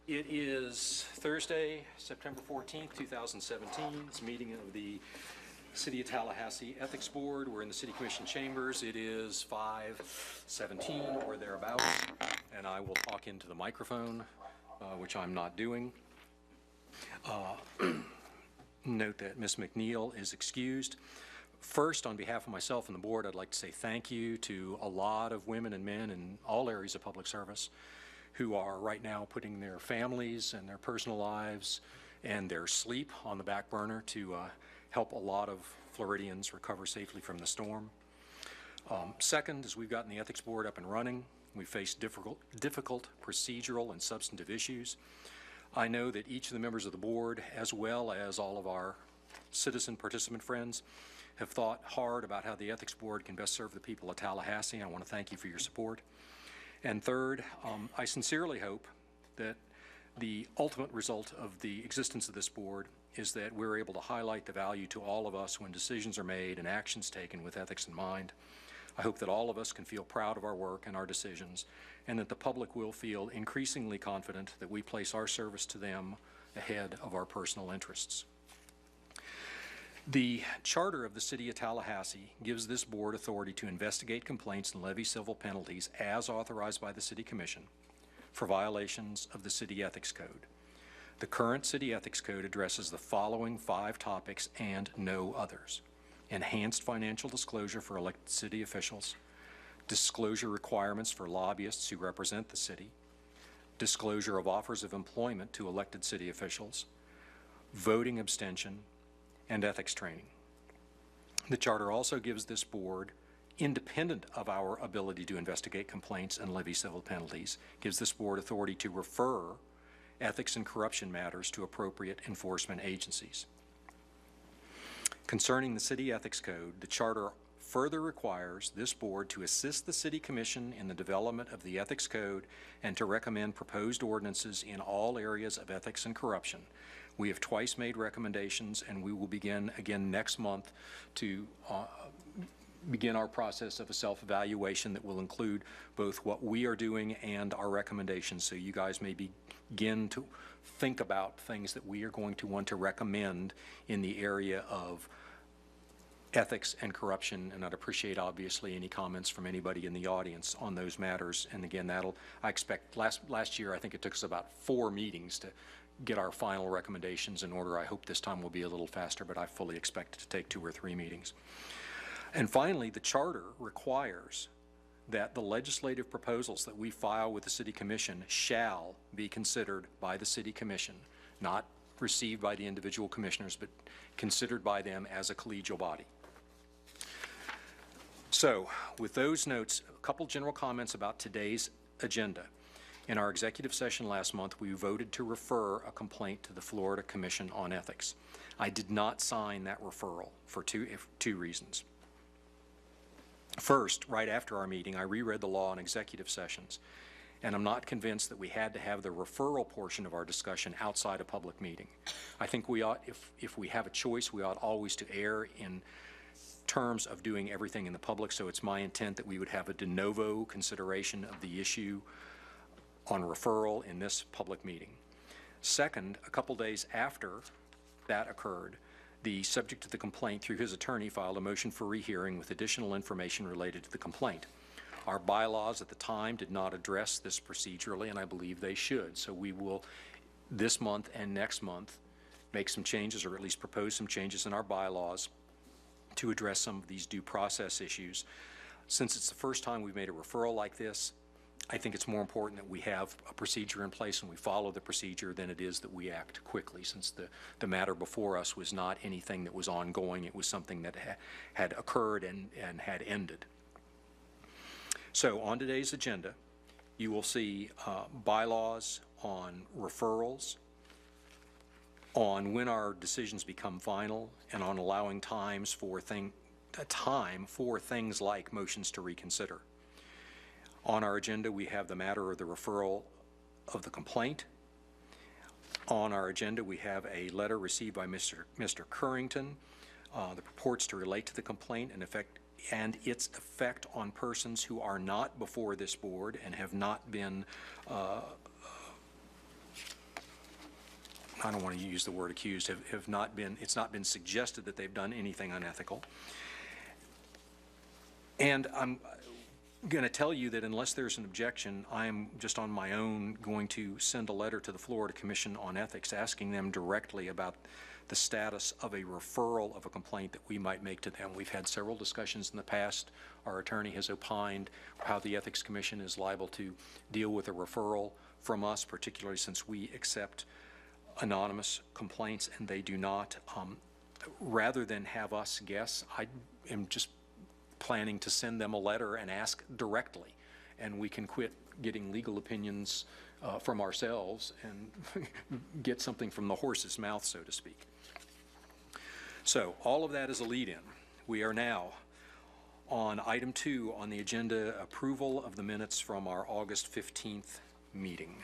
It is Thursday, September 14th, 2017. It's a meeting of the City of Tallahassee Ethics Board. We're in the City Commission chambers. It is 5:17 or thereabouts, and I will talk into the microphone, which I'm not doing. Note that Ms. McNeil is excused. First, on behalf of myself and the board, I'd like to say thank you to a lot of women and men in all areas of public service who are right now putting their families and their personal lives and their sleep on the back burner to help a lot of Floridians recover safely from the storm. Second, as we've gotten the ethics board up and running, we faced difficult procedural and substantive issues. I know that each of the members of the board, as well as all of our citizen participant friends, have thought hard about how the ethics board can best serve the people of Tallahassee. I want to thank you for your support. And third, I sincerely hope that the ultimate result of the existence of this board is that we're able to highlight the value to all of us when decisions are made and actions taken with ethics in mind. I hope that all of us can feel proud of our work and our decisions, and that the public will feel increasingly confident that we place our service to them ahead of our personal interests. The charter of the City of Tallahassee gives this board authority to investigate complaints and levy civil penalties as authorized by the City Commission for violations of the City Ethics Code. The current City Ethics Code addresses the following 5 topics and no others: enhanced financial disclosure for elected city officials, disclosure requirements for lobbyists who represent the city, disclosure of offers of employment to elected city officials, voting abstention, and ethics training. The charter also gives this board, independent of our ability to investigate complaints and levy civil penalties, gives this board authority to refer ethics and corruption matters to appropriate enforcement agencies. Concerning the City Ethics Code, the charter further requires this board to assist the City Commission in the development of the Ethics Code and to recommend proposed ordinances in all areas of ethics and corruption. We have twice made recommendations, and we will begin again next month to begin our process of a self-evaluation that will include both what we are doing and our recommendations, so you guys may begin to think about things that we are going to want to recommend in the area of ethics and corruption. And I'd appreciate, obviously, any comments from anybody in the audience on those matters. And again, I expect last year, I think it took us about 4 meetings to get our final recommendations in order. I hope this time will be a little faster, but I fully expect it to take 2 or 3 meetings. And finally, the charter requires that the legislative proposals that we file with the City Commission shall be considered by the City Commission, not received by the individual commissioners, but considered by them as a collegial body. So, with those notes, a couple general comments about today's agenda. In our executive session last month, we voted to refer a complaint to the Florida Commission on Ethics. I did not sign that referral for two reasons. First, right after our meeting, I reread the law in executive sessions, and I'm not convinced that we had to have the referral portion of our discussion outside a public meeting. I think we ought, if we have a choice, we ought always to err in terms of doing everything in the public, so it's my intent that we would have a de novo consideration of the issue on referral in this public meeting. Second, a couple days after that occurred, the subject of the complaint, through his attorney, filed a motion for rehearing with additional information related to the complaint. Our bylaws at the time did not address this procedurally, and I believe they should. So we will, this month and next month, make some changes, or at least propose some changes in our bylaws to address some of these due process issues. Since it's the first time we've made a referral like this, I think it's more important that we have a procedure in place and we follow the procedure than it is that we act quickly, since the matter before us was not anything that was ongoing. It was something that had occurred and had ended. So on today's agenda, you will see bylaws on referrals, on when our decisions become final, and on allowing time for things like motions to reconsider. On our agenda, we have the matter of the referral of the complaint. On our agenda, we have a letter received by Mr. Currington that purports to relate to the complaint and its effect on persons who are not before this board and have not been I don't want to use the word accused, have not been, it's not been suggested that they've done anything unethical. And I'm going to tell you that unless there's an objection, I am just on my own going to send a letter to the Florida Commission on Ethics asking them directly about the status of a referral of a complaint that we might make to them. We've had several discussions in the past. Our attorney has opined how the Ethics Commission is liable to deal with a referral from us, particularly since we accept anonymous complaints and they do not. Rather than have us guess, I am just planning to send them a letter and ask directly, and we can quit getting legal opinions from ourselves and get something from the horse's mouth, so to speak. So all of that is a lead-in. We are now on item 2 on the agenda, approval of the minutes from our August 15th meeting.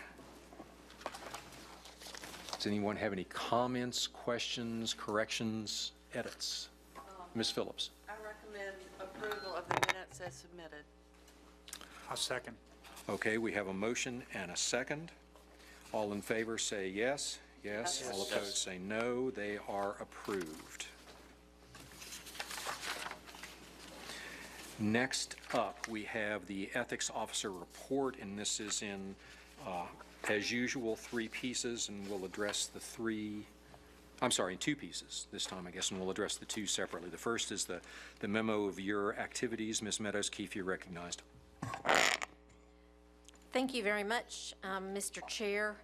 Does anyone have any comments, questions, corrections, edits? Ms. Phillips. I recommend approval of the minutes as submitted. I'll second. Okay, we have a motion and a second. All in favor say yes. Yes. Yes. All opposed say no. They are approved. Next up, we have the Ethics Officer Report, and this is in, as usual, 3 pieces, and we'll address the 3, I'm sorry, in 2 pieces this time, I guess, and we'll address the 2 separately. The first is the memo of your activities. Ms. Meadows-Keefe, you're recognized. Thank you very much, Mr. Chair.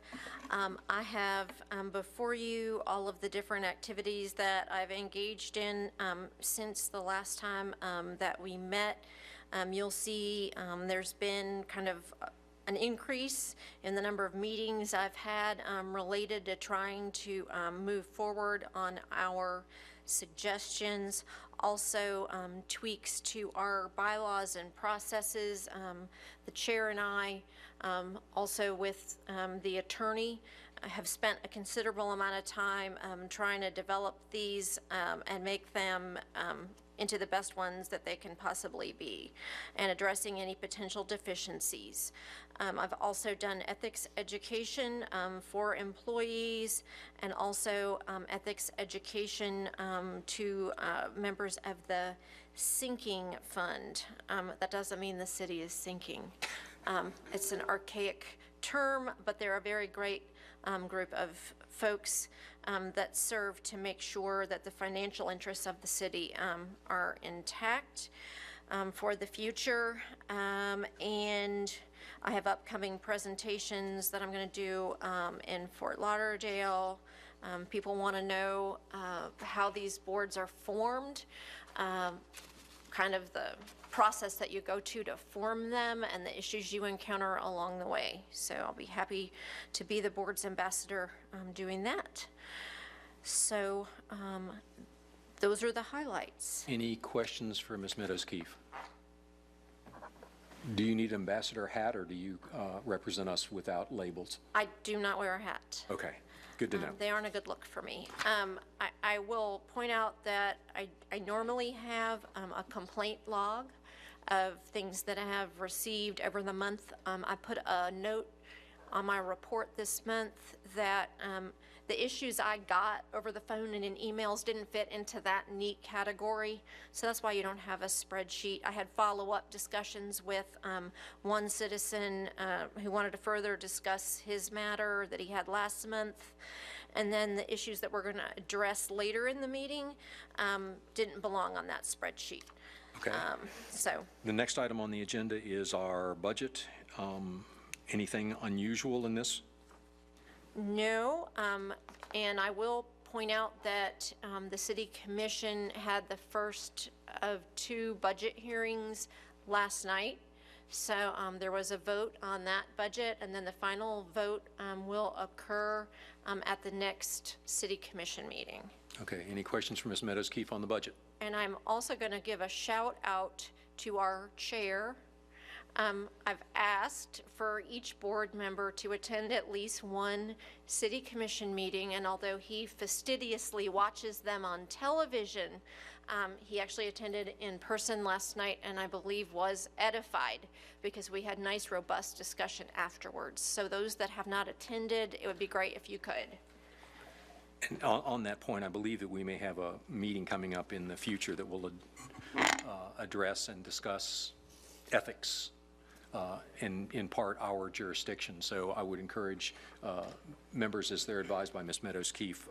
I have before you all of the different activities that I've engaged in since the last time that we met. You'll see there's been kind of an increase in the number of meetings I've had related to trying to move forward on our suggestions. Also tweaks to our bylaws and processes. The chair and I, also with the attorney, have spent a considerable amount of time trying to develop these and make them into the best ones that they can possibly be, and addressing any potential deficiencies. I've also done ethics education for employees, and also ethics education to members of the sinking fund. That doesn't mean the city is sinking. It's an archaic term, but they're a very great group of folks that serve to make sure that the financial interests of the city are intact for the future. And I have upcoming presentations that I'm going to do in Fort Lauderdale. People want to know how these boards are formed, kind of the process that you go to form them, and the issues you encounter along the way. So I'll be happy to be the board's ambassador doing that. So those are the highlights. Any questions for Ms. Meadows-Keefe? Do you need an ambassador hat, or do you represent us without labels? I do not wear a hat. Okay, good to know. They aren't a good look for me. I will point out that I normally have a complaint log of things that I have received over the month. I put a note on my report this month that the issues I got over the phone and in emails didn't fit into that neat category. So that's why you don't have a spreadsheet. I had follow-up discussions with one citizen who wanted to further discuss his matter that he had last month. And then the issues that we're going to address later in the meeting didn't belong on that spreadsheet. Okay. So The next item on the agenda is our budget. Anything unusual in this? no, and I will point out that the City Commission had the first of 2 budget hearings last night. So there was a vote on that budget, and then the final vote will occur at the next City Commission meeting. Okay, any questions for Ms. Meadows-Keefe on the budget? And I'm also going to give a shout out to our chair. I've asked for each board member to attend at least one City Commission meeting, and although he fastidiously watches them on television, he actually attended in person last night, and I believe was edified because we had nice, robust discussion afterwards. So those that have not attended, it would be great if you could. And on that point, I believe that we may have a meeting coming up in the future that will address and discuss ethics, in part our jurisdiction. So I would encourage members, as they're advised by Ms. Meadows-Keefe,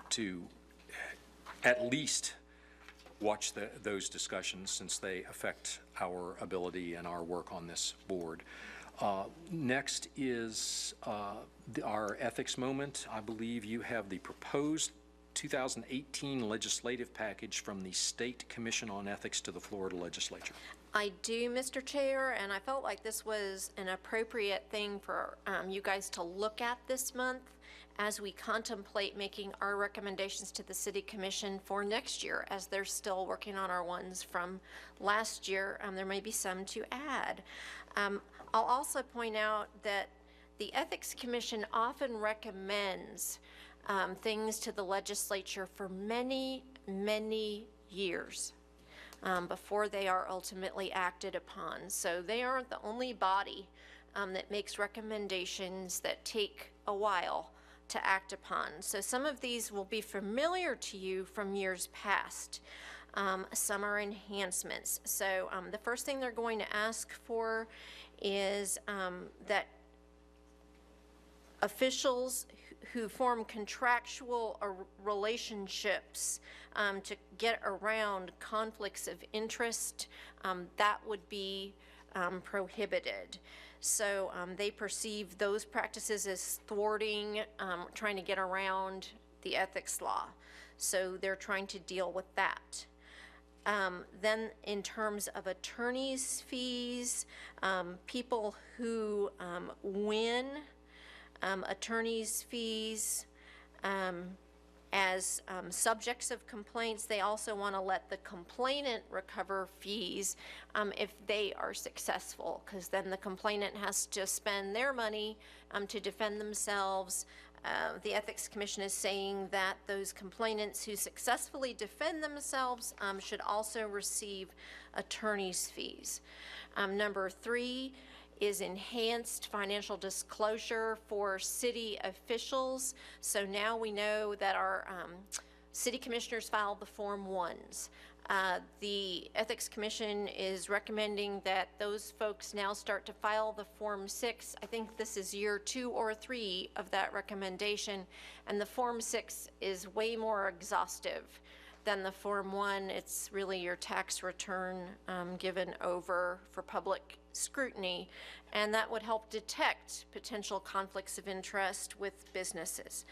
to at least watch those discussions, since they affect our ability and our work on this board. Next is our ethics moment. I believe you have the proposed 2018 legislative package from the State Commission on Ethics to the Florida Legislature. I do, Mr. Chair, and I felt like this was an appropriate thing for you guys to look at this month as we contemplate making our recommendations to the City Commission for next year, as they're still working on our ones from last year. There may be some to add. I'll also point out that the Ethics Commission often recommends things to the legislature for many, many years before they are ultimately acted upon. So they aren't the only body that makes recommendations that take a while to act upon. So some of these will be familiar to you from years past. Some are enhancements. So the first thing they're going to ask for is that officials who form contractual relationships to get around conflicts of interest, that would be prohibited. So they perceive those practices as thwarting, trying to get around the ethics law. So they're trying to deal with that. Then in terms of attorney's fees, people who win attorney's fees as subjects of complaints, they also want to let the complainant recover fees if they are successful, because then the complainant has to spend their money to defend themselves. The Ethics Commission is saying that those complainants who successfully defend themselves should also receive attorney's fees. Number 3 is enhanced financial disclosure for city officials. So now we know that our city commissioners file the Form 1s. The Ethics Commission is recommending that those folks now start to file the Form 6. I think this is year 2 or 3 of that recommendation, and the Form 6 is way more exhaustive than the Form 1. It's really your tax return given over for public scrutiny, and that would help detect potential conflicts of interest with businesses.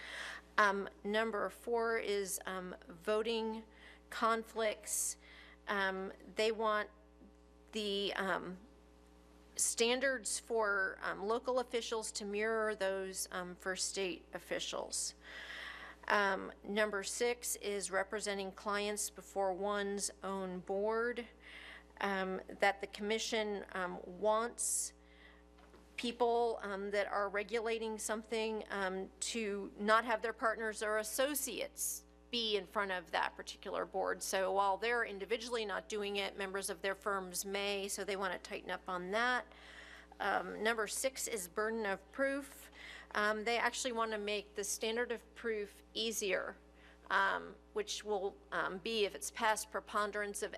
Number 4 is voting conflicts. They want the standards for local officials to mirror those for state officials. Number 6 is representing clients before one's own board. That the commission wants people that are regulating something to not have their partners or associates be in front of that particular board. So while they're individually not doing it, members of their firms may, so they want to tighten up on that. Number 6 is burden of proof. They actually want to make the standard of proof easier, which will be if it's past preponderance of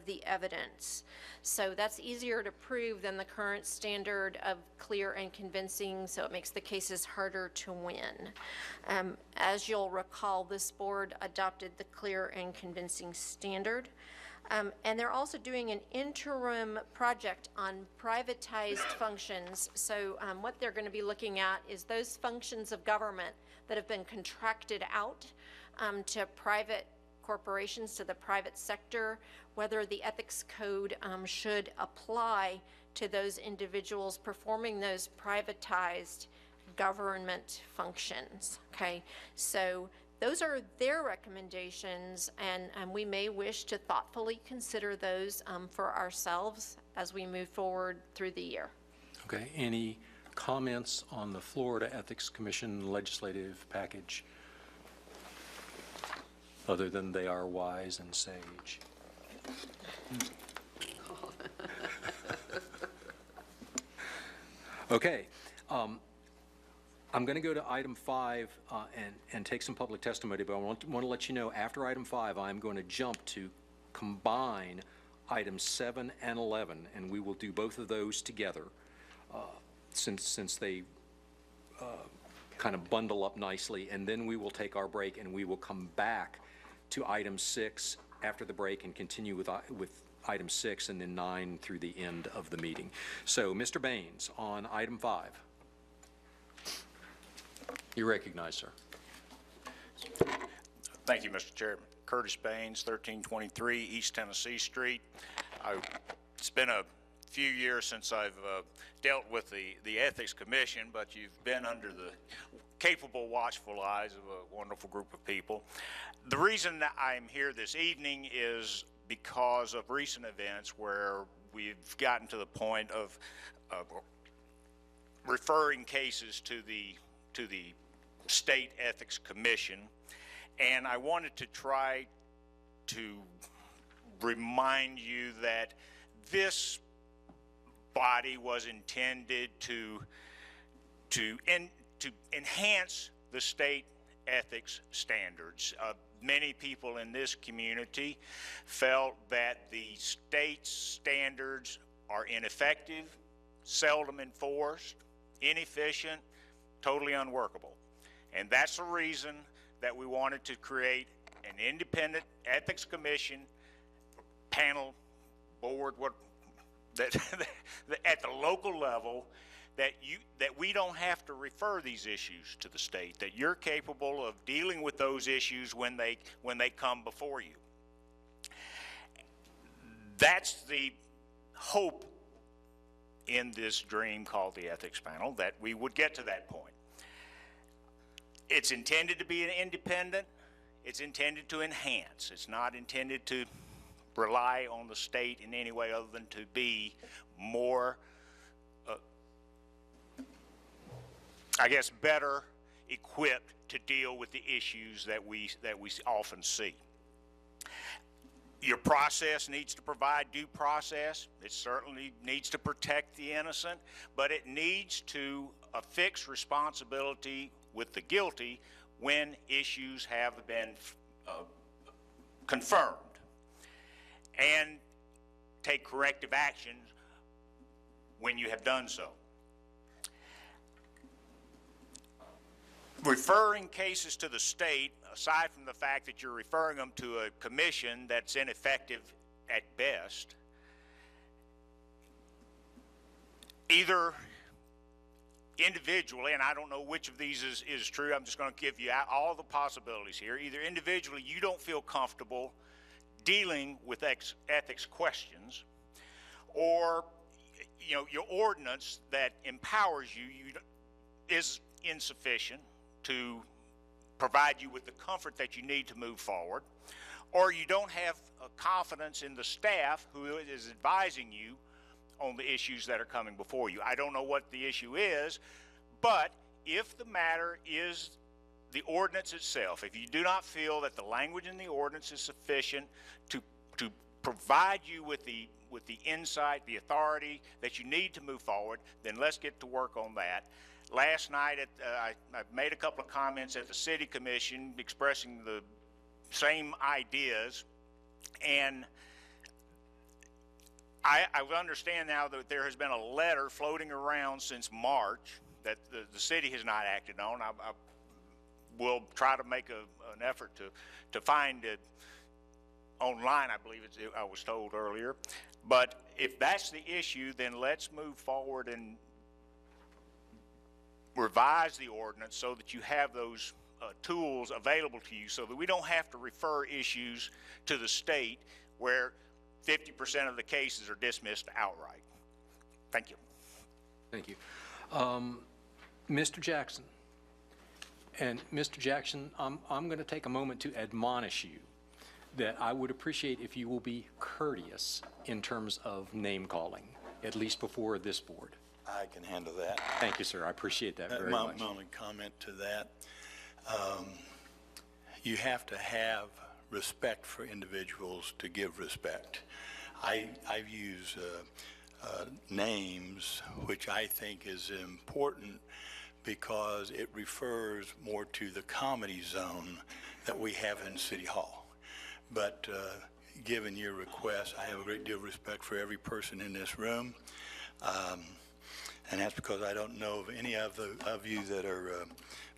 the evidence. So that's easier to prove than the current standard of clear and convincing, so it makes the cases harder to win. As you'll recall, this board adopted the clear and convincing standard. And they're also doing an interim project on privatized functions. So what they're going to be looking at is those functions of government that have been contracted out to private corporations, to the private sector, whether the ethics code should apply to those individuals performing those privatized government functions. Okay, so those are their recommendations, and we may wish to thoughtfully consider those for ourselves as we move forward through the year. Okay, any comments on the Florida Ethics Commission legislative package, other than they are wise and sage? Okay. I'm going to go to item 5 and take some public testimony, but I want to let you know, after item 5, I'm going to jump to combine items 7 and 11, and we will do both of those together since they kind of bundle up nicely, and then we will take our break and we will come back to item 6 after the break and continue with item 6 and then 9 through the end of the meeting. So, Mr. Baines, on item 5. You recognize, sir. Thank you, Mr. Chairman. Curtis Baines, 1323 East Tennessee Street. It's been a few years since I've dealt with the Ethics Commission, but you've been under the capable, watchful eyes of a wonderful group of people. The reason that I'm here this evening is because of recent events where we've gotten to the point of referring cases to the State Ethics Commission, and I wanted to try to remind you that this body was intended to enhance the state ethics standards. Many people in this community felt that the state's standards are ineffective, seldom enforced, inefficient, totally unworkable. And that's the reason that we wanted to create an independent ethics commission, panel, board, that at the local level, that we don't have to refer these issues to the state, that you're capable of dealing with those issues when they come before you. That's the hope in this dream called the ethics panel, that we would get to that point. It's intended to be an independent. It's intended to enhance. It's not intended to rely on the state in any way other than to be more, I guess, better equipped to deal with the issues that we often see. Your process needs to provide due process. It certainly needs to protect the innocent, but it needs to affix responsibility with the guilty when issues have been confirmed, and take corrective actions when you have done so. Referring cases to the state, aside from the fact that you're referring them to a commission that's ineffective at best, either individually, and I don't know which of these is true, I'm just going to give you all the possibilities here. Either individually you don't feel comfortable dealing with ethics questions, or your ordinance that empowers you is insufficient to provide you with the comfort that you need to move forward, or you don't have confidence in the staff who is advising you on the issues that are coming before you. I don't know what the issue is, but if the matter is the ordinance itself, if you do not feel that the language in the ordinance is sufficient to provide you with the insight, the authority that you need to move forward, then let's get to work on that. Last night, I made a couple of comments at the City Commission expressing the same ideas, and I understand now that there has been a letter floating around since March that the city has not acted on. I will try to make an effort to find it online, I believe I was told earlier. But if that's the issue, then let's move forward and revise the ordinance so that you have those tools available to you, so that we don't have to refer issues to the state where 50% of the cases are dismissed outright. Thank you. Thank you. Mr. Jackson. And Mr. Jackson, I'm going to take a moment to admonish you that I would appreciate if you will be courteous in terms of name calling, at least before this board. I can handle that. Thank you, sir. I appreciate that very much. My only comment to that, you have to have respect for individuals to give respect. I've used names, which I think is important because it refers more to the comedy zone that we have in City Hall. But given your request, I have a great deal of respect for every person in this room. And that's because I don't know of any of you that are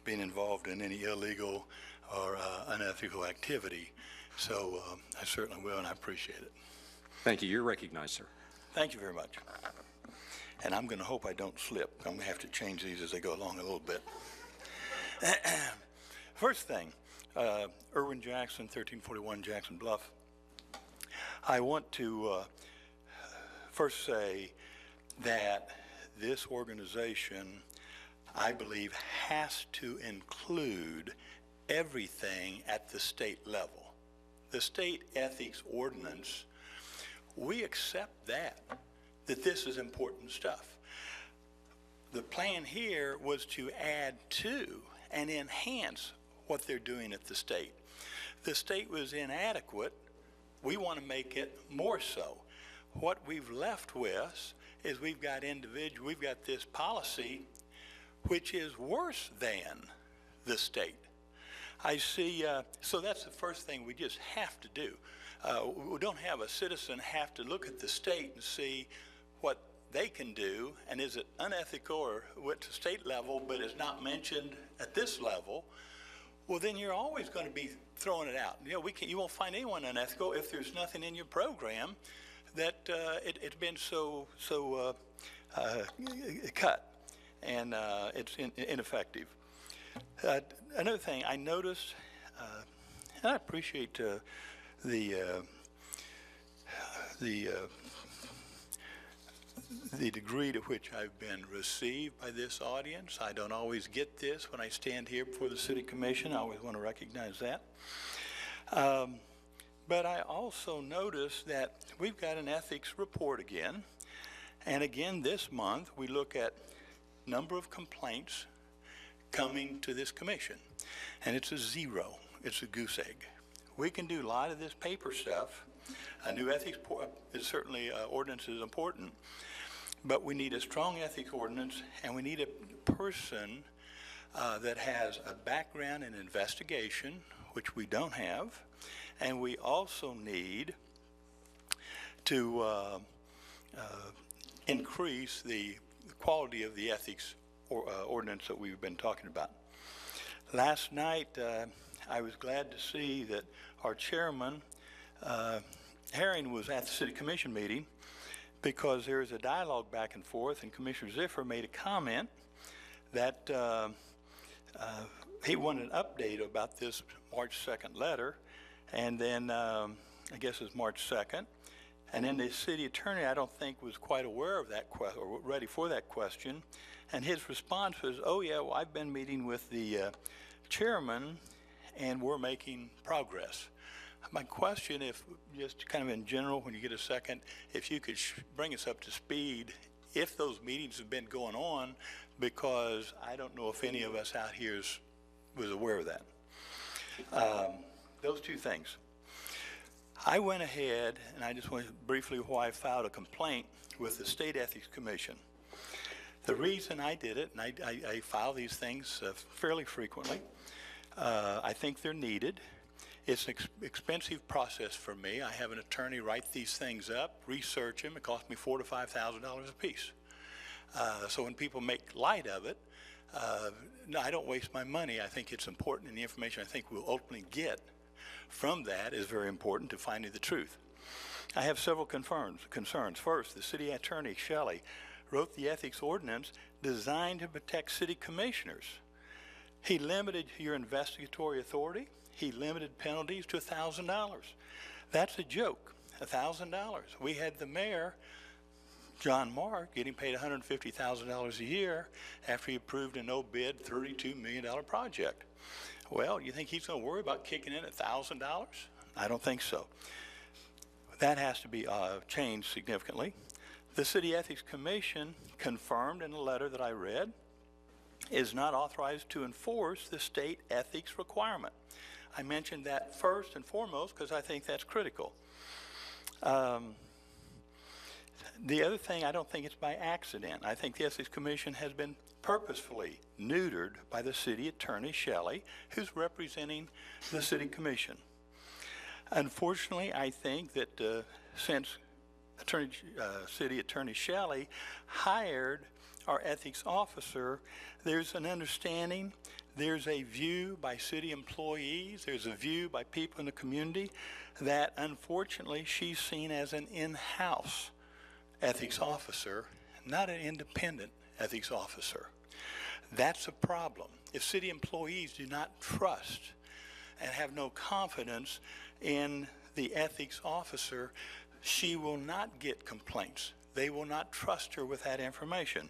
being involved in any illegal or unethical activity. So I certainly will, and I appreciate it. Thank you. You're recognized, sir. Thank you very much. And I'm going to hope I don't slip. I'm going to have to change these as they go along a little bit. First thing, Irwin Jackson, 1341 Jackson Bluff. I want to first say that this organization, I believe, has to include everything at the state level. The state ethics ordinance, we accept that this is important stuff. The plan here was to add to and enhance what they're doing at the state. The state was inadequate. We want to make it more so. What we've left with is we've got this policy which is worse than the state. I see, so that's the first thing we just have to do. We don't have a citizen have to look at the state and see what they can do, and is it unethical or at the state level, but is not mentioned at this level. Well, then you're always going to be throwing it out. You know, you won't find anyone unethical if there's nothing in your program that it's been so cut, and it's ineffective. Another thing I noticed, and I appreciate the degree to which I've been received by this audience. I don't always get this when I stand here before the City Commission. I always want to recognize that. But I also noticed that we've got an ethics report again. And again, this month, we look at number of complaints coming to this commission. And it's a 0. It's a goose egg. We can do a lot of this paper stuff. A new ethics is certainly, ordinance is important. But we need a strong ethics ordinance, and we need a person that has a background in investigation, which we don't have, and we also need to increase the quality of the ethics ordinance that we've been talking about. Last night, I was glad to see that our chairman, Herring, was at the City Commission meeting, because there is a dialogue back and forth, and Commissioner Ziffer made a comment that he wanted an update about this March 2nd letter, and then I guess it's March 2nd, and then the city attorney, I don't think, was quite aware of that or ready for that question, and his response was, oh yeah, well, I've been meeting with the chairman, and we're making progress. My question, if just kind of in general, when you get a second, if you could bring us up to speed, if those meetings have been going on, because I don't know if any of us out here was aware of that. Those two things. I went ahead, and I just want to briefly why I filed a complaint with the State Ethics Commission. The reason I did it, and I file these things fairly frequently, I think they're needed. It's an expensive process for me. I have an attorney write these things up, research them. It costs me $4,000 to $5,000 a piece. So when people make light of it, no, I don't waste my money. I think it's important, and the information I think we'll ultimately get from that is very important to finding the truth. I have several concerns. First, the city attorney, Shelley, wrote the ethics ordinance designed to protect city commissioners. He limited your investigatory authority. He limited penalties to $1,000. That's a joke, $1,000. We had the mayor, John Mark, getting paid $150,000 a year after he approved a no-bid $32 million project. Well, you think he's going to worry about kicking in $1,000? I don't think so. That has to be changed significantly. The City Ethics Commission confirmed in a letter that I read is not authorized to enforce the state ethics requirement. I mentioned that first and foremost because I think that's critical. The other thing, I don't think it's by accident. I think the Ethics Commission has been purposefully neutered by the city attorney, Shelley, who's representing the city commission. Unfortunately, I think that since City Attorney Shelley hired our ethics officer, there's an understanding, there's a view by city employees, there's a view by people in the community that unfortunately she's seen as an in-house ethics officer, not an independent ethics officer. That's a problem. If city employees do not trust and have no confidence in the ethics officer, she will not get complaints. They will not trust her with that information.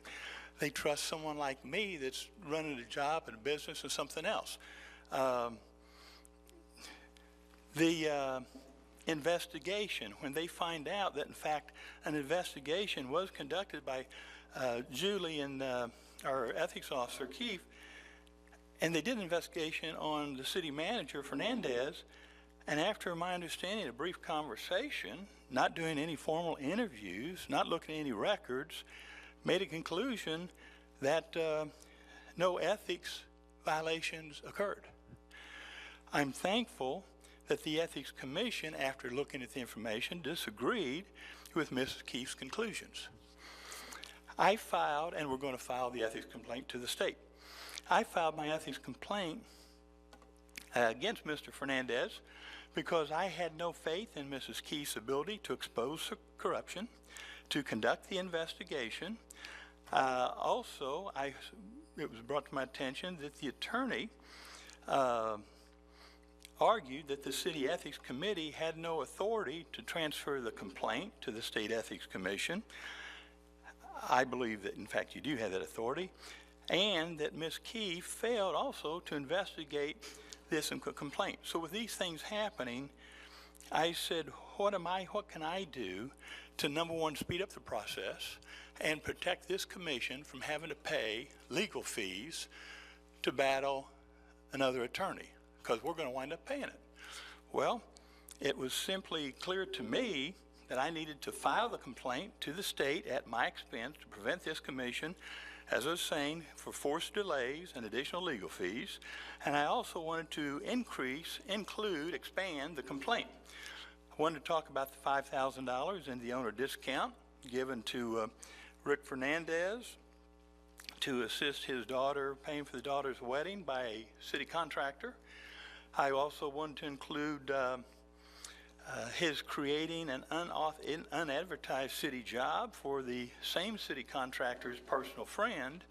They trust someone like me that's running a job and a business and something else. The investigation, when they find out that in fact an investigation was conducted by Julie and our ethics officer Keefe, and they did an investigation on the city manager Fernandez, and after my understanding, a brief conversation, not doing any formal interviews, not looking at any records, made a conclusion that no ethics violations occurred. I'm thankful that the Ethics Commission, after looking at the information, disagreed with Mrs. Keefe's conclusions. I filed, and we're going to file the ethics complaint to the state. I filed my ethics complaint against Mr. Fernandez because I had no faith in Mrs. Keefe's ability to expose corruption, to conduct the investigation. Also, it was brought to my attention that the attorney argued that the City Ethics Committee had no authority to transfer the complaint to the State Ethics Commission. I believe that, in fact, you do have that authority, and that Ms. Keefe failed also to investigate this complaint. So with these things happening, I said, what can I do to, number one, speed up the process and protect this commission from having to pay legal fees to battle another attorney, because we're going to wind up paying it. Well, it was simply clear to me that I needed to file the complaint to the state at my expense to prevent this commission, as I was saying, for forced delays and additional legal fees. And I also wanted to expand the complaint. I wanted to talk about the $5,000 in the owner discount given to Rick Fernandez to assist his daughter paying for the daughter's wedding by a city contractor. I also wanted to include his creating an unadvertised city job for the same city contractor's personal friend.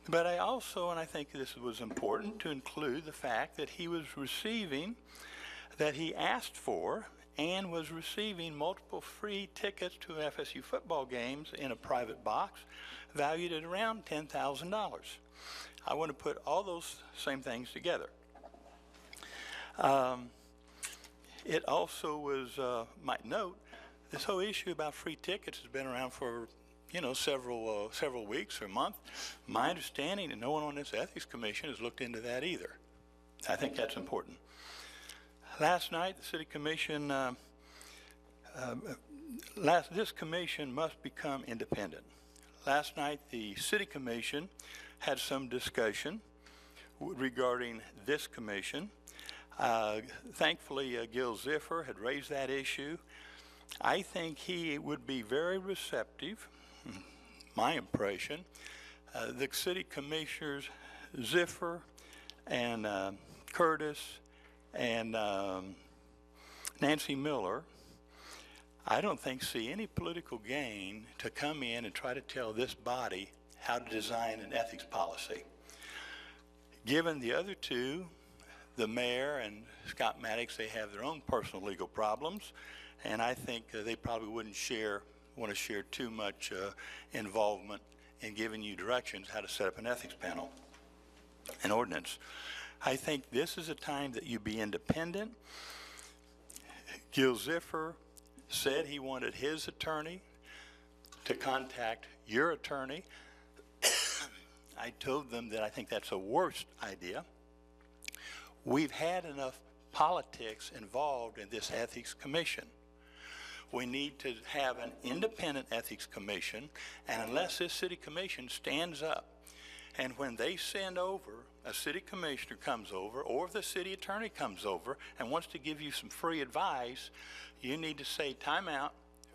But I also, and I think this was important, to include the fact that he was receiving, that he asked for and was receiving multiple free tickets to FSU football games in a private box valued at around $10,000. I want to put all those same things together. It also was, might note, this whole issue about free tickets has been around for, several weeks or a month. My understanding, and no one on this ethics commission has looked into that either. I think that's important. Last night, the city commission, this commission must become independent. Last night, the city commission had some discussion regarding this commission. Thankfully, Gil Ziffer had raised that issue. I think he would be very receptive, my impression. The city commissioners, Ziffer and Curtis and Nancy Miller, I don't think see any political gain to come in and try to tell this body how to design an ethics policy. Given the other two, the mayor and Scott Maddox, they have their own personal legal problems, and I think they probably wouldn't want to share too much involvement in giving you directions how to set up an ethics panel, an ordinance. I think this is a time that you be independent. Gil Ziffer said he wanted his attorney to contact your attorney. I told them that I think that's a worst idea. We've had enough politics involved in this ethics commission. We need to have an independent ethics commission, and unless this city commission stands up, and when they send over, a city commissioner comes over, or if the city attorney comes over and wants to give you some free advice, you need to say, time out,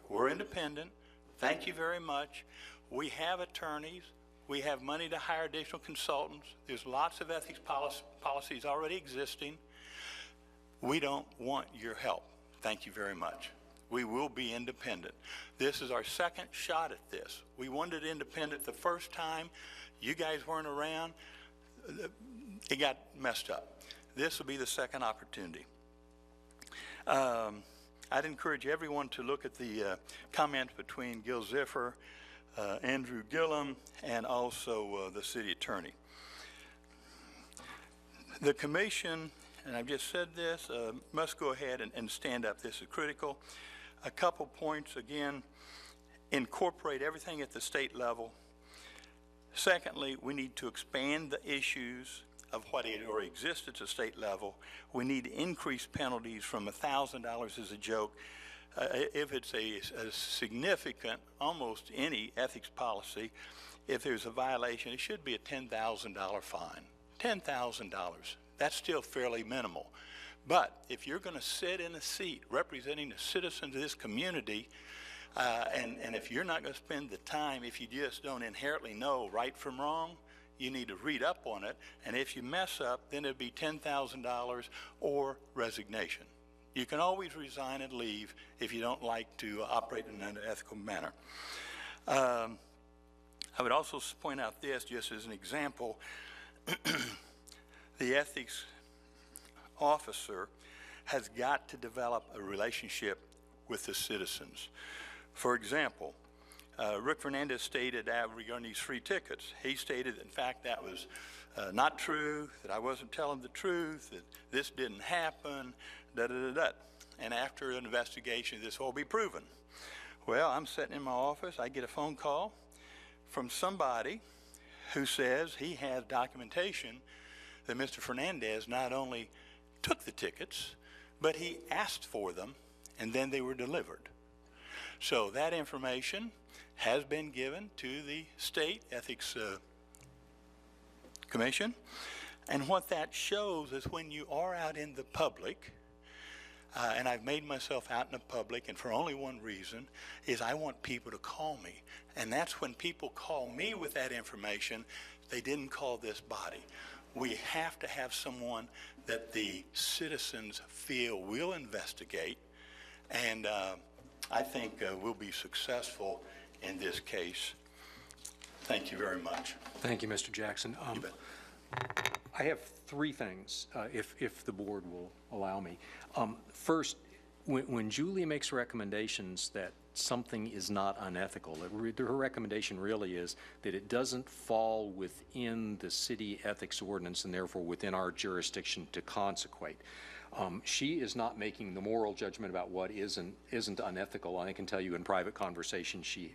we're independent, thank you very much. We have attorneys, we have money to hire additional consultants, there's lots of ethics policies already existing. We don't want your help. Thank you very much. We will be independent. This is our second shot at this. We wanted independent the first time. You guys weren't around. It got messed up. This will be the second opportunity. I'd encourage everyone to look at the comments between Gil Ziffer, Andrew Gillum, and also the city attorney. The commission, and I've just said this, must go ahead and stand up. This is critical. A couple points, again, incorporate everything at the state level. Secondly, we need to expand the issues of what already exists at the state level. We need to increase penalties from $1,000 as a joke. If it's a significant, almost any ethics policy, if there's a violation, it should be a $10,000 fine. $10,000. That's still fairly minimal. But if you're going to sit in a seat representing the citizens of this community, and if you're not going to spend the time, if you just don't inherently know right from wrong, you need to read up on it. And if you mess up, then it'd be $10,000 or resignation. You can always resign and leave if you don't like to operate in an unethical manner. I would also point out this, just as an example. The ethics officer has got to develop a relationship with the citizens. For example, Rick Fernandez stated regarding these free tickets, he stated, in fact, that was not true, that I wasn't telling the truth, that this didn't happen, da-da-da-da. And after an investigation, this will be proven. Well, I'm sitting in my office, I get a phone call from somebody who says he has documentation that Mr. Fernandez not only took the tickets, but he asked for them, and then they were delivered. So that information has been given to the State Ethics Commission, and what that shows is when you are out in the public, and I've made myself out in the public, and for only one reason, is I want people to call me. And that's when people call me with that information, they didn't call this body. We have to have someone that the citizens feel will investigate, and I think we'll be successful in this case. Thank you very much. Thank you, Mr. Jackson. You bet. I have three things, if the board will allow me. First, when Julie makes recommendations that something is not unethical, her recommendation really is that it doesn't fall within the city ethics ordinance and therefore within our jurisdiction to consecrate. She is not making the moral judgment about what isn't unethical. I can tell you in private conversation she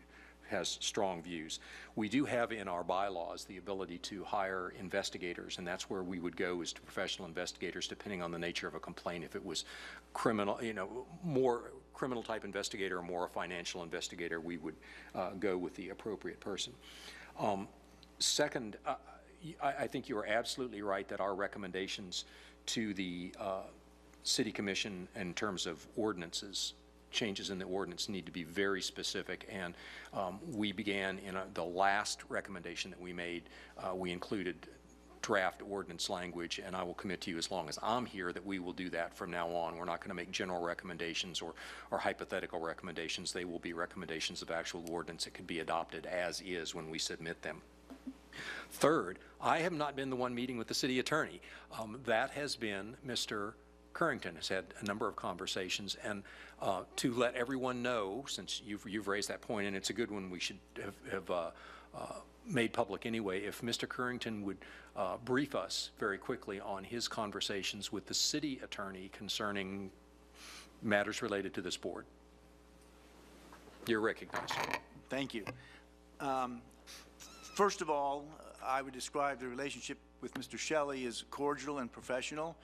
has strong views. We do have in our bylaws the ability to hire investigators, and that's where we would go, is to professional investigators, depending on the nature of a complaint. If it was criminal, more criminal type investigator or more a financial investigator, we would go with the appropriate person. Second, I think you are absolutely right that our recommendations to the City Commission in terms of ordinances, changes in the ordinance, need to be very specific, and we began in the last recommendation that we made, we included draft ordinance language, and I will commit to you as long as I'm here that we will do that from now on. We're not going to make general recommendations or hypothetical recommendations. They will be recommendations of actual ordinance that could be adopted as is when we submit them. Third, I have not been the one meeting with the city attorney. That has been Mr. Currington has had a number of conversations, and to let everyone know, since you've raised that point, and it's a good one we should have made public anyway, if Mr. Currington would brief us very quickly on his conversations with the city attorney concerning matters related to this board. You're recognized. Thank you. First of all, I would describe the relationship with Mr. Shelley as cordial and professional.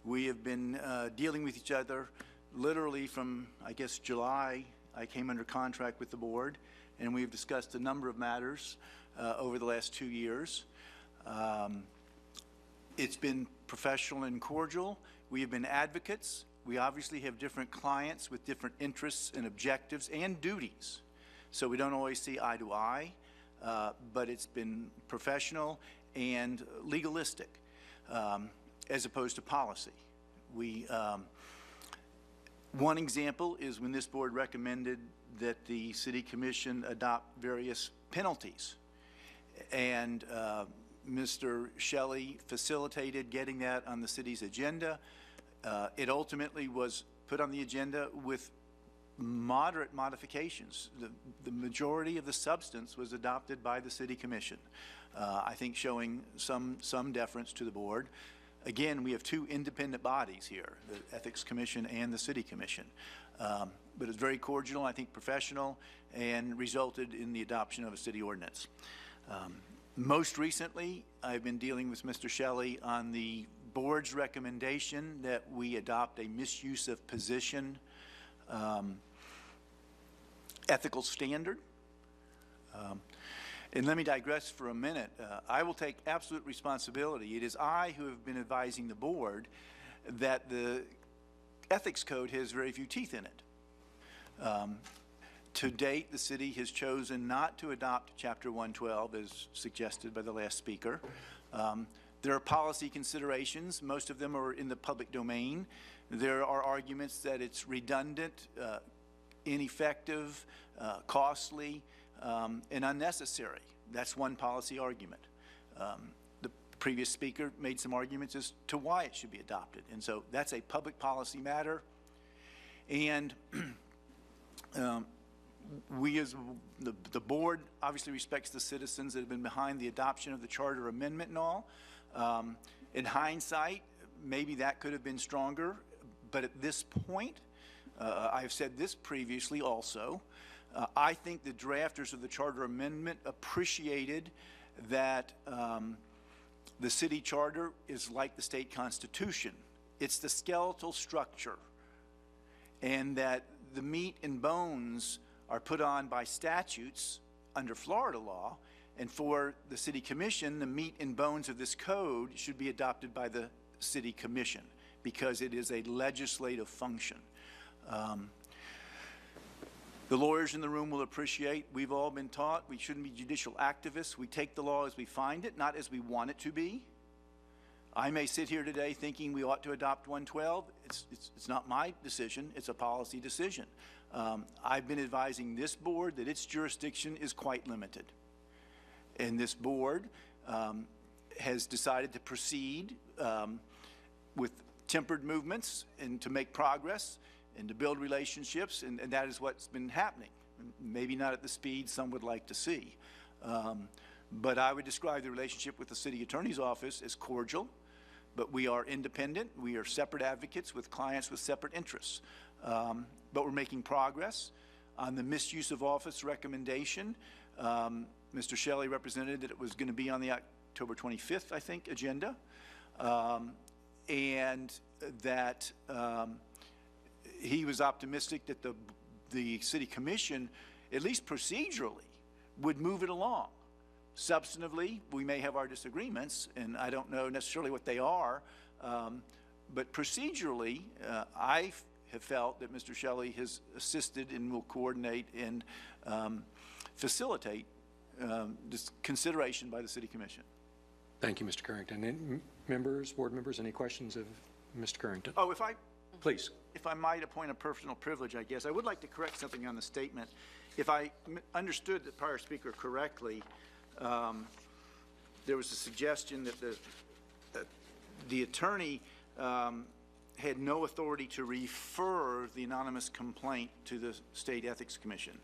We have been dealing with each other literally from, I guess, July I came under contract with the board, and we've discussed a number of matters over the last 2 years. It's been professional and cordial. We have been advocates. We obviously have different clients with different interests and objectives and duties. So we don't always see eye to eye, but it's been professional and legalistic, as opposed to policy. One example is when this board recommended that the City Commission adopt various penalties. And Mr. Shelley facilitated getting that on the city's agenda. It ultimately was put on the agenda with moderate modifications. The majority of the substance was adopted by the City Commission, I think showing some deference to the board. Again, we have two independent bodies here, the Ethics Commission and the City Commission. But it's very cordial, I think professional, and resulted in the adoption of a city ordinance. Most recently, I've been dealing with Mr. Shelley on the board's recommendation that we adopt a misuse of position ethical standard. And let me digress for a minute. I will take absolute responsibility. It is I who have been advising the board that the ethics code has very few teeth in it. To date, the city has chosen not to adopt Chapter 112 as suggested by the last speaker. There are policy considerations. Most of them are in the public domain. There are arguments that it's redundant, ineffective, costly, and unnecessary. That's one policy argument. The previous speaker made some arguments as to why it should be adopted. And so that's a public policy matter. And we as the board obviously respects the citizens that have been behind the adoption of the charter amendment and all. In hindsight, maybe that could have been stronger, but at this point, I've said this previously also, I think the drafters of the charter amendment appreciated that the city charter is like the state constitution. It's the skeletal structure, and that the meat and bones are put on by statutes under Florida law, and for the City Commission, the meat and bones of this code should be adopted by the City Commission because it is a legislative function. The lawyers in the room will appreciate, we've all been taught we shouldn't be judicial activists. We take the law as we find it, not as we want it to be. I may sit here today thinking we ought to adopt 112. It's not my decision, it's a policy decision. I've been advising this board that its jurisdiction is quite limited. And this board has decided to proceed with tempered movements and to make progress and to build relationships, and that is what's been happening. Maybe not at the speed some would like to see. But I would describe the relationship with the city attorney's office as cordial, but we are independent. We are separate advocates with clients with separate interests. But we're making progress. On the misuse of office recommendation, Mr. Shelley represented that it was going to be on the October 25th, I think, agenda, and that he was optimistic that the City Commission, at least procedurally, would move it along. Substantively, we may have our disagreements, and I don't know necessarily what they are, but procedurally, I have felt that Mr. Shelley has assisted and will coordinate and facilitate this consideration by the City Commission. Thank you, Mr. Carrington. And members, board members, any questions of Mr. Carrington? Oh, Please. If I might appoint a personal privilege, I guess, I would like to correct something on the statement. If I understood the prior speaker correctly, there was a suggestion that the attorney had no authority to refer the anonymous complaint to the State Ethics Commission.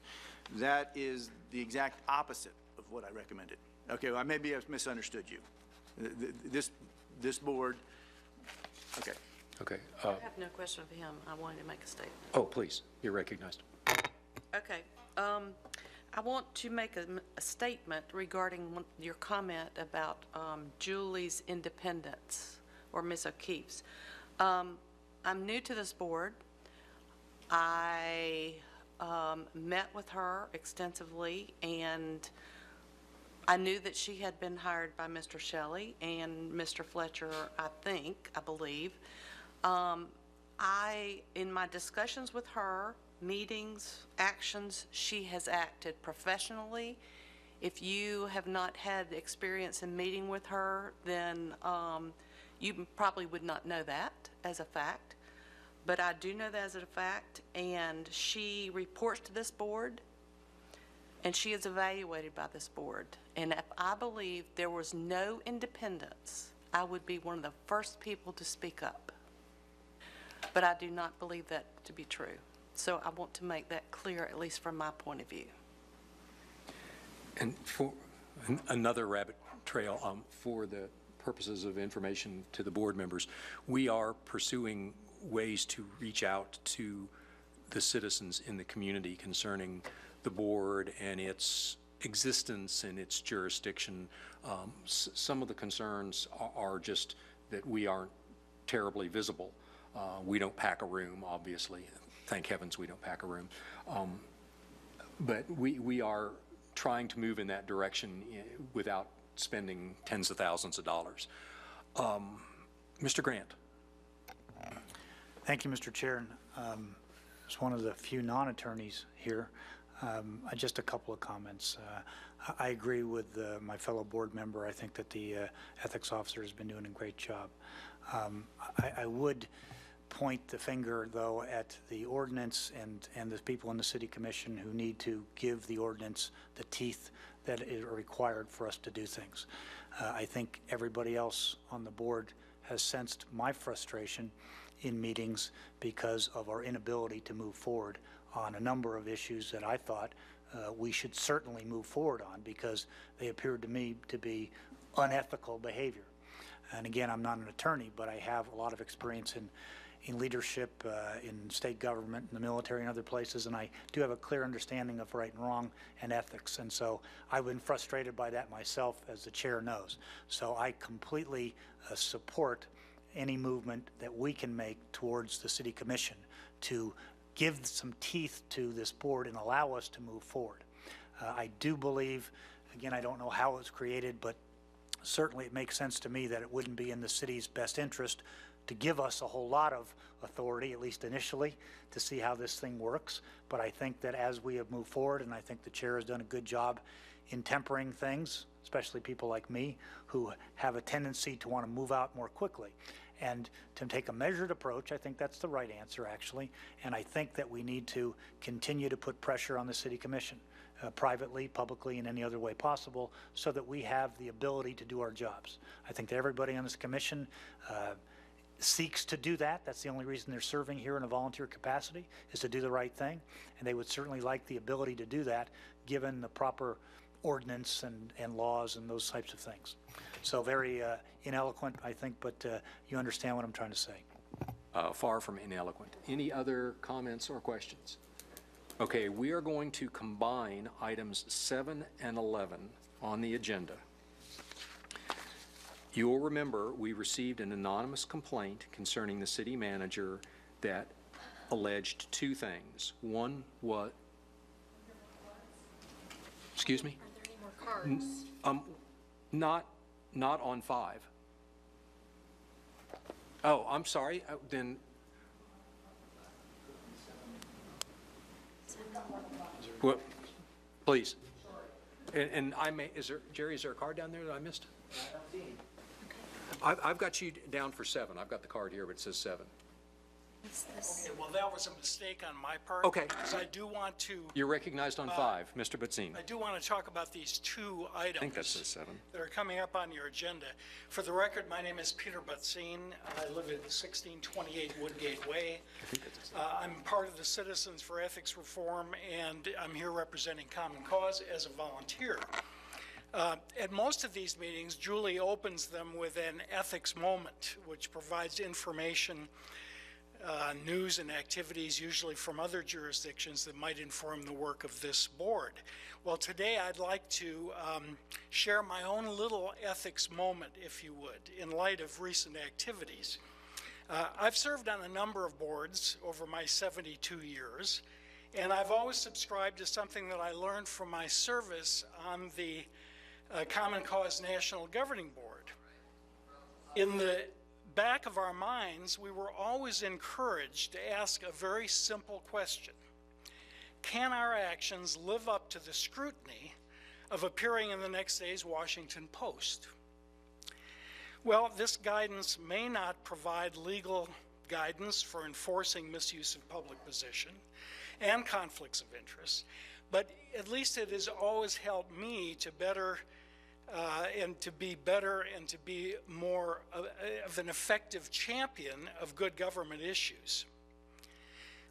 That is the exact opposite of what I recommended. Okay, well, maybe I've misunderstood you. This board, okay. Okay. I have no question of him. I wanted to make a statement. Oh, please, you're recognized. Okay. I want to make a statement regarding your comment about Julie's independence, or Ms. O'Keefe's. I'm new to this board. I met with her extensively, and I knew that she had been hired by Mr. Shelley and Mr. Fletcher, I believe. In my discussions with her, meetings, actions, she has acted professionally. If you have not had experience in meeting with her, then you probably would not know that as a fact. But I do know that as a fact, and she reports to this board, and she is evaluated by this board. And if I believe there was no independence, I would be one of the first people to speak up. But I do not believe that to be true. So I want to make that clear, at least from my point of view. And for another rabbit trail, for the purposes of information to the board members, we are pursuing ways to reach out to the citizens in the community concerning the board and its existence and its jurisdiction. Some of the concerns are just that we aren't terribly visible. We don't pack a room, obviously. Thank heavens we don't pack a room. But we are trying to move in that direction without spending tens of thousands of dollars. Mr. Grant. Thank you, Mr. Chair. As one of the few non-attorneys here, just a couple of comments. I agree with my fellow board member. I think that the ethics officer has been doing a great job. I would point the finger, though, at the ordinance and the people in the city commission who need to give the ordinance the teeth that are required for us to do things. I think everybody else on the board has sensed my frustration in meetings because of our inability to move forward on a number of issues that I thought we should certainly move forward on because they appeared to me to be unethical behavior. And again, I'm not an attorney, but I have a lot of experience in leadership, in state government, in the military, and other places, and I do have a clear understanding of right and wrong and ethics. And so I've been frustrated by that myself, as the chair knows. So I completely support any movement that we can make towards the city commission to give some teeth to this board and allow us to move forward. I do believe, again, I don't know how it was created, but certainly it makes sense to me that it wouldn't be in the city's best interest to give us a whole lot of authority, at least initially, to see how this thing works. But I think that as we have moved forward, and I think the chair has done a good job in tempering things, especially people like me who have a tendency to want to move out more quickly. And to take a measured approach, I think that's the right answer, actually. And I think that we need to continue to put pressure on the city commission, privately, publicly, in any other way possible, so that we have the ability to do our jobs. I think that everybody on this commission seeks to do that. That's the only reason they're serving here in a volunteer capacity, is to do the right thing. And they would certainly like the ability to do that, given the proper ordinance and laws and those types of things. So very ineloquent, I think, but you understand what I'm trying to say. Far from ineloquent. Any other comments or questions? Okay, we are going to combine items 7 and 11 on the agenda. You will remember we received an anonymous complaint concerning the city manager that alleged two things. One was, excuse me? Are there any more cards? Not on 5. Oh, I'm sorry. Then well, please. And I may, Jerry, is there a card down there that I missed? I've got you down for 7. I've got the card here, but it says 7. What's this? Okay, well, that was a mistake on my part. Okay. Because I do want to, You're recognized on 5, Mr. Batzine. I do want to talk about these two items. I think that says 7. That are coming up on your agenda. For the record, my name is Peter Batzine. I live at 1628 Woodgate Way. I'm part of the Citizens for Ethics Reform, and I'm here representing Common Cause as a volunteer. At most of these meetings, Julie opens them with an ethics moment, which provides information, news and activities, usually from other jurisdictions, that might inform the work of this board. Well, today I'd like to share my own little ethics moment, if you would, in light of recent activities. I've served on a number of boards over my 72 years, And I've always subscribed to something that I learned from my service on the Common Cause National Governing Board. In the back of our minds, we were always encouraged to ask a very simple question. Can our actions live up to the scrutiny of appearing in the next day's Washington Post? Well, this guidance may not provide legal guidance for enforcing misuse of public position and conflicts of interest, but at least it has always helped me to better and to be more of an effective champion of good government issues.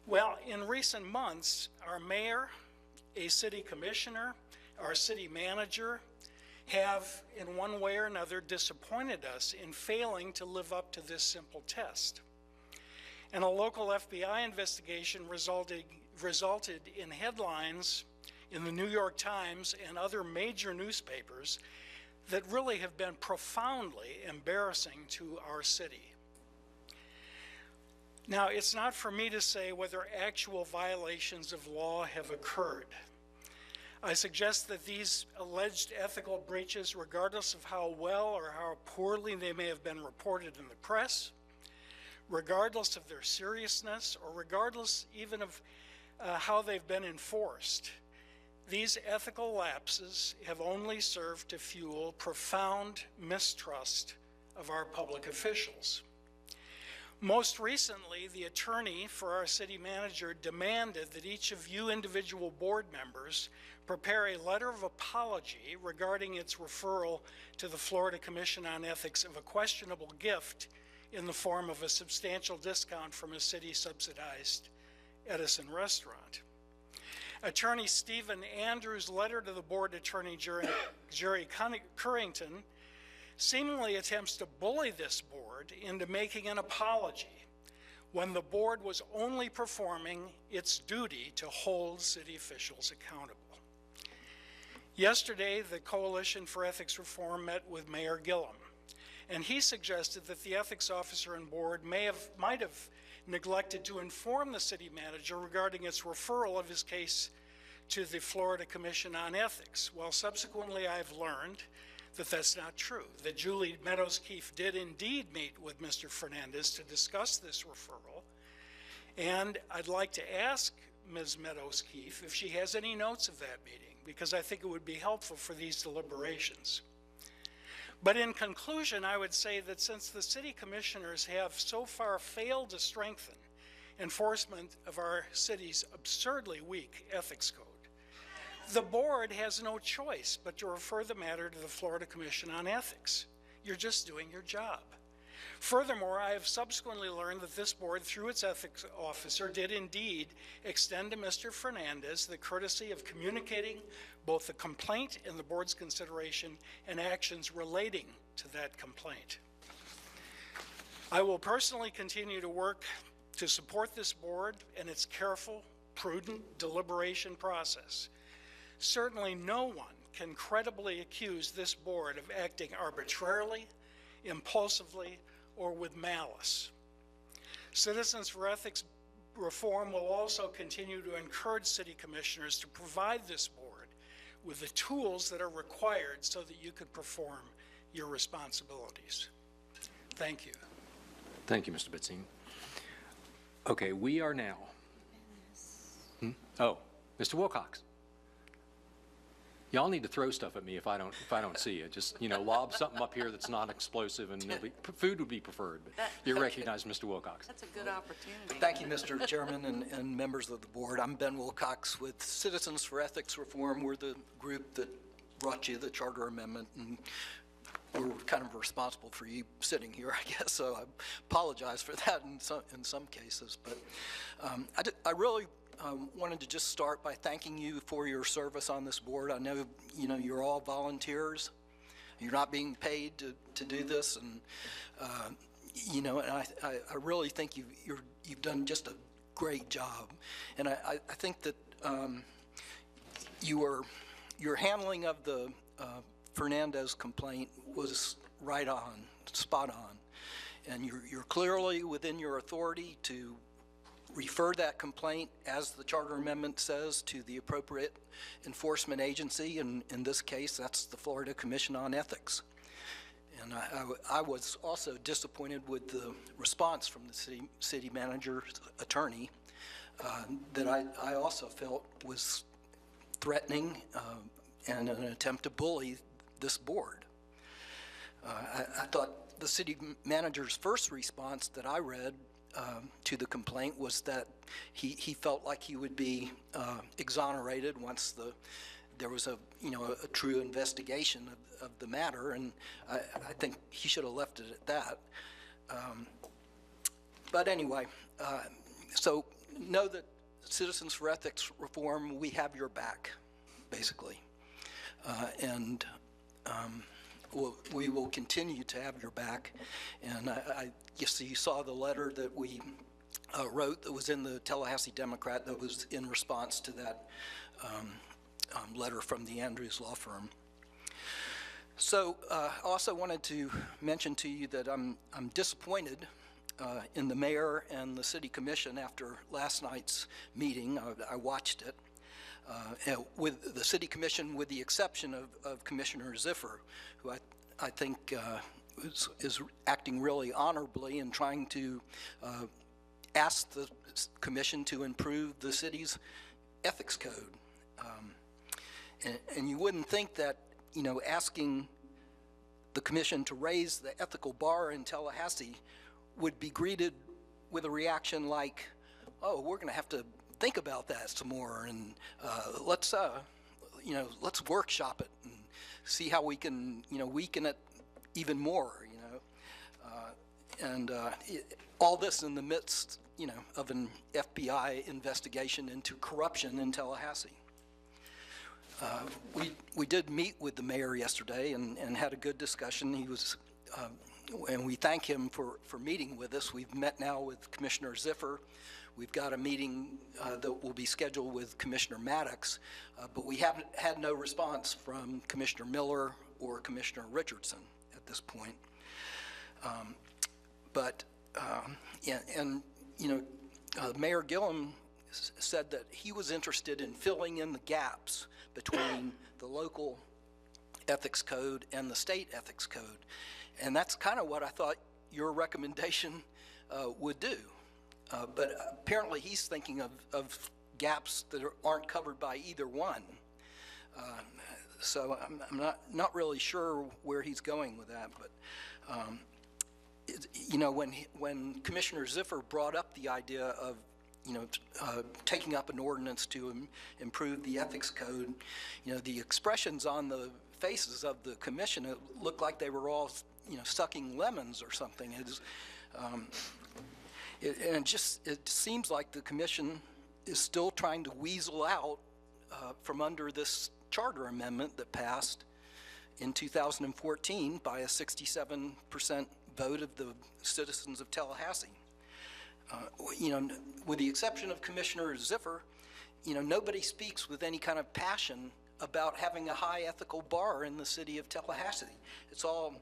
Well, in recent months, our mayor, a city commissioner, our city manager have, in one way or another, disappointed us in failing to live up to this simple test. And a local FBI investigation resulted in headlines in the New York Times and other major newspapers that really have been profoundly embarrassing to our city. Now, it's not for me to say whether actual violations of law have occurred. I suggest that these alleged ethical breaches, regardless of how well or how poorly they may have been reported in the press, regardless of their seriousness, or regardless even of how they've been enforced, these ethical lapses have only served to fuel profound mistrust of our public officials. Most recently, the attorney for our city manager demanded that each of you individual board members prepare a letter of apology regarding its referral to the Florida Commission on Ethics of a questionable gift in the form of a substantial discount from a city-subsidized Edison restaurant. Attorney Stephen Andrews' letter to the board attorney, Jerry Currington, seemingly attempts to bully this board into making an apology when the board was only performing its duty to hold city officials accountable. Yesterday, the Coalition for Ethics Reform met with Mayor Gillum, and he suggested that the ethics officer and board might have neglected to inform the city manager regarding its referral of his case to the Florida Commission on Ethics. Well, subsequently, I've learned that that's not true, that Julie Meadows-Keefe did indeed meet with Mr. Fernandez to discuss this referral. And I'd like to ask Ms. Meadows-Keefe if she has any notes of that meeting, because I think it would be helpful for these deliberations. But in conclusion, I would say that since the city commissioners have so far failed to strengthen enforcement of our city's absurdly weak ethics code, the board has no choice but to refer the matter to the Florida Commission on Ethics. You're just doing your job. Furthermore, I have subsequently learned that this board, through its ethics officer, did indeed extend to Mr. Fernandez the courtesy of communicating both the complaint and the board's consideration and actions relating to that complaint. I will personally continue to work to support this board and its careful, prudent deliberation process. Certainly no one can credibly accuse this board of acting arbitrarily, impulsively, or with malice. Citizens for Ethics Reform will also continue to encourage city commissioners to provide this board with the tools that are required so that you can perform your responsibilities. Thank you. Thank you, Mr. Betzine. Okay, we are now. Oh, Mr. Wilcox. Y'all need to throw stuff at me if I don't see it. Just, lob something up here that's not explosive, and food would be preferred. But you're recognized, Mr. Wilcox. That's a good opportunity. Thank you, Mr. Chairman and members of the board. I'm Ben Wilcox with Citizens for Ethics Reform. We're the group that brought you the charter amendment, and we're kind of responsible for you sitting here, I guess. So I apologize for that in some cases. But I really wanted to just start by thanking you for your service on this board. I know, you're all volunteers. You're not being paid to do this, and and I really think you've done just a great job. And I think that your handling of the Fernandez complaint was right on, spot on, and you're clearly within your authority to refer that complaint, as the charter amendment says, to the appropriate enforcement agency, and in this case, that's the Florida Commission on Ethics. And I was also disappointed with the response from the city manager's attorney that I also felt was threatening and an attempt to bully this board. I thought the city manager's first response that I read to the complaint was that he felt like he would be exonerated once there was a true investigation of the matter, and I think he should have left it at that. But anyway, so know that Citizens for Ethics Reform, we have your back, basically. And we will continue to have your back. And I guess you saw the letter that we wrote that was in the Tallahassee Democrat that was in response to that letter from the Andrews Law Firm. So I also wanted to mention to you that I'm disappointed in the mayor and the city commission after last night's meeting. I watched it. With the city commission, with the exception of Commissioner Ziffer, who I think is acting really honorably and trying to ask the commission to improve the city's ethics code. And you wouldn't think that, asking the commission to raise the ethical bar in Tallahassee would be greeted with a reaction like, oh, we're going to have to think about that some more, and let's workshop it and see how we can, weaken it even more, and all this in the midst, of an FBI investigation into corruption in Tallahassee. We did meet with the mayor yesterday and had a good discussion. He was, and we thank him for meeting with us. We've met now with Commissioner Ziffer. We've got a meeting that will be scheduled with Commissioner Maddox, but we haven't had no response from Commissioner Miller or Commissioner Richardson at this point. Mayor Gillum said that he was interested in filling in the gaps between the local ethics code and the state ethics code. And that's kind of what I thought your recommendation would do. But apparently he's thinking of gaps that aren't covered by either one. So I'm not really sure where he's going with that. But, when Commissioner Ziffer brought up the idea of taking up an ordinance to improve the ethics code, the expressions on the faces of the commission, it looked like they were all, sucking lemons or something. It seems like the commission is still trying to weasel out from under this charter amendment that passed in 2014 by a 67% vote of the citizens of Tallahassee. With the exception of Commissioner Ziffer, nobody speaks with any kind of passion about having a high ethical bar in the city of Tallahassee. It's all,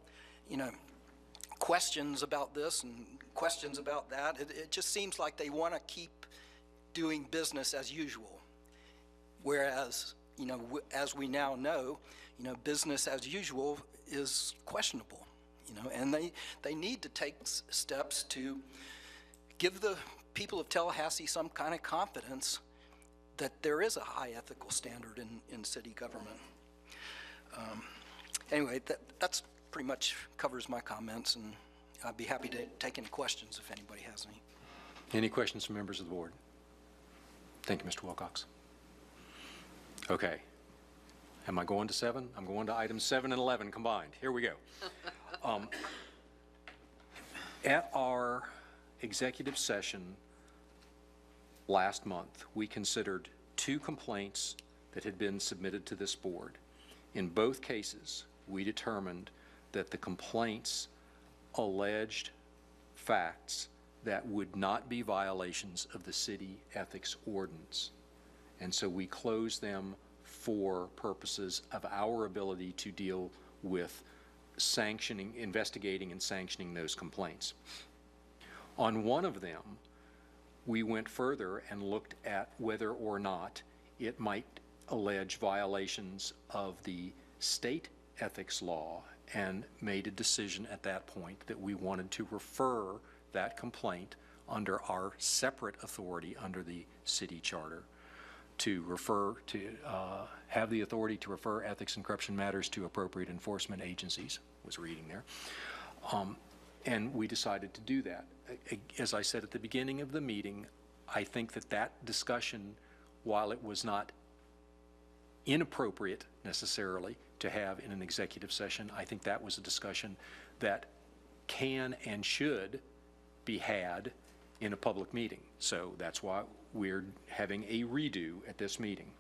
questions about this and questions about that. It just seems like they want to keep doing business as usual. Whereas, as we now know, business as usual is questionable, and they need to take steps to give the people of Tallahassee some kind of confidence that there is a high ethical standard in city government. Anyway, that's pretty much covers my comments, and I'd be happy to take any questions if anybody has any. Any questions from members of the board? Thank you, Mr. Wilcox. Okay. Am I going to 7? I'm going to items 7 and 11 combined. Here we go. At our executive session last month, we considered 2 complaints that had been submitted to this board. In both cases, we determined that the complaints alleged facts that would not be violations of the city ethics ordinance. And so we closed them for purposes of our ability to deal with investigating and sanctioning those complaints. On one of them, we went further and looked at whether or not it might allege violations of the state ethics law, and made a decision at that point that we wanted to refer that complaint under our separate authority under the city charter to have the authority to refer ethics and corruption matters to appropriate enforcement agencies, was reading there. And we decided to do that. As I said at the beginning of the meeting, I think that that discussion, while it was not inappropriate necessarily to have in an executive session, I think that was a discussion that can and should be had in a public meeting. So that's why we're having a redo at this meeting.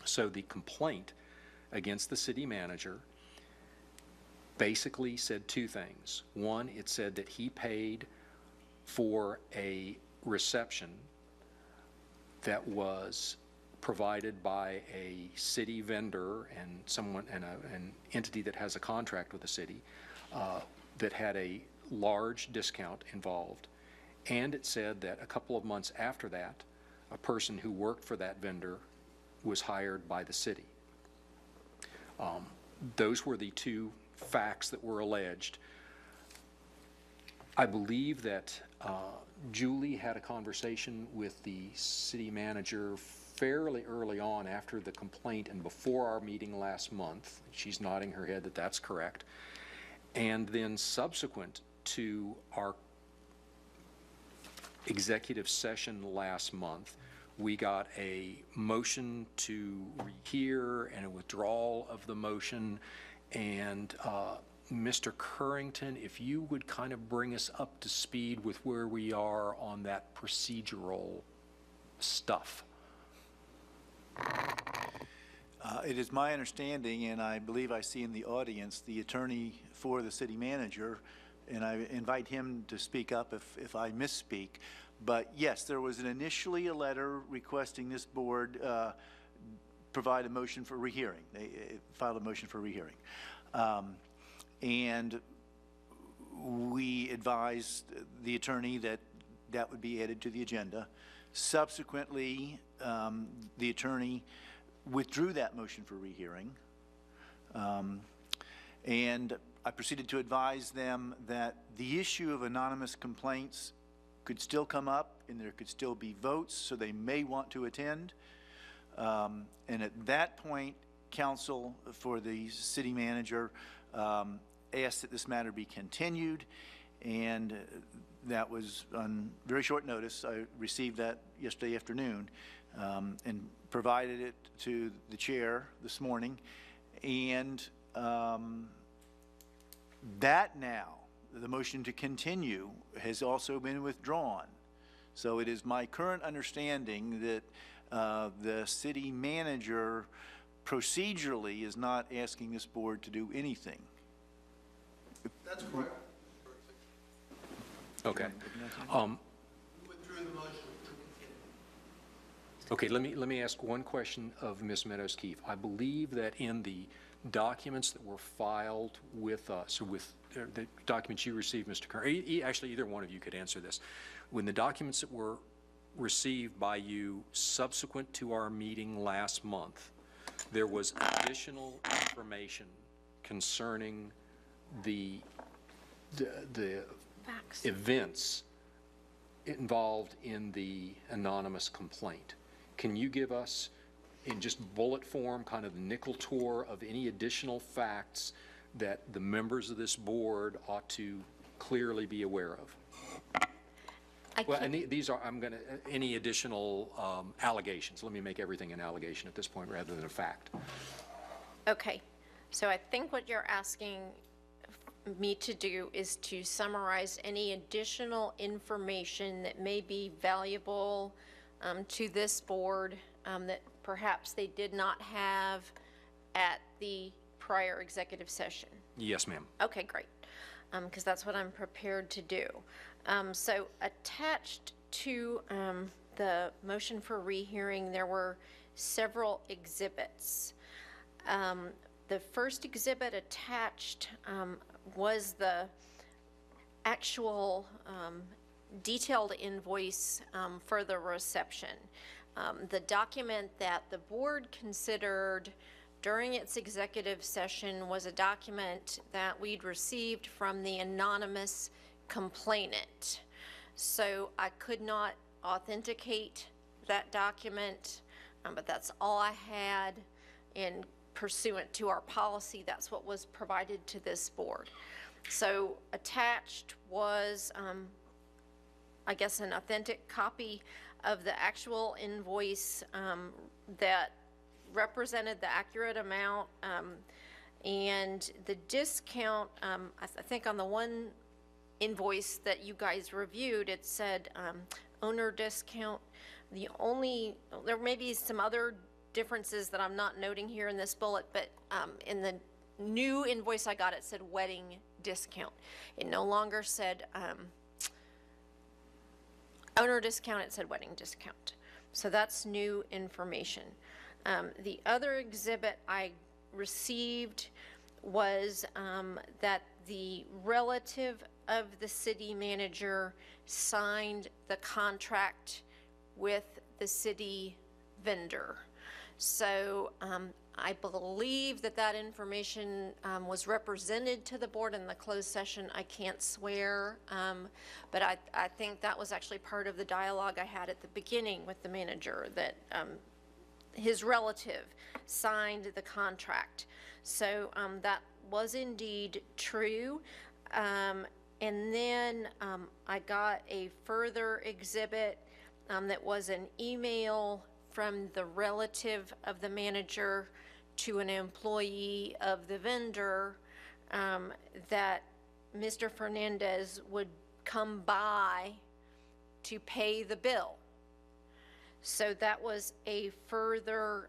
So the complaint against the city manager basically said two things. One, it said that he paid for a reception that was provided by a city vendor and someone and an entity that has a contract with the city that had a large discount involved. And it said that a couple of months after that, a person who worked for that vendor was hired by the city. Those were the two facts that were alleged. I believe that Julie had a conversation with the city manager fairly early on after the complaint and before our meeting last month. She's nodding her head that that's correct. And then subsequent to our executive session last month, we got a motion to rehear and a withdrawal of the motion. And Mr. Currington, if you would kind of bring us up to speed with where we are on that procedural stuff. It is my understanding, and I believe I see in the audience the attorney for the city manager, and I invite him to speak up if I misspeak. But yes, there was initially a letter requesting this board provide a motion for rehearing. They filed a motion for rehearing. And we advised the attorney that that would be added to the agenda. Subsequently, the attorney withdrew that motion for rehearing. And I proceeded to advise them that the issue of anonymous complaints could still come up and there could still be votes, so they may want to attend. And at that point, counsel for the city manager asked that this matter be continued, and that was on very short notice. I received that yesterday afternoon and provided it to the chair this morning. And that now, the motion to continue has also been withdrawn. So it is my current understanding that the city manager procedurally is not asking this board to do anything. That's correct. Okay. Withdrew the motion to continue. Okay, let me ask one question of Ms. Meadows-Keefe. I believe that in the documents that were filed with us, or with the documents you received, Mr. Kerr, actually either one of you could answer this. When the documents that were received by you subsequent to our meeting last month, there was additional information concerning the Facts. events involved in the anonymous complaint. Can you give us, in just bullet form, kind of the nickel tour of any additional facts that the members of this board ought to clearly be aware of? Well, and these are, any additional allegations. Let me make everything an allegation at this point rather than a fact. Okay, so I think what you're asking me to do is to summarize any additional information that may be valuable to this board that perhaps they did not have at the prior executive session. Yes, ma'am. Okay, great, because that's what I'm prepared to do. So attached to the motion for rehearing, there were several exhibits. The first exhibit attached was the actual detailed invoice for the reception. The document that the board considered during its executive session was a document that we'd received from the anonymous complainant. So I could not authenticate that document, but that's all I had, in pursuant to our policy. That's what was provided to this board. So attached was, I guess, an authentic copy of the actual invoice that represented the accurate amount, and the discount. I think on the one invoice that you guys reviewed, it said owner discount. There may be some other differences that I'm not noting here in this bullet, but in the new invoice I got, it said wedding discount. It no longer said owner discount, it said wedding discount. So that's new information. The other exhibit I received was that the relative of the city manager signed the contract with the city vendor. So I believe that that information was represented to the board in the closed session. I can't swear, but I think that was actually part of the dialogue I had at the beginning with the manager, that his relative signed the contract. So that was indeed true. And then I got a further exhibit that was an email from the relative of the manager to an employee of the vendor that Mr. Fernandez would come by to pay the bill. So that was a further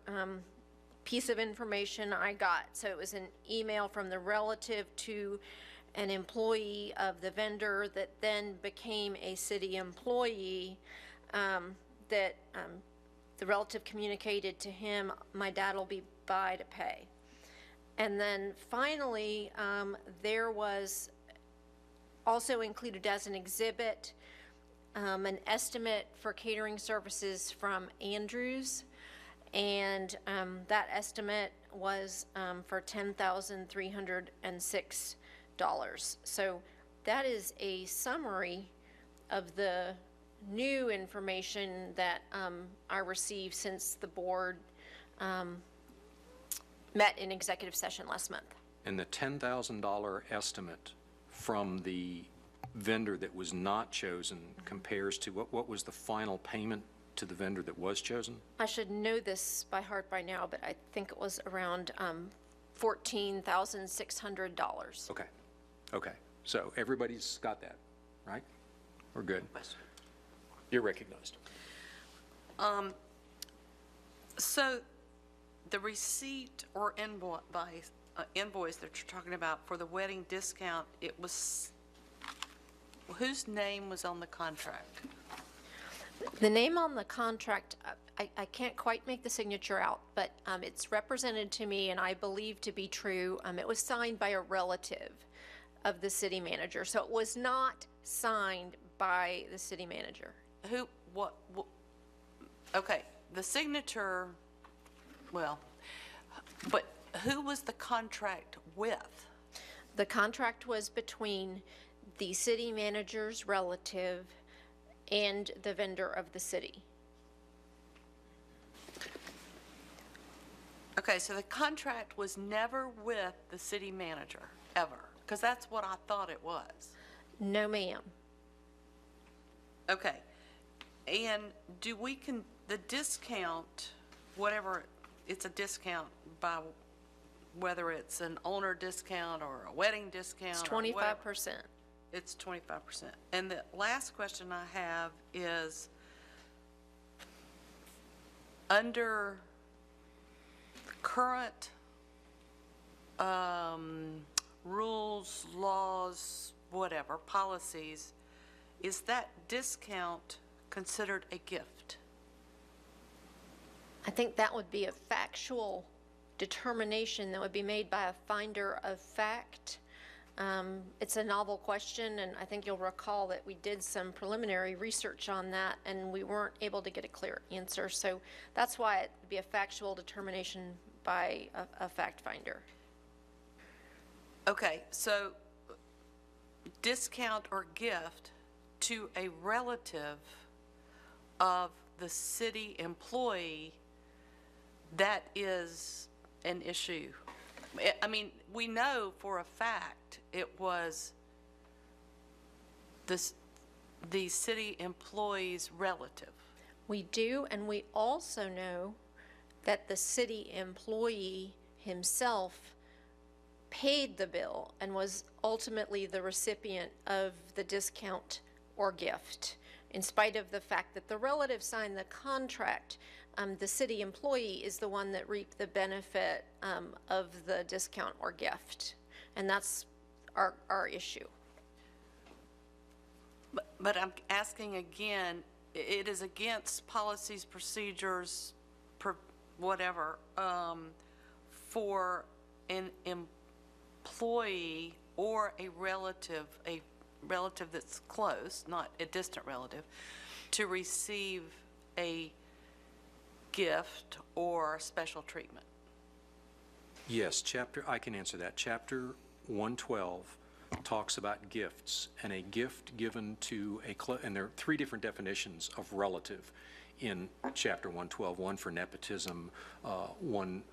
piece of information I got. So it was an email from the relative to an employee of the vendor that then became a city employee, that the relative communicated to him, my dad will be by to pay. And then finally, there was also included as an exhibit an estimate for catering services from Andrews, and that estimate was for $10,306. So that is a summary of the new information that I received since the board met in executive session last month. And the $10,000 estimate from the vendor that was not chosen compares to what was the final payment to the vendor that was chosen? I should know this by heart by now, but I think it was around $14,600. Okay. Okay. So everybody's got that, right? We're good. You're recognized. So the receipt or invoice that you're talking about for the wedding discount, it was, whose name was on the contract? The name on the contract, I can't quite make the signature out, but it's represented to me and I believe to be true. It was signed by a relative of the city manager. So it was not signed by the city manager. Who, what, okay, the signature, well, but who was the contract with? The contract was between the city manager's relative and the vendor of the city. Okay, so the contract was never with the city manager, ever? Because that's what I thought it was. No, ma'am. Okay, and do we the discount, whatever, it's a discount by whether it's an owner discount or a wedding discount? It's or whatever. 25%. It's 25%. And the last question I have is, under current rules, laws, whatever, policies, is that discount considered a gift? I think that would be a factual determination that would be made by a finder of fact. It's a novel question, and I think you'll recall that we did some preliminary research on that, and we weren't able to get a clear answer. So that's why it'd be a factual determination by a fact finder. Okay, so discount or gift to a relative of the city employee, that is an issue. I mean, we know for a fact it was the city employee's relative. We do, and we also know that the city employee himself paid the bill and was ultimately the recipient of the discount or gift. In spite of the fact that the relative signed the contract, the city employee is the one that reaped the benefit of the discount or gift. And that's our issue. But I'm asking again, it is against policies, procedures, whatever, for an employee or a relative that's close, not a distant relative, to receive a gift or special treatment. Yes, I can answer that. Chapter 112 talks about gifts, and a gift given to and there are 3 different definitions of relative in Chapter 112, one for nepotism, one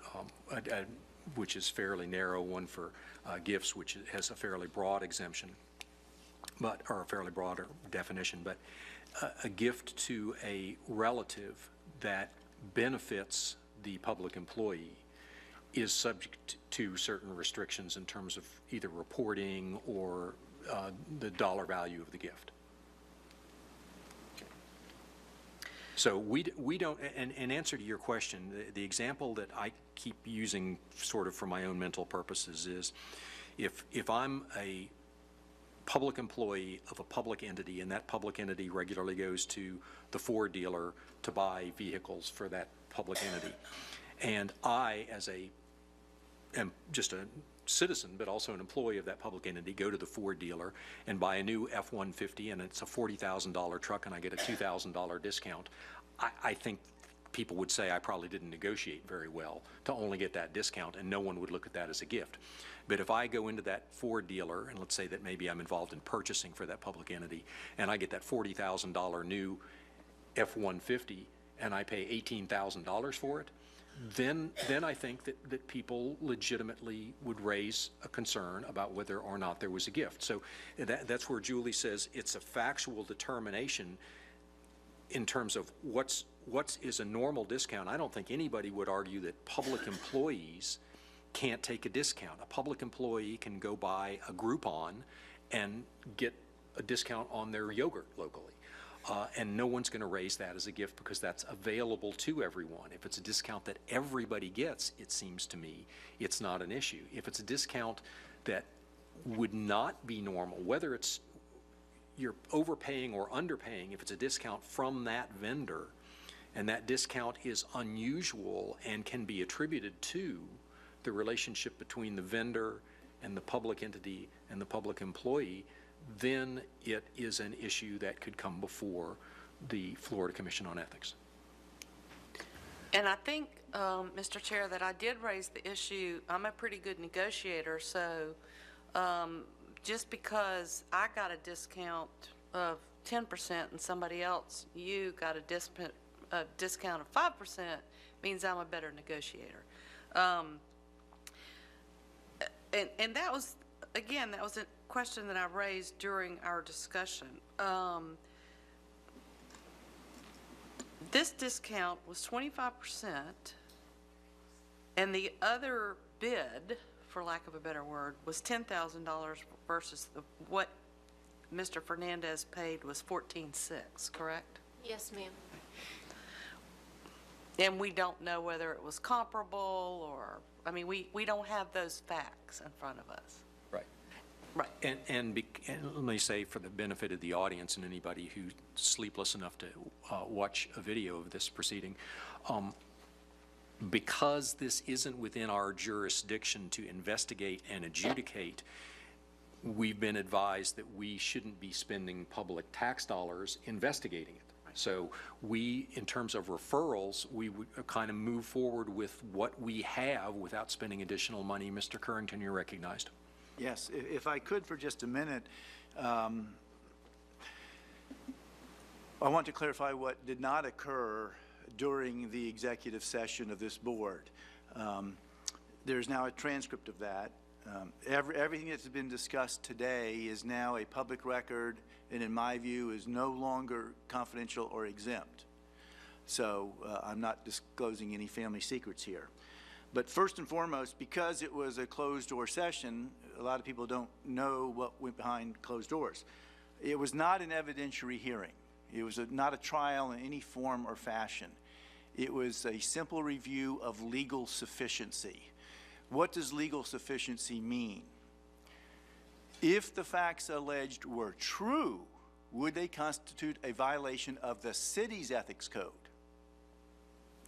which is fairly narrow, one for gifts, which has a fairly broad exemption, or a fairly broader definition. But a gift to a relative that benefits the public employee is subject to certain restrictions in terms of either reporting or the dollar value of the gift. So we don't, and in answer to your question, the example that I keep using sort of for my own mental purposes is if I'm a public employee of a public entity, and that public entity regularly goes to the Ford dealer to buy vehicles for that public entity, and I, am just a citizen, but also an employee of that public entity, go to the Ford dealer and buy a new F-150, and it's a $40,000 truck, and I get a $2,000 discount, I think people would say I probably didn't negotiate very well to only get that discount, and no one would look at that as a gift. But if I go into that Ford dealer, and let's say that maybe I'm involved in purchasing for that public entity, and I get that $40,000 new F-150, and I pay $18,000 for it, then I think that people legitimately would raise a concern about whether or not there was a gift. So that's where Julie says it's a factual determination in terms of what is a normal discount. I don't think anybody would argue that public employees can't take a discount. A public employee can go buy a Groupon and get a discount on their yogurt locally. And no one's going to raise that as a gift because that's available to everyone. If it's a discount that everybody gets, it seems to me, it's not an issue. If it's a discount that would not be normal, whether it's you're overpaying or underpaying, if it's a discount from that vendor, and that discount is unusual and can be attributed to the relationship between the vendor and the public entity and the public employee, then it is an issue that could come before the Florida Commission on Ethics. And I think, Mr. Chair, that I did raise the issue. I'm a pretty good negotiator, so just because I got a discount of 10% and somebody else, you got a discount of 5%, means I'm a better negotiator. And that was, again, that was a question that I raised during our discussion. This discount was 25%, and the other bid, for lack of a better word, was $10,000 versus what Mr. Fernandez paid was $14,600, correct? Yes, ma'am. And we don't know whether it was comparable or, I mean, we don't have those facts in front of us. Right. Right. And let me say, for the benefit of the audience and anybody who's sleepless enough to watch a video of this proceeding, because this isn't within our jurisdiction to investigate and adjudicate we've been advised that we shouldn't be spending public tax dollars investigating it. So we, in terms of referrals, we would kind of move forward with what we have without spending additional money. Mr. Currington, you're recognized. Yes, if I could for just a minute, I want to clarify what did not occur during the executive session of this board. There's now a transcript of that. Everything that's been discussed today is now a public record, and in my view is no longer confidential or exempt. So I'm not disclosing any family secrets here. But first and foremost, because it was a closed-door session, a lot of people don't know what went behind closed doors. It was not an evidentiary hearing. It was not a trial in any form or fashion. It was a simple review of legal sufficiency. What does legal sufficiency mean? If the facts alleged were true, would they constitute a violation of the city's ethics code?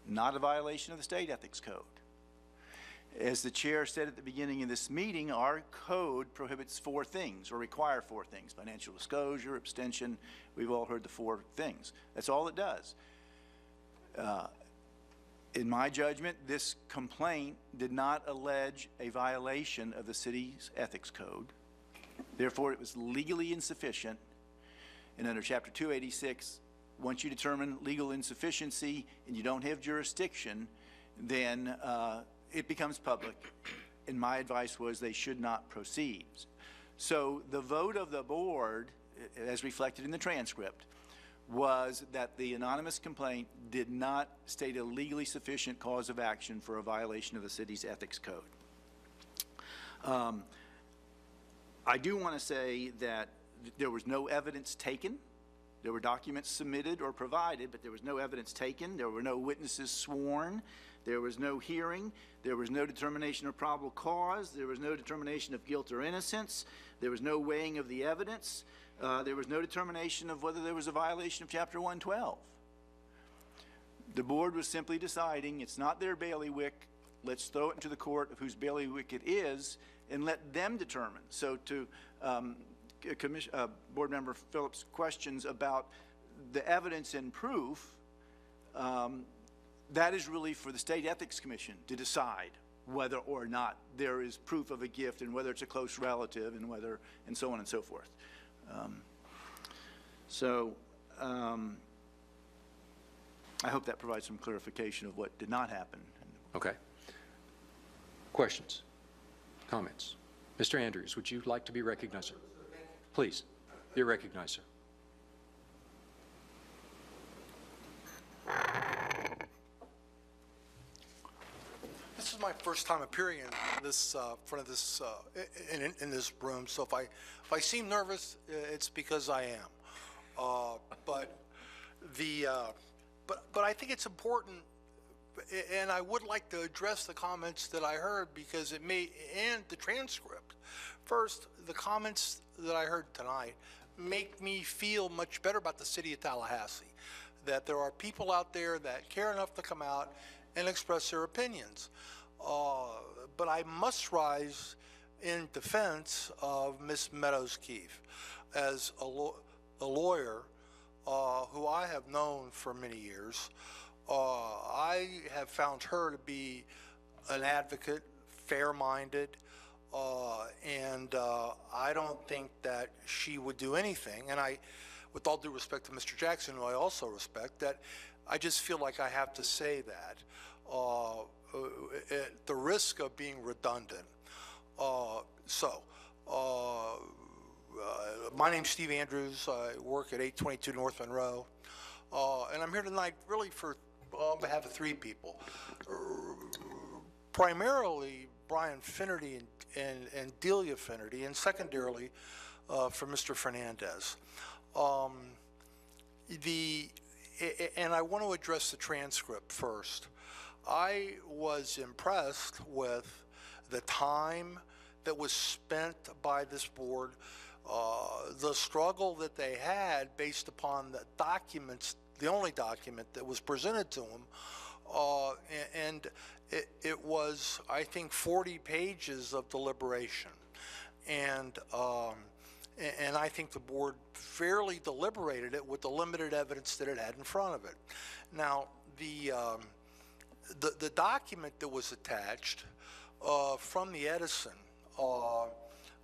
Not a violation of the state ethics code. As the chair said at the beginning of this meeting, our code prohibits 4 things, or require 4 things: financial disclosure, abstention. We've all heard the 4 things. That's all it does. In my judgment, this complaint did not allege a violation of the city's ethics code. Therefore, it was legally insufficient. And under Chapter 286, once you determine legal insufficiency and you don't have jurisdiction, then it becomes public. And my advice was they should not proceed. So the vote of the board, as reflected in the transcript, was that the anonymous complaint did not state a legally sufficient cause of action for a violation of the city's ethics code. I do want to say that there was no evidence taken. There were documents submitted or provided, but there was no evidence taken. There were no witnesses sworn. There was no hearing. There was no determination of probable cause. There was no determination of guilt or innocence. There was no weighing of the evidence. There was no determination of whether there was a violation of Chapter 112. The board was simply deciding it's not their bailiwick. Let's throw it into the court of whose bailiwick it is and let them determine. So to Board Member Phillips' questions about the evidence and proof, that is really for the State Ethics Commission to decide whether or not there is proof of a gift and whether it's a close relative and whether, and so on and so forth. I hope that provides some clarification of what did not happen. Okay. Questions? Comments? Mr. Andrews, would you like to be recognized, sir? Please, you're recognized, sir. This is my first time appearing in this front of this in this room. So if I seem nervous, it's because I am. But I think it's important, and I would like to address the comments that I heard because it may, and the transcript. First, the comments that I heard tonight make me feel much better about the city of Tallahassee, that there are people out there that care enough to come out and express their opinions. But I must rise in defense of Ms. Meadows-Keefe as a lawyer who I have known for many years. I have found her to be an advocate, fair-minded, and I don't think that she would do anything. And I, with all due respect to Mr. Jackson, who I also respect, that I just feel like I have to say that at the risk of being redundant. My name's Steve Andrews. I work at 822 North Monroe, and I'm here tonight really for on behalf of 3 people. Primarily Brian Finnerty and Delia Finnerty, and secondarily for Mr. Fernandez. And I want to address the transcript first. I was impressed with the time that was spent by this board, the struggle that they had based upon the documents, the only document that was presented to them, and it was, I think, 40 pages of deliberation. and I think the board fairly deliberated it with the limited evidence that it had in front of it. Now, the document that was attached from the Edison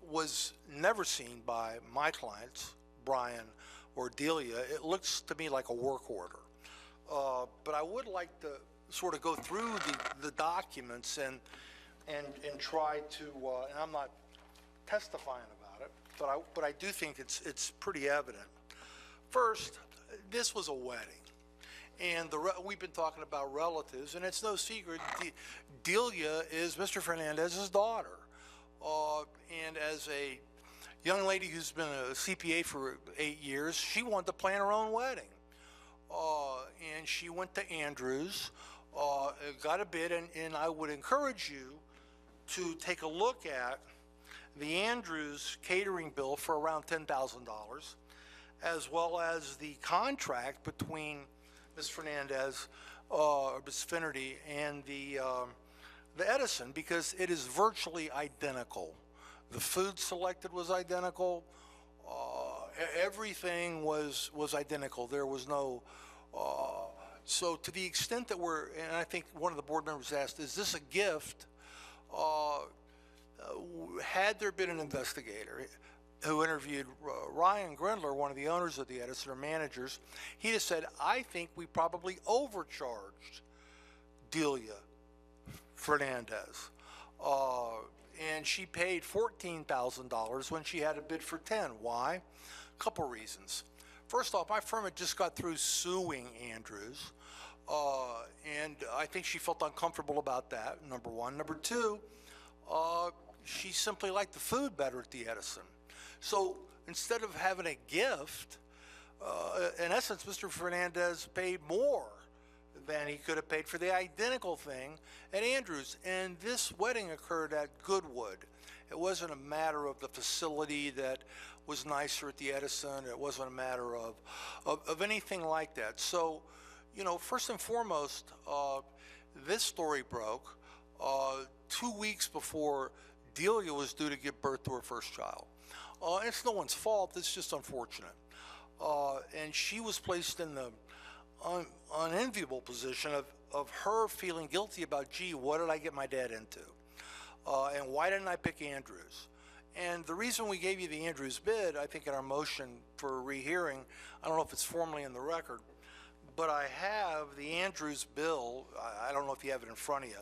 was never seen by my clients, Brian or Delia. It looks to me like a work order. But I would like to sort of go through the documents and try to, and I'm not testifying about it, but I do think it's pretty evident. First, this was a wedding. And we've been talking about relatives, and it's no secret, Delia is Mr. Fernandez's daughter. And as a young lady who's been a CPA for 8 years, she wanted to plan her own wedding. And she went to Andrews, got a bid, and I would encourage you to take a look at the Andrews catering bill for around $10,000, as well as the contract between Ms. Fernandez, Ms. Finnerty, and the Edison, because it is virtually identical. The food selected was identical. Everything was identical. There was no, so to the extent that and I think one of the board members asked, is this a gift? Had there been an investigator who interviewed Ryan Grindler, one of the owners of the Edison, or managers, he'd have said, I think we probably overcharged Delia Fernandez. And she paid $14,000 when she had a bid for $10,000. Why? A couple reasons. First off, my firm had just got through suing Andrews, and I think she felt uncomfortable about that, number one. Number two, she simply liked the food better at the Edison. So instead of having a gift, in essence, Mr. Fernandez paid more than he could have paid for the identical thing at Andrews. And this wedding occurred at Goodwood. It wasn't a matter of the facility that was nicer at the Edison. It wasn't a matter of anything like that. So, you know, first and foremost, this story broke 2 weeks before Delia was due to give birth to her first child. It's no one's fault. It's just unfortunate. And she was placed in the unenviable position of her feeling guilty about, gee, what did I get my dad into? And why didn't I pick Andrews? And the reason we gave you the Andrews bid, I think in our motion for rehearing, I don't know if it's formally in the record, but I have the Andrews bill. I don't know if you have it in front of you.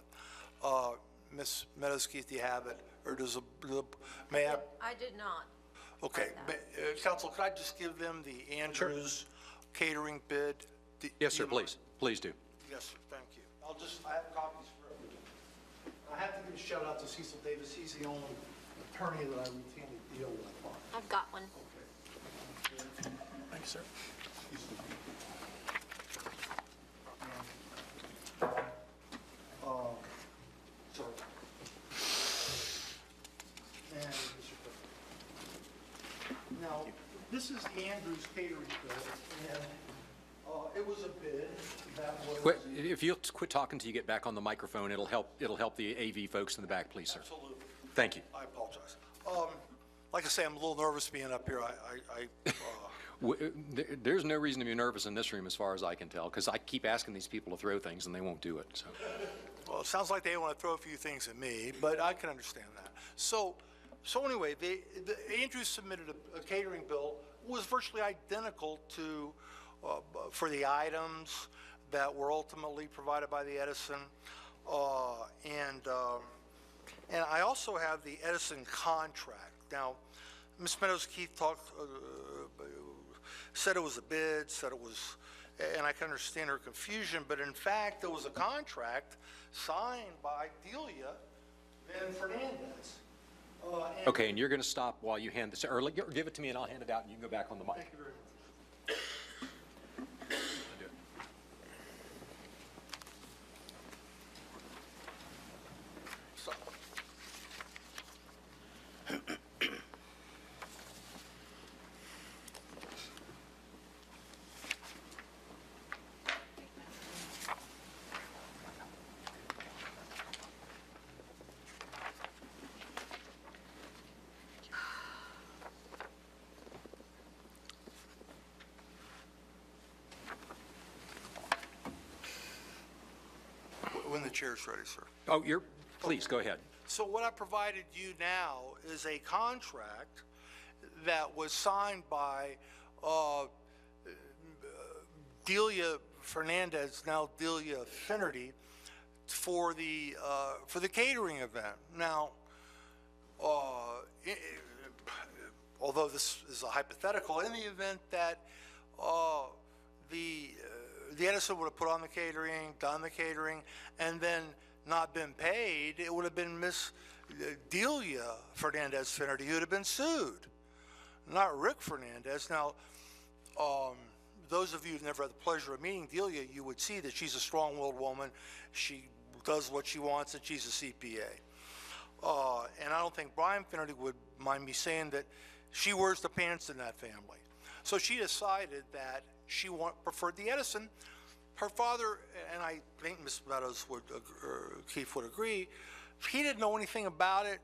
Ms. Meadows-Keith, do you have it? Or does may I? I did not. Okay. Counsel, could I just give them the Andrews catering bid? Yes, sir, please. Please do. Yes, sir. Thank you. I have copies for everybody. I have to give a shout out to Cecil Davis. He's the only attorney that I routinely deal with. I've got one. Okay. Thank you, sir. Sir. And Mr. Cook. Now, this is the Andrews catering bill, and it was a bid that was. If you'll quit talking till you get back on the microphone, it'll help the AV folks in the back, please, sir. Absolutely. Thank you. I apologize. Like I say, I'm a little nervous being up here. There's no reason to be nervous in this room as far as I can tell, because I keep asking these people to throw things and they won't do it. So. Well, it sounds like they want to throw a few things at me, but I can understand that. So anyway, Andrews submitted a catering bill. It was virtually identical to for the items that were ultimately provided by the Edison, and I also have the Edison contract. Now, Ms. Meadows-Keith said it was a bid, said it was, and I can understand her confusion, but in fact, there was a contract signed by Delia and Fernandez. Okay, and you're going to stop while you hand this, or give it to me and I'll hand it out and you can go back on the mic. Thank you very much. the chair's ready, sir. Oh, please, go ahead. So what I provided you now is a contract that was signed by Delia Fernandez, now Delia Finnerty, for the catering event. Now, although this is a hypothetical, in the event that the Edison would have put on the catering, done the catering, and then not been paid, it would have been Miss Delia Fernandez Finnerty who would have been sued, not Rick Fernandez. Now, those of you who've never had the pleasure of meeting Delia, you would see that she's a strong-willed woman. She does what she wants, and she's a CPA. And I don't think Brian Finnerty would mind me saying that she wears the pants in that family. So she decided that she preferred the Edison. Her father, and I think Ms. Meadows would, Keith would agree, he didn't know anything about it.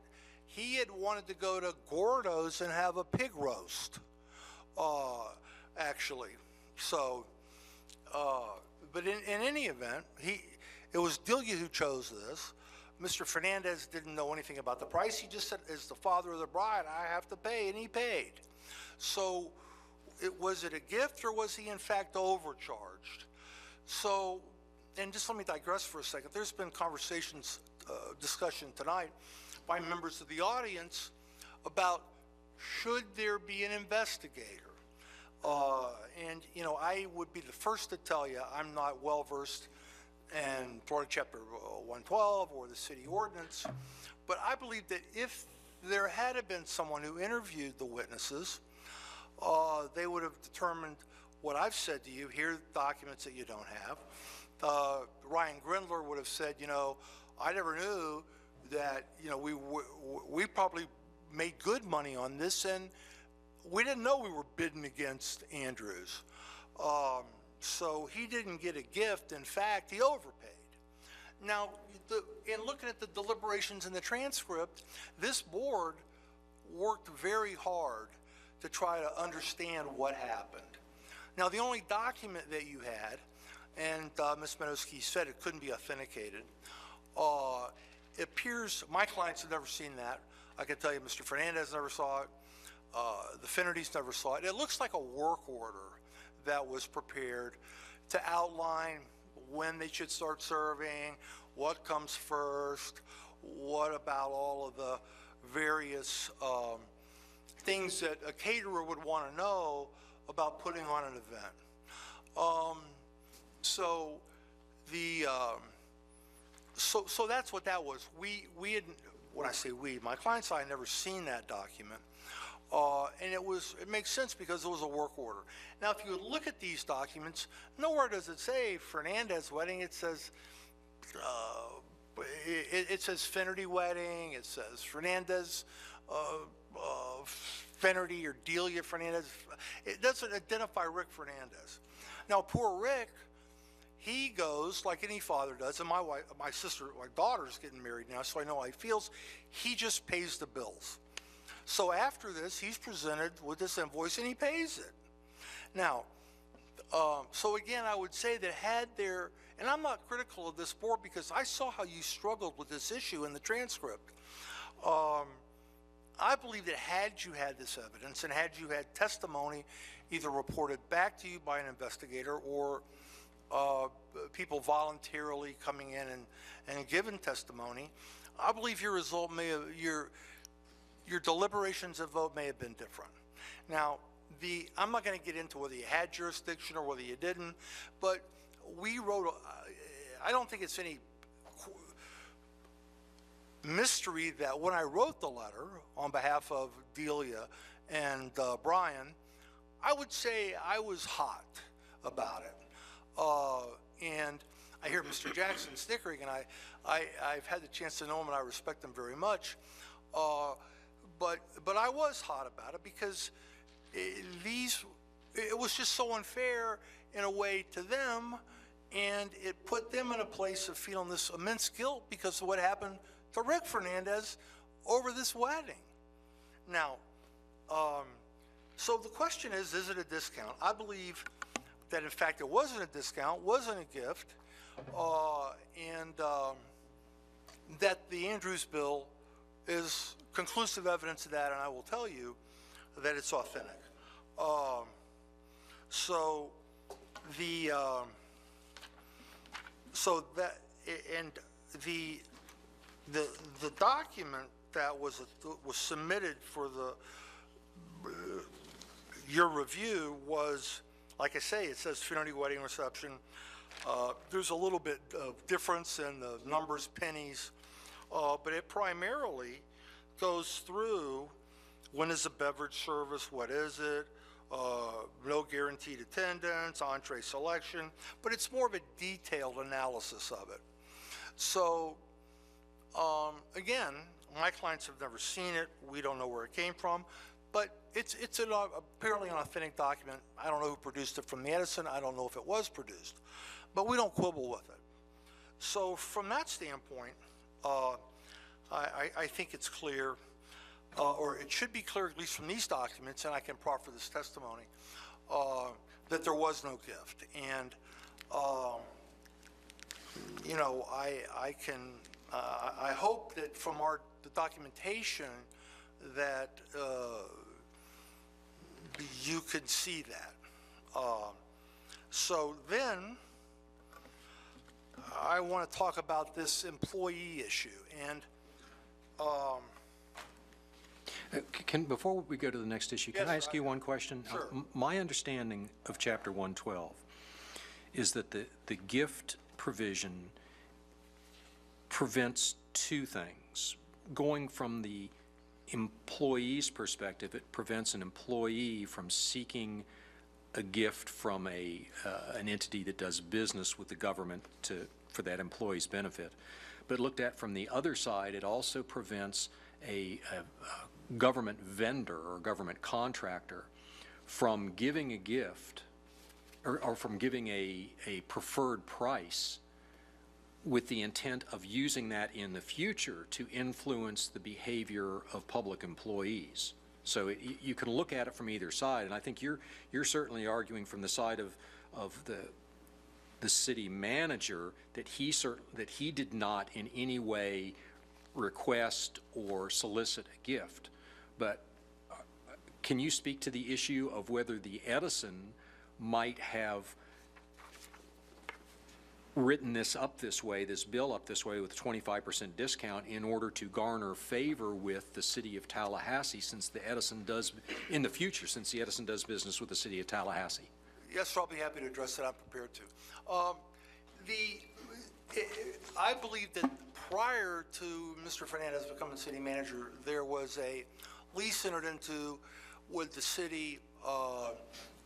He had wanted to go to Gordo's and have a pig roast, actually. So, but in any event, it was Delia who chose this. Mr. Fernandez didn't know anything about the price. He just said, as the father of the bride, I have to pay, and he paid. So, was it a gift, or was he in fact overcharged? So, and just let me digress for a second. There's been discussion tonight by members of the audience about should there be an investigator? And, you know, I would be the first to tell you I'm not well-versed in Florida Chapter 112 or the city ordinance, but I believe that if there had been someone who interviewed the witnesses, they would have determined what I've said to you. Here are documents that you don't have. Ryan Grindler would have said, you know, I never knew that, you know, we probably made good money on this, and we didn't know we were bidding against Andrews. So he didn't get a gift. In fact, he overpaid. Now, in looking at the deliberations in the transcript, this board worked very hard to try to understand what happened. Now, the only document that you had, and Ms. Meadowski said it couldn't be authenticated, it appears my clients have never seen that. I can tell you Mr. Fernandez never saw it. The Finnertys never saw it. It looks like a work order that was prepared to outline when they should start serving, what comes first, what about all of the various things that a caterer would want to know about putting on an event. So that's what that was. We had, when I say we, my clients and I had never seen that document. And it makes sense because it was a work order. Now, if you look at these documents, nowhere does it say Fernandez wedding. It says it says Finnerty wedding. It says Fernandez Finnerty or Delia Fernandez. It doesn't identify Rick Fernandez. Now, poor Rick, he goes like any father does, and my daughter's getting married now, so I know how he feels. He just pays the bills. So after this, he's presented with this invoice, and he pays it. Now, so again, I would say that had there, and I'm not critical of this board because I saw how you struggled with this issue in the transcript. I believe that had you had this evidence and had you had testimony either reported back to you by an investigator or people voluntarily coming in and giving testimony, I believe your result may have, your deliberations of vote may have been different. Now, I'm not going to get into whether you had jurisdiction or whether you didn't, but we wrote, I don't think it's any mystery that when I wrote the letter on behalf of Delia and Brian, I would say I was hot about it. And I hear Mr. Jackson snickering, and I've had the chance to know him, and I respect him very much. But I was hot about it because it was just so unfair in a way to them, and it put them in a place of feeling this immense guilt because of what happened to Rick Fernandez over this wedding. Now, so the question is it a discount? I believe that in fact it wasn't a discount, wasn't a gift. and that the Andrews bill is conclusive evidence of that, and I will tell you that it's authentic. So the document that was submitted for your review was, like I say, it says Trinity Wedding Reception. There's a little bit of difference in the numbers, pennies, but it primarily goes through when is the beverage service, what is it, no guaranteed attendance, entree selection, but it's more of a detailed analysis of it. So, again, my clients have never seen it. We don't know where it came from, but it's apparently an authentic document. I don't know who produced it from the Edison. I don't know if it was produced, but we don't quibble with it. So from that standpoint, I think it's clear, or it should be clear, at least from these documents, and I can proffer this testimony, that there was no gift. And, you know, I hope that from the documentation that you could see that. So then I want to talk about this employee issue. And before we go to the next issue, can Yes, I ask you one question? Sure. My understanding of Chapter 112 is that the gift provision prevents two things. Going from the employee's perspective, it prevents an employee from seeking a gift from an entity that does business with the government for that employee's benefit. But looked at from the other side, it also prevents a government vendor or government contractor from giving a gift or from giving a preferred price with the intent of using that in the future to influence the behavior of public employees. So you can look at it from either side, and I think you're certainly arguing from the side of the city manager that he did not in any way request or solicit a gift. But can you speak to the issue of whether the Edison might have written this bill up this way with a 25% discount in order to garner favor with the city of Tallahassee, since the Edison does, in the future, since the Edison does business with the city of Tallahassee? yes, sir, I'll be happy to address that. I'm prepared to. I believe that prior to Mr. Fernandez becoming city manager, there was a lease entered into with the city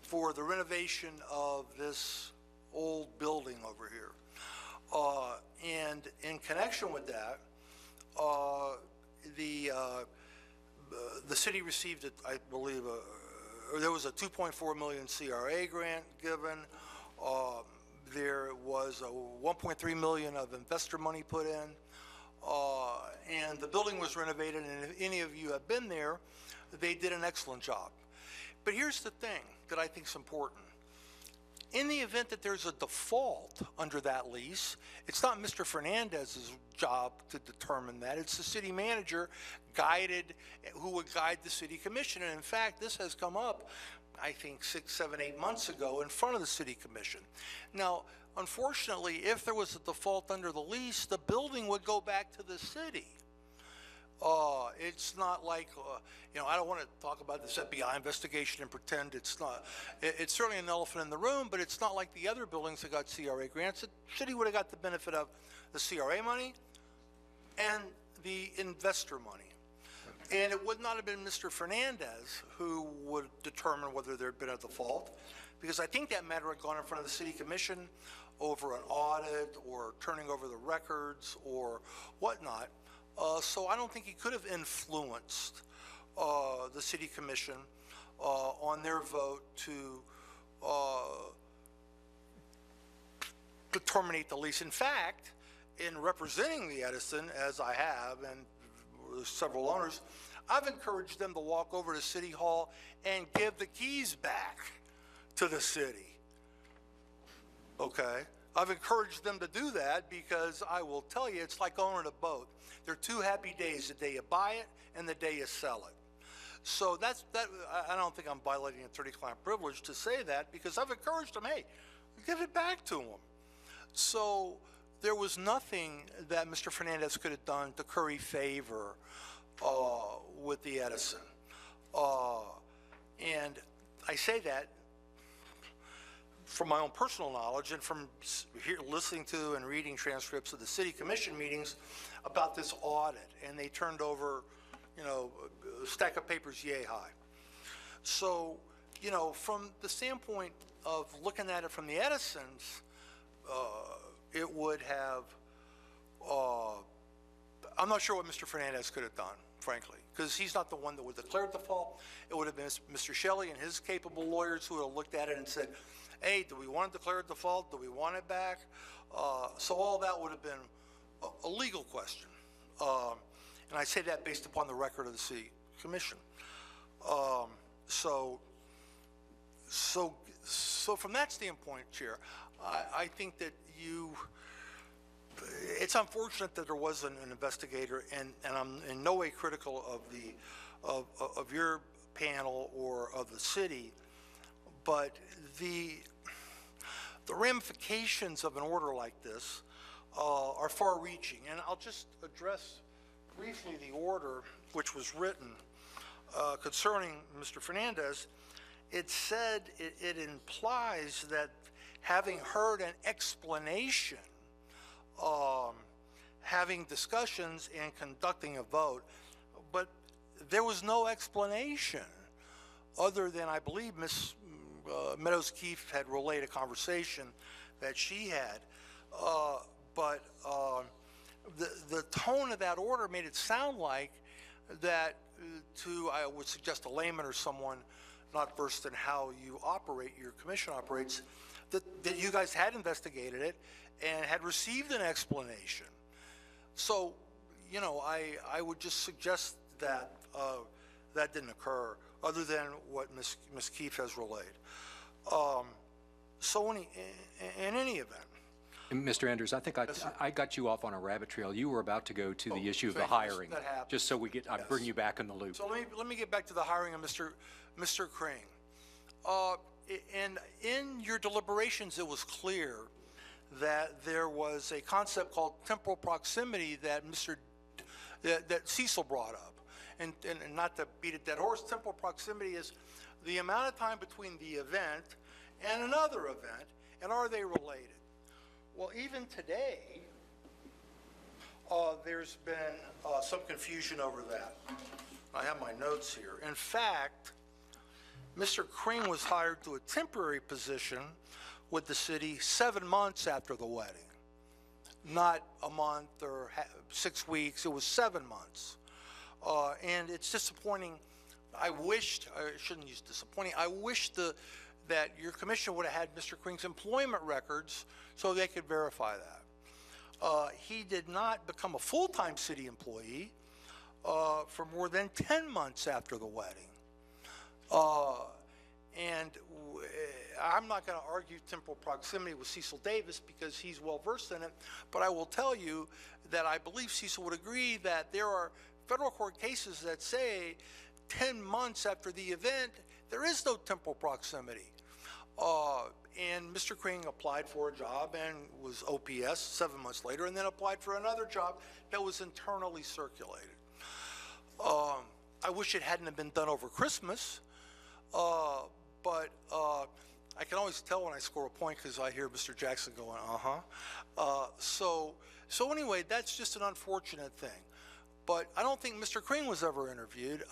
for the renovation of this old building over here. And in connection with that, the city received, I believe, there was a 2.4 million CRA grant given. There was a 1.3 million of investor money put in, and the building was renovated. And if any of you have been there, they did an excellent job. But here's the thing that I think is important. In the event that there's a default under that lease, it's not Mr. Fernandez's job to determine that. It's the city manager who would guide the city commission. And in fact, this has come up, I think, 6, 7, 8 months ago in front of the city commission. Now, unfortunately, if there was a default under the lease, the building would go back to the city. It's not like, I don't want to talk about this FBI investigation and pretend it's not. It's certainly an elephant in the room, but it's not like the other buildings that got CRA grants. The city would have got the benefit of the CRA money and the investor money. And it would not have been Mr. Fernandez who would determine whether there had been a default, because I think that matter had gone in front of the city commission over an audit or turning over the records or whatnot. So I don't think he could have influenced the city commission on their vote to terminate the lease. In fact, in representing the Edison, as I have, and several owners, I've encouraged them to walk over to City Hall and give the keys back to the city. Okay? I've encouraged them to do that because I will tell you, it's like owning a boat. There are two happy days, the day you buy it and the day you sell it. So that. I don't think I'm violating attorney-client privilege to say that because I've encouraged them, hey, give it back to them. So there was nothing that Mr. Fernandez could have done to curry favor with the Edison. And I say that from my own personal knowledge and from listening to and reading transcripts of the city commission meetings about this audit, and they turned over, a stack of papers yay high. So, from the standpoint of looking at it from the Edisons, it would have, I'm not sure what Mr. Fernandez could have done, frankly, because he's not the one that would declare default. It would have been Mr. Shelley and his capable lawyers who would have looked at it and said, hey, do we want to declare a default? Do we want it back? So all that would have been a legal question. And I say that based upon the record of the city commission. So from that standpoint, Chair, I think that it's unfortunate that there wasn't an investigator, and I'm in no way critical of your panel or of the city, but the ramifications of an order like this are far-reaching. And I'll just address briefly the order which was written concerning Mr. Fernandez. It said, it implies that having heard an explanation, having discussions and conducting a vote, but there was no explanation other than, I believe, Ms. Meadows-Keefe had relayed a conversation that she had, but the tone of that order made it sound like that I would suggest a layman or someone not versed in how you operate, your commission operates, that you guys had investigated it and had received an explanation. So, I would just suggest that that didn't occur, other than what Ms. Keefe has relayed. So in any event. Mr. Andrews, I think I got you off on a rabbit trail. You were about to go to the issue of the hiring, just so I bring you back in the loop. So let me get back to the hiring of Mr. Crane. And in your deliberations, it was clear that there was a concept called temporal proximity that that Cecil brought up. And not to beat a dead horse, temporal proximity is the amount of time between the event and another event, and are they related? Well, even today, there's been some confusion over that. I have my notes here. In fact, Mr. Crane was hired to a temporary position with the city 7 months after the wedding. Not a month or 6 weeks, it was 7 months. And it's disappointing. I shouldn't use disappointing, I wished that your commission would have had Mr. Crane's employment records so they could verify that. He did not become a full-time city employee for more than 10 months after the wedding. And I'm not going to argue temporal proximity with Cecil Davis because he's well-versed in it, but I will tell you that I believe Cecil would agree that there are federal court cases that say 10 months after the event, there is no temporal proximity. And Mr. Crane applied for a job and was OPS 7 months later, and then applied for another job that was internally circulated. I wish it hadn't been done over Christmas, but I can always tell when I score a point because I hear Mr. Jackson going, So anyway, that's just an unfortunate thing. But I don't think Mr. Crane was ever interviewed,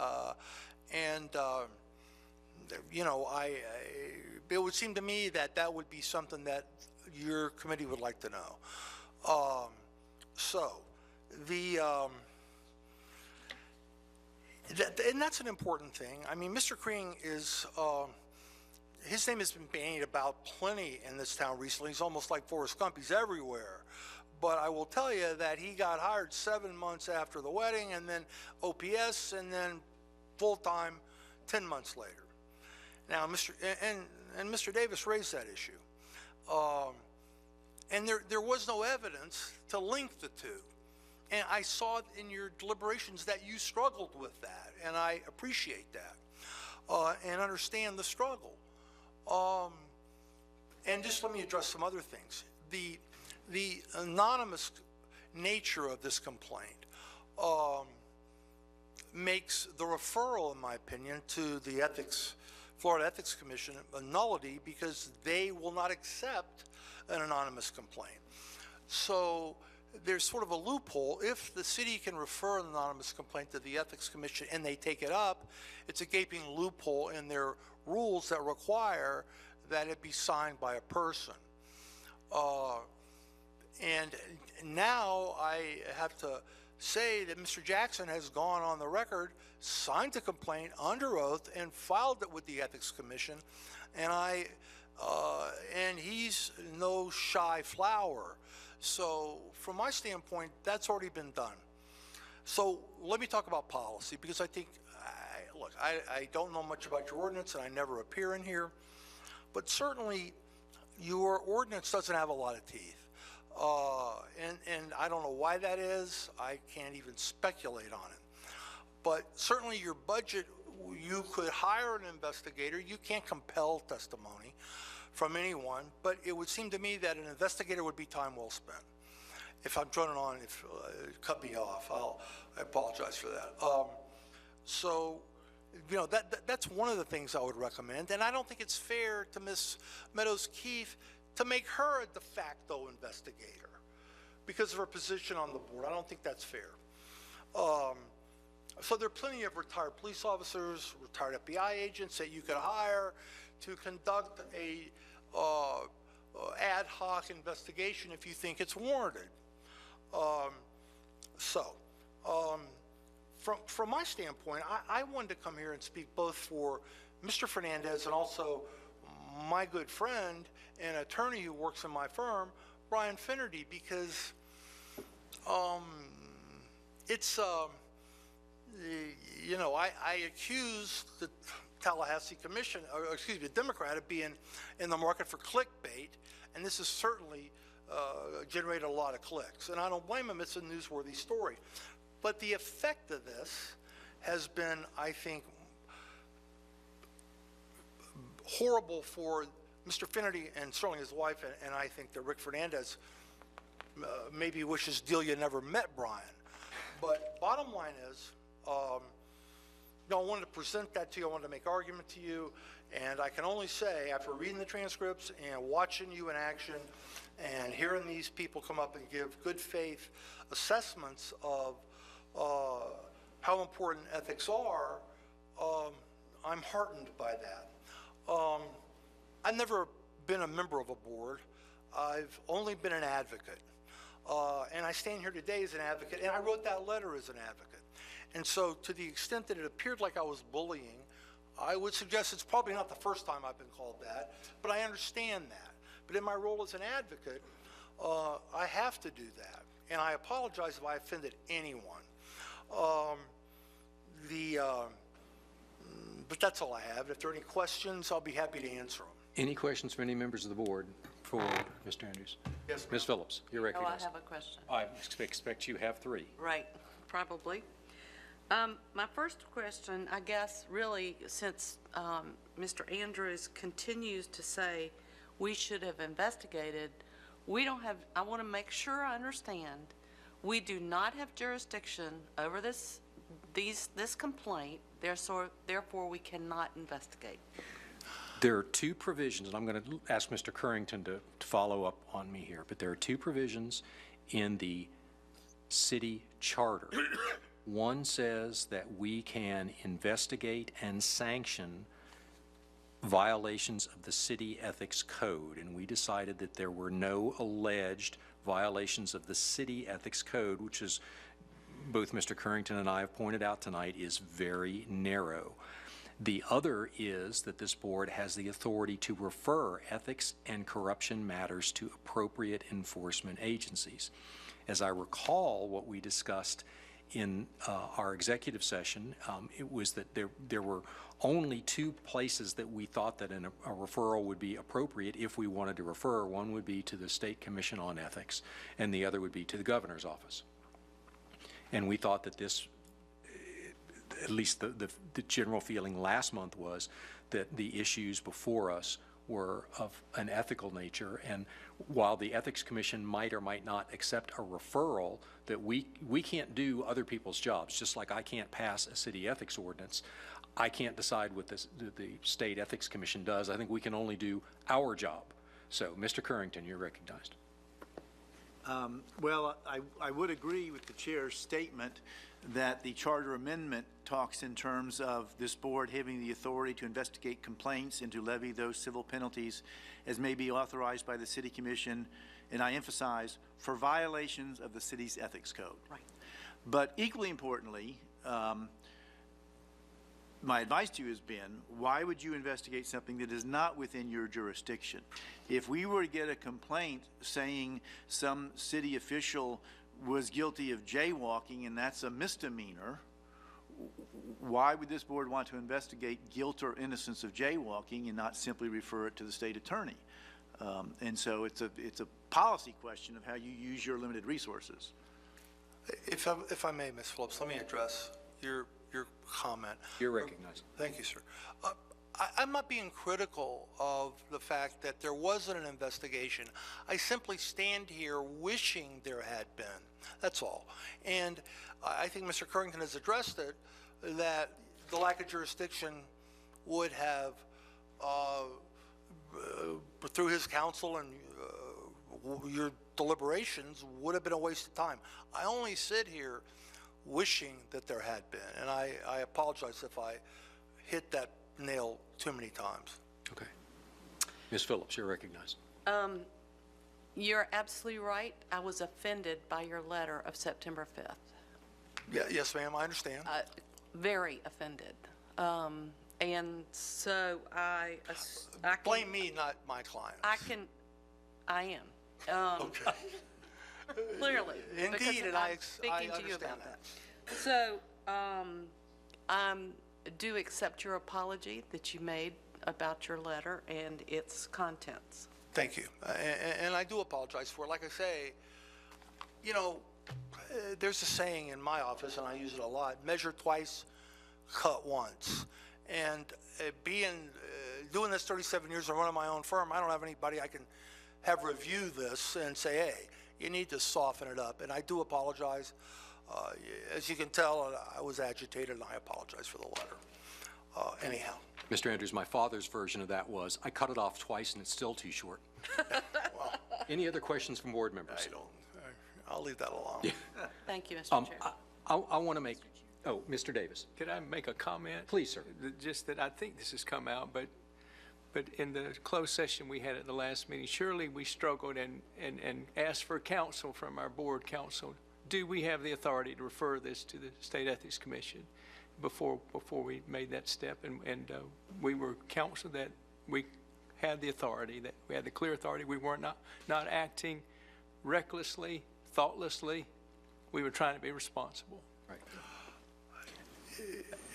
it would seem to me that would be something that your committee would like to know. And that's an important thing. I mean, Mr. Crane is, his name has been bandied about plenty in this town recently. He's almost like Forrest Gump. He's everywhere. But I will tell you that he got hired 7 months after the wedding, and then OPS, and then full-time 10 months later. Now, Mr. Davis raised that issue. And there was no evidence to link the two. And I saw in your deliberations that you struggled with that, and I appreciate that and understand the struggle. And just let me address some other things. The anonymous nature of this complaint makes the referral, in my opinion, to the Florida Ethics Commission a nullity because they will not accept an anonymous complaint. So there's sort of a loophole. If the city can refer an anonymous complaint to the Ethics Commission and they take it up, it's a gaping loophole in their rules that require that it be signed by a person. And now I have to say that Mr. Jackson has gone on the record, signed the complaint under oath, and filed it with the Ethics Commission. And and he's no shy flower. So from my standpoint, that's already been done. So let me talk about policy, because I think, look, I don't know much about your ordinance, and I never appear in here, but certainly your ordinance doesn't have a lot of teeth. And I don't know why that is. I can't even speculate on it. But certainly your budget, you could hire an investigator. You can't compel testimony from anyone, but it would seem to me that an investigator would be time well spent. If I'm droning on, cut me off. I apologize for that. So, you know, that's one of the things I would recommend, and I don't think it's fair to Ms. Meadows-Keefe to make her a de facto investigator because of her position on the board. I don't think that's fair. So there are plenty of retired police officers, retired FBI agents that you could hire to conduct a ad hoc investigation if you think it's warranted. From my standpoint, I wanted to come here and speak both for Mr. Fernandez and also my good friend and attorney who works in my firm, Brian Finnerty, because you know, I accused the Tallahassee Commission, or excuse me, the Democrat, of being in the market for clickbait, and this has certainly generated a lot of clicks. And I don't blame him, it's a newsworthy story. But the effect of this has been, I think, horrible for Mr. Finnerty and certainly his wife, and I think that Rick Fernandez maybe wishes Delia never met Brian. But bottom line is, you know, I wanted to present that to you. I wanted to make argument to you. And I can only say, after reading the transcripts and watching you in action and hearing these people come up and give good faith assessments of how important ethics are, I'm heartened by that. I've never been a member of a board. I've only been an advocate. And I stand here today as an advocate, and I wrote that letter as an advocate. And so to the extent that it appeared like I was bullying, I would suggest it's probably not the first time I've been called that, but I understand that. But in my role as an advocate, I have to do that. And I apologize if I offended anyone. But that's all I have. If there are any questions, I'll be happy to answer them. Any questions from any members of the board for Mr. Andrews? Yes, Ms. Phillips, you're Oh, I recognized. have a question. I expect you have three. Right, probably. My first question, I guess, really, since Mr. Andrews continues to say we should have investigated, we don't have, I want to make sure I understand, we do not have jurisdiction over this complaint, therefore we cannot investigate. There are two provisions, and I'm going to ask Mr. Currington to follow up on me here, but there are two provisions in the city charter. One says that we can investigate and sanction violations of the city ethics code, and we decided that there were no alleged violations of the city ethics code, which is, both Mr. Currington and I have pointed out tonight, is very narrow. The other is that this board has the authority to refer ethics and corruption matters to appropriate enforcement agencies. As I recall, what we discussed in our executive session, it was that there were only two places that we thought that a referral would be appropriate if we wanted to refer. One would be to the State Commission on Ethics, and the other would be to the Governor's Office. And we thought that this, at least the general feeling last month was that the issues before us were of an ethical nature, and while the Ethics Commission might or might not accept a referral, that we can't do other people's jobs. Just like I can't pass a city ethics ordinance, I can't decide what the State Ethics Commission does. I think we can only do our job. So, Mr. Currington, you're recognized. Well, I would agree with the chair's statement that the charter amendment talks in terms of this board having the authority to investigate complaints and to levy those civil penalties as may be authorized by the city commission, and I emphasize, for violations of the city's ethics code. Right. But equally importantly, my advice to you has been, why would you investigate something that is not within your jurisdiction? If we were to get a complaint saying some city official was guilty of jaywalking and that's a misdemeanor, why would this board want to investigate guilt or innocence of jaywalking and not simply refer it to the state attorney? And so it's a policy question of how you use your limited resources. If I may, Ms. Phillips, let me address your comment. You're recognized. Thank you, sir. I'm not being critical of the fact that there wasn't an investigation. I simply stand here wishing there had been. That's all. And I think Mr. Currington has addressed it, that the lack of jurisdiction would have, through his counsel and your deliberations, would have been a waste of time. I only sit here wishing that there had been, and I apologize if I hit that nail too many times. Okay. Ms. Phillips, you're recognized. You're absolutely right. I was offended by your letter of September 5th. Yeah, yes, ma'am, I understand. Very offended. And so I can Blame me, not my client. I am. Okay. Clearly. Indeed, because and I'm I speaking to you understand about that. that. So, I do accept your apology that you made about your letter and its contents. Thank you. And I do apologize for it. Like I say, you know, there's a saying in my office, and I use it a lot, measure twice, cut once. And doing this 37 years and running my own firm, I don't have anybody I can have review this and say, hey, you need to soften it up. And I do apologize. As you can tell, I was agitated, and I apologize for the letter. Anyhow. Mr. Andrews, my father's version of that was, I cut it off twice and it's still too short. Well, Any other questions from board members? I'll leave that alone. Yeah. Thank you, Mr. Chair. I want to make, Mr. Davis. Could I make a comment? Please, sir. Just that I think this has come out, but in the closed session we had at the last meeting, surely we struggled and asked for counsel from our board counsel. Do we have the authority to refer this to the State Ethics Commission before we made that step? And we were counseled that we had the authority, that we had the clear authority. We weren't not acting recklessly, thoughtlessly. We were trying to be responsible. Right.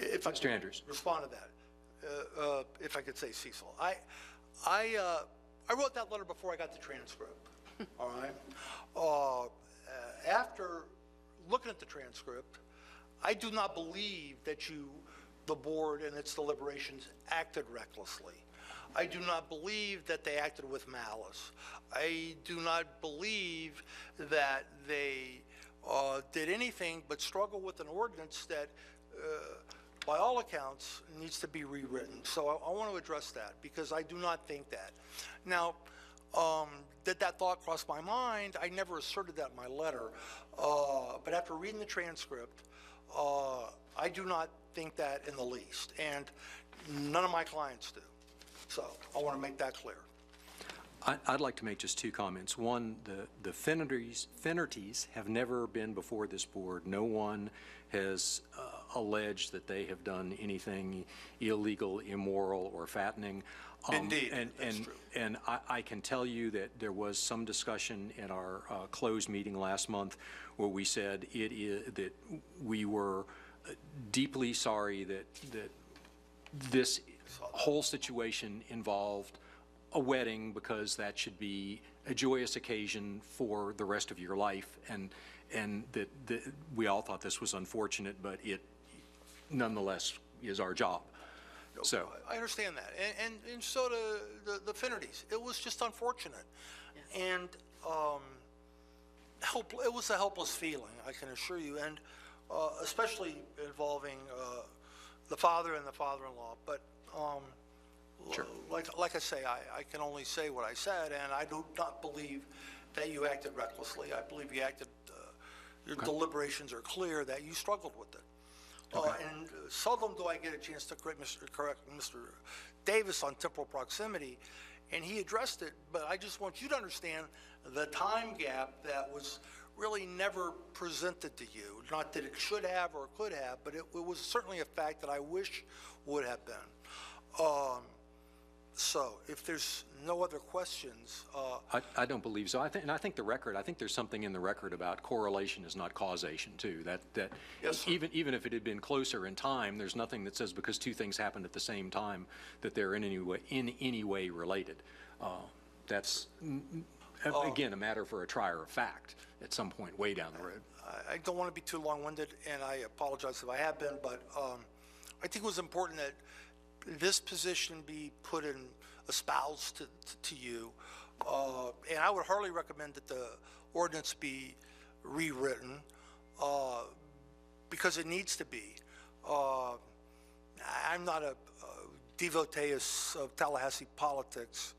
If I Mr. Andrews. respond to that, if I could say, Cecil, I wrote that letter before I got the transcript. All right. After looking at the transcript, I do not believe that the board and its deliberations acted recklessly. I do not believe that they acted with malice. I do not believe that they did anything but struggle with an ordinance that, by all accounts, needs to be rewritten. So I want to address that, because I do not think that. Now, did that thought cross my mind? I never asserted that in my letter. But after reading the transcript, I do not think that in the least. And none of my clients do. So I want to make that clear. I'd like to make just two comments. One, the Finnerties have never been before this board. No one has alleged that they have done anything illegal, immoral, or fattening. Indeed, that's true. And I can tell you that there was some discussion in our closed meeting last month where we said that we were deeply sorry that this whole situation involved a wedding, because that should be a joyous occasion for the rest of your life, and that we all thought this was unfortunate, but it nonetheless is our job. So I understand that, and so do the Finnerties. It was just unfortunate, and it was a helpless feeling, I can assure you, and especially involving the father and the father-in-law. But Sure. Like I say, I can only say what I said, and I do not believe that you acted recklessly. I believe you acted. Your deliberations are clear that you struggled with it. And seldom do I get a chance to correct Mr. Davis on temporal proximity, and he addressed it, but I just want you to understand the time gap that was really never presented to you. Not that it should have or could have, but it was certainly a fact that I wish would have been. So if there's no other questions. I don't believe so. I think the record, I think there's something in the record about correlation is not causation too. That Yes, sir. even if it had been closer in time, there's nothing that says because two things happened at the same time that they're in any way related. That's again a matter for a trier of fact at some point way down the road. I don't want to be too long-winded, and I apologize if I have been, but I think it was important that this position be put in, espoused to you, and I would hardly recommend that the ordinance be rewritten because it needs to be. I'm not a devotee of Tallahassee politics,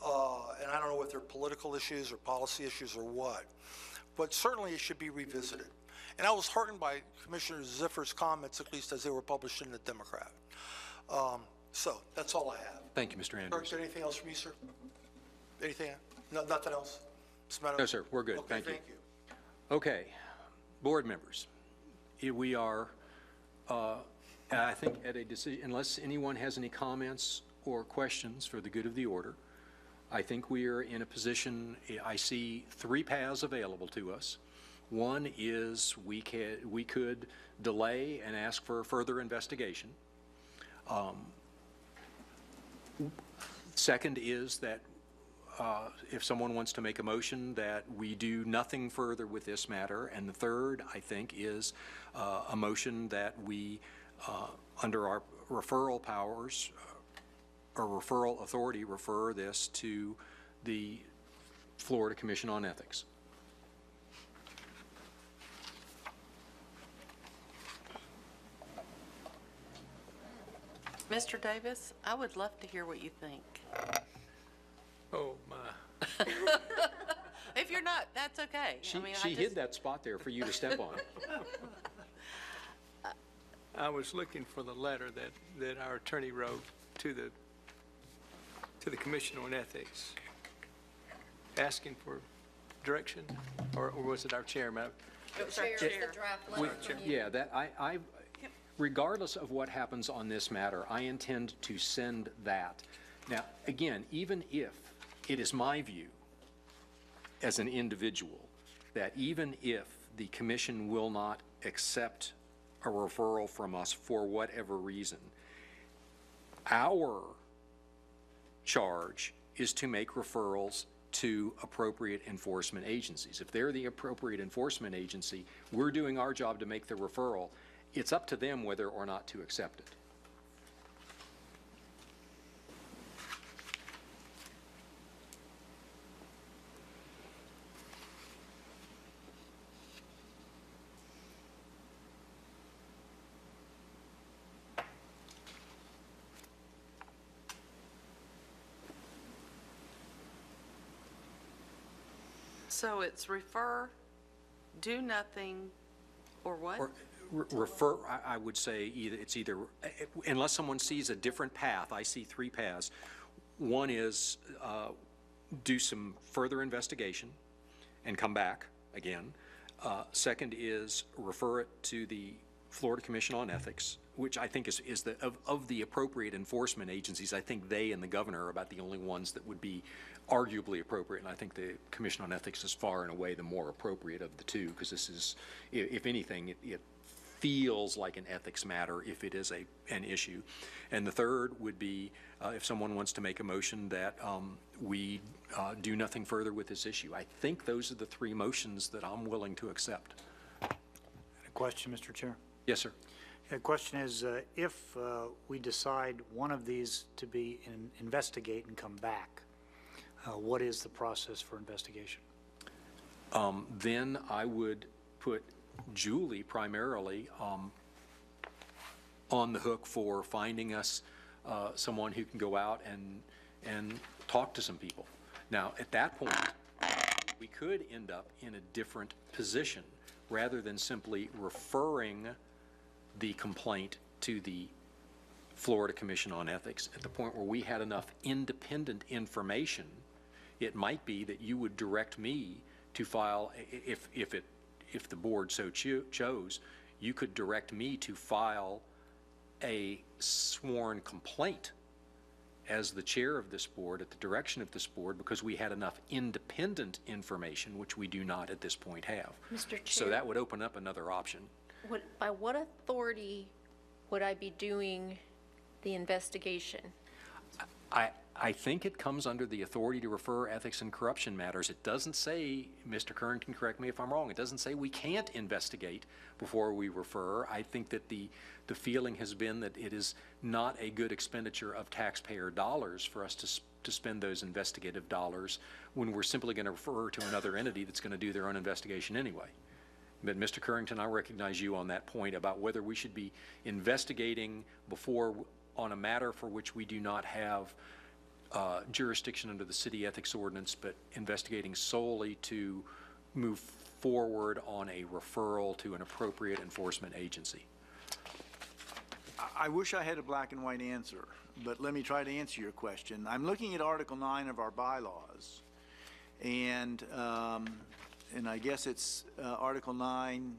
and I don't know if they're political issues or policy issues or what, but certainly it should be revisited. And I was heartened by Commissioner Ziffer's comments, at least as they were published in the Democrat. So that's all I have. Thank you, Mr. Andrews. Is there anything else from you, sir? Anything? No, nothing else? Mr. Meadows? No, sir. We're good. Okay, Thank you. thank you. Okay, board members, we are, I think, at a decision, unless anyone has any comments or questions for the good of the order, I think we are in a position, I see three paths available to us. One is we could delay and ask for further investigation. Second is that if someone wants to make a motion that we do nothing further with this matter. And the third, I think, is a motion that we, under our referral powers or referral authority, refer this to the Florida Commission on Ethics. Mr. Davis, I would love to hear what you think. Oh, my. If you're not, that's okay. She hid that spot there for you to step on. I was looking for the letter that our attorney wrote to the Commission on Ethics, asking for direction, or was it our chairman? It was our Chair, chair. the draft letter from you. Yeah, that regardless of what happens on this matter, I intend to send that. Now, again, even if it is my view as an individual that even if the commission will not accept a referral from us for whatever reason, our charge is to make referrals to appropriate enforcement agencies. If they're the appropriate enforcement agency, we're doing our job to make the referral. It's up to them whether or not to accept it. So it's refer, do nothing, or what? Or refer, I would say it's either, unless someone sees a different path, I see three paths. One is do some further investigation and come back again. Second is refer it to the Florida Commission on Ethics, which I think is of the appropriate enforcement agencies, I think they and the governor are about the only ones that would be arguably appropriate, and I think the Commission on Ethics is far and away the more appropriate of the two, because this is, if anything, it feels like an ethics matter if it is an issue. And the third would be if someone wants to make a motion that we do nothing further with this issue. I think those are the three motions that I'm willing to accept. A question, Mr. Chair? Yes, sir. The question is, if we decide one of these to be investigate and come back, what is the process for investigation? Then I would put Julie primarily on the hook for finding us someone who can go out and talk to some people. Now, at that point, we could end up in a different position rather than simply referring the complaint to the Florida Commission on Ethics. At the point where we had enough independent information, it might be that you would direct me to file, if the board so chose, you could direct me to file a sworn complaint as the chair of this board at the direction of this board, because we had enough independent information, which we do not at this point have. Mr. Chair. So that would open up another option. By what authority would I be doing the investigation? I think it comes under the authority to refer ethics and corruption matters. It doesn't say, Mr. Kern can correct me if I'm wrong, it doesn't say we can't investigate before we refer. I think that the feeling has been that it is not a good expenditure of taxpayer dollars for us to spend those investigative dollars when we're simply going to refer to another entity that's going to do their own investigation anyway. But Mr. Currington, I recognize you on that point about whether we should be investigating before on a matter for which we do not have jurisdiction under the city ethics ordinance, but investigating solely to move forward on a referral to an appropriate enforcement agency. I wish I had a black and white answer, but let me try to answer your question. I'm looking at Article 9 of our bylaws, and I guess it's Article 9,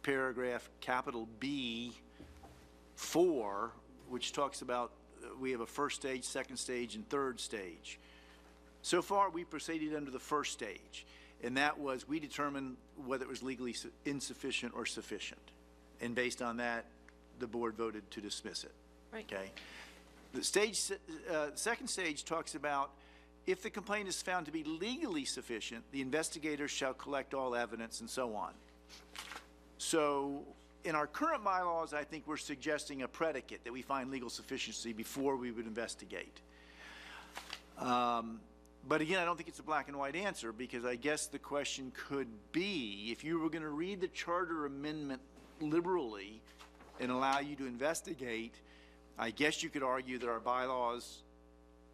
paragraph capital B 4, which talks about we have a first stage, second stage, and third stage. So far, we proceeded under the first stage, and that was we determined whether it was legally insufficient or sufficient. And based on that, the board voted to dismiss it. Right. Okay. The second stage talks about if the complaint is found to be legally sufficient, the investigators shall collect all evidence and so on. So in our current bylaws, I think we're suggesting a predicate that we find legal sufficiency before we would investigate. But again, I don't think it's a black and white answer, because I guess the question could be, if you were going to read the charter amendment liberally and allow you to investigate, I guess you could argue that our bylaws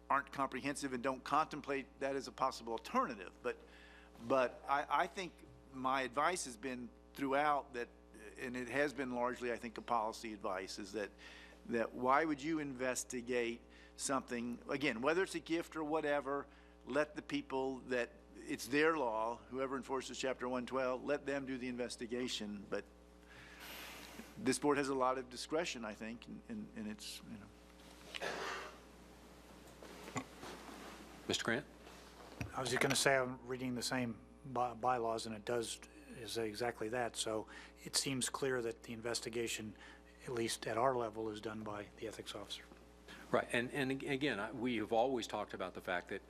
aren't comprehensive and don't contemplate that as a possible alternative. But I think my advice has been throughout that, and it has been largely, I think, a policy advice, is that why would you investigate something, again, whether it's a gift or whatever, let the people that, it's their law, whoever enforces Chapter 112, let them do the investigation. But this board has a lot of discretion, I think, and it's, you know. Mr. Grant? I was just going to say I'm reading the same bylaws, and it does is exactly that. So it seems clear that the investigation, at least at our level, is done by the ethics officer. Right, and again, we have always talked about the fact that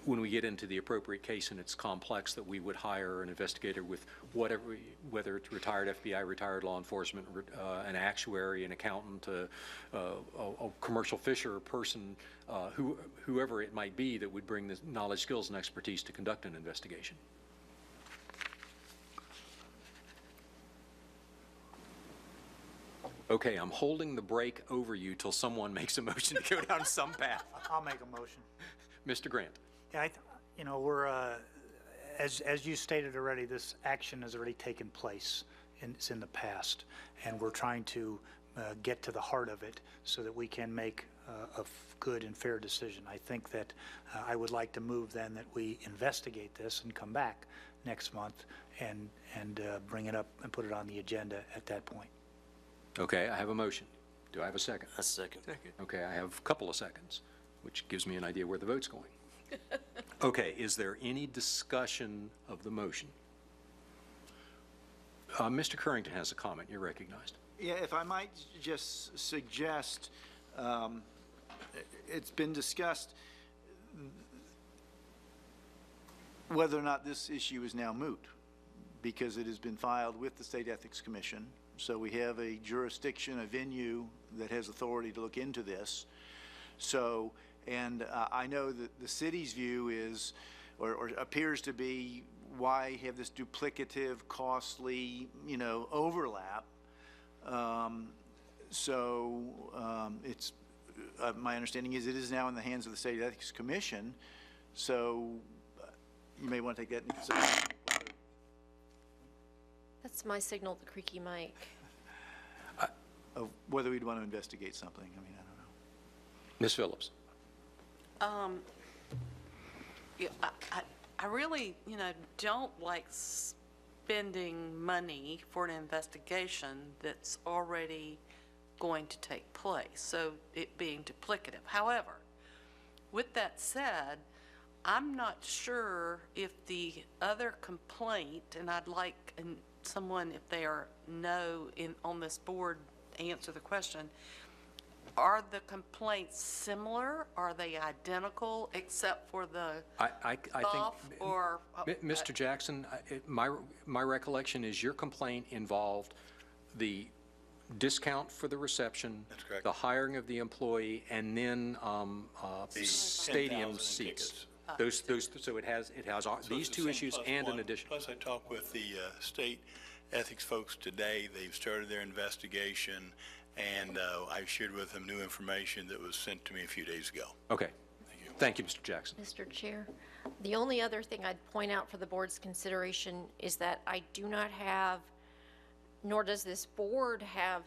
when we get into the appropriate case and it's complex, that we would hire an investigator with whatever, whether it's retired FBI, retired law enforcement, an actuary, an accountant, a commercial fisher person, whoever it might be, that would bring the knowledge, skills, and expertise to conduct an investigation. Okay, I'm holding the break over you till someone makes a motion to go down some path. I'll make a motion. Mr. Grant. Yeah, you know, we're, as you stated already, this action has already taken place. It's in the past, and we're trying to get to the heart of it so that we can make of good and fair decision. I think that I would like to move then that we investigate this and come back next month and bring it up and put it on the agenda at that point. Okay, I have a motion. Do I have a second? A second. Okay, I have a couple of seconds, which gives me an idea where the vote's going. Okay, is there any discussion of the motion? Mr. Currington has a comment. You're recognized. Yeah, if I might just suggest, it's been discussed whether or not this issue is now moot, because it has been filed with the State Ethics Commission. So we have a jurisdiction, a venue that has authority to look into this. So, and I know that the city's view is, or appears to be, why have this duplicative, costly, overlap? It's, my understanding is it is now in the hands of the State Ethics Commission, so you may want to take that into consideration. That's my signal, the creaky mic. Of whether we'd want to investigate something, I mean, I don't know. Ms. Phillips? Yeah, I really, don't like spending money for an investigation that's already going to take place, so it being duplicative. However, with that said, I'm not sure if the other complaint, and I'd like someone, if they are on this board, answer the question, are the complaints similar? Are they identical except for the I golf think, or? Mr. Jackson, my recollection is your complaint involved the discount for the reception. That's correct. The hiring of the employee, and then The stadium 10,000 seats. tickets. So it has So these it's two the same issues plus and an one. addition. Plus, I talked with the state ethics folks today. They've started their investigation, and I shared with them new information that was sent to me a few days ago. Okay. Thank you, Mr. Jackson. Mr. Chair, the only other thing I'd point out for the board's consideration is that I do not have, nor does this board have,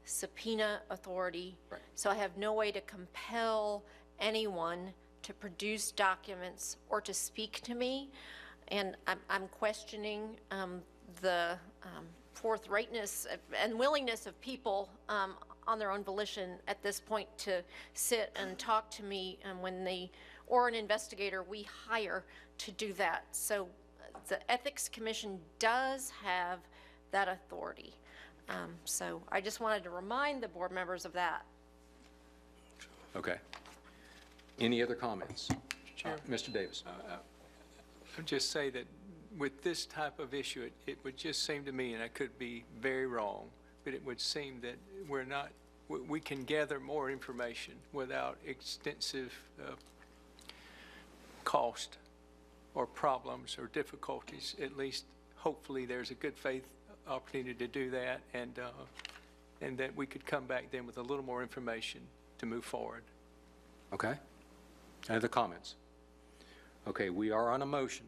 subpoena authority. Right. So I have no way to compel anyone to produce documents or to speak to me. And I'm questioning the forthrightness and willingness of people on their own volition at this point to sit and talk to me or an investigator we hire to do that. So the Ethics Commission does have that authority. So I just wanted to remind the board members of that. Okay. Any other comments? Mr. Davis? I'll just say that with this type of issue, it would just seem to me, and I could be very wrong, but it would seem that we can gather more information without extensive cost or problems or difficulties. At least, hopefully, there's a good faith opportunity to do that, and that we could come back then with a little more information to move forward. Okay. Any other comments? Okay, we are on a motion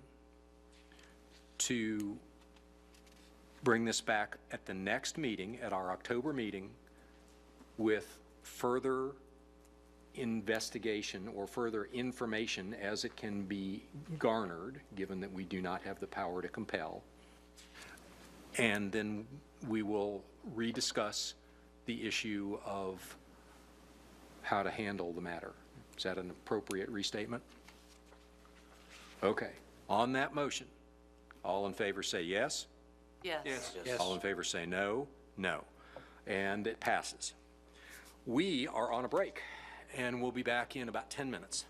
to bring this back at the next meeting, at our October meeting, with further investigation or further information as it can be garnered, given that we do not have the power to compel. And then we will rediscuss the issue of how to handle the matter. Is that an appropriate restatement? Okay. On that motion, all in favor say yes. Yes. All in favor say no. No. And it passes. We are on a break, and we'll be back in about 10 minutes.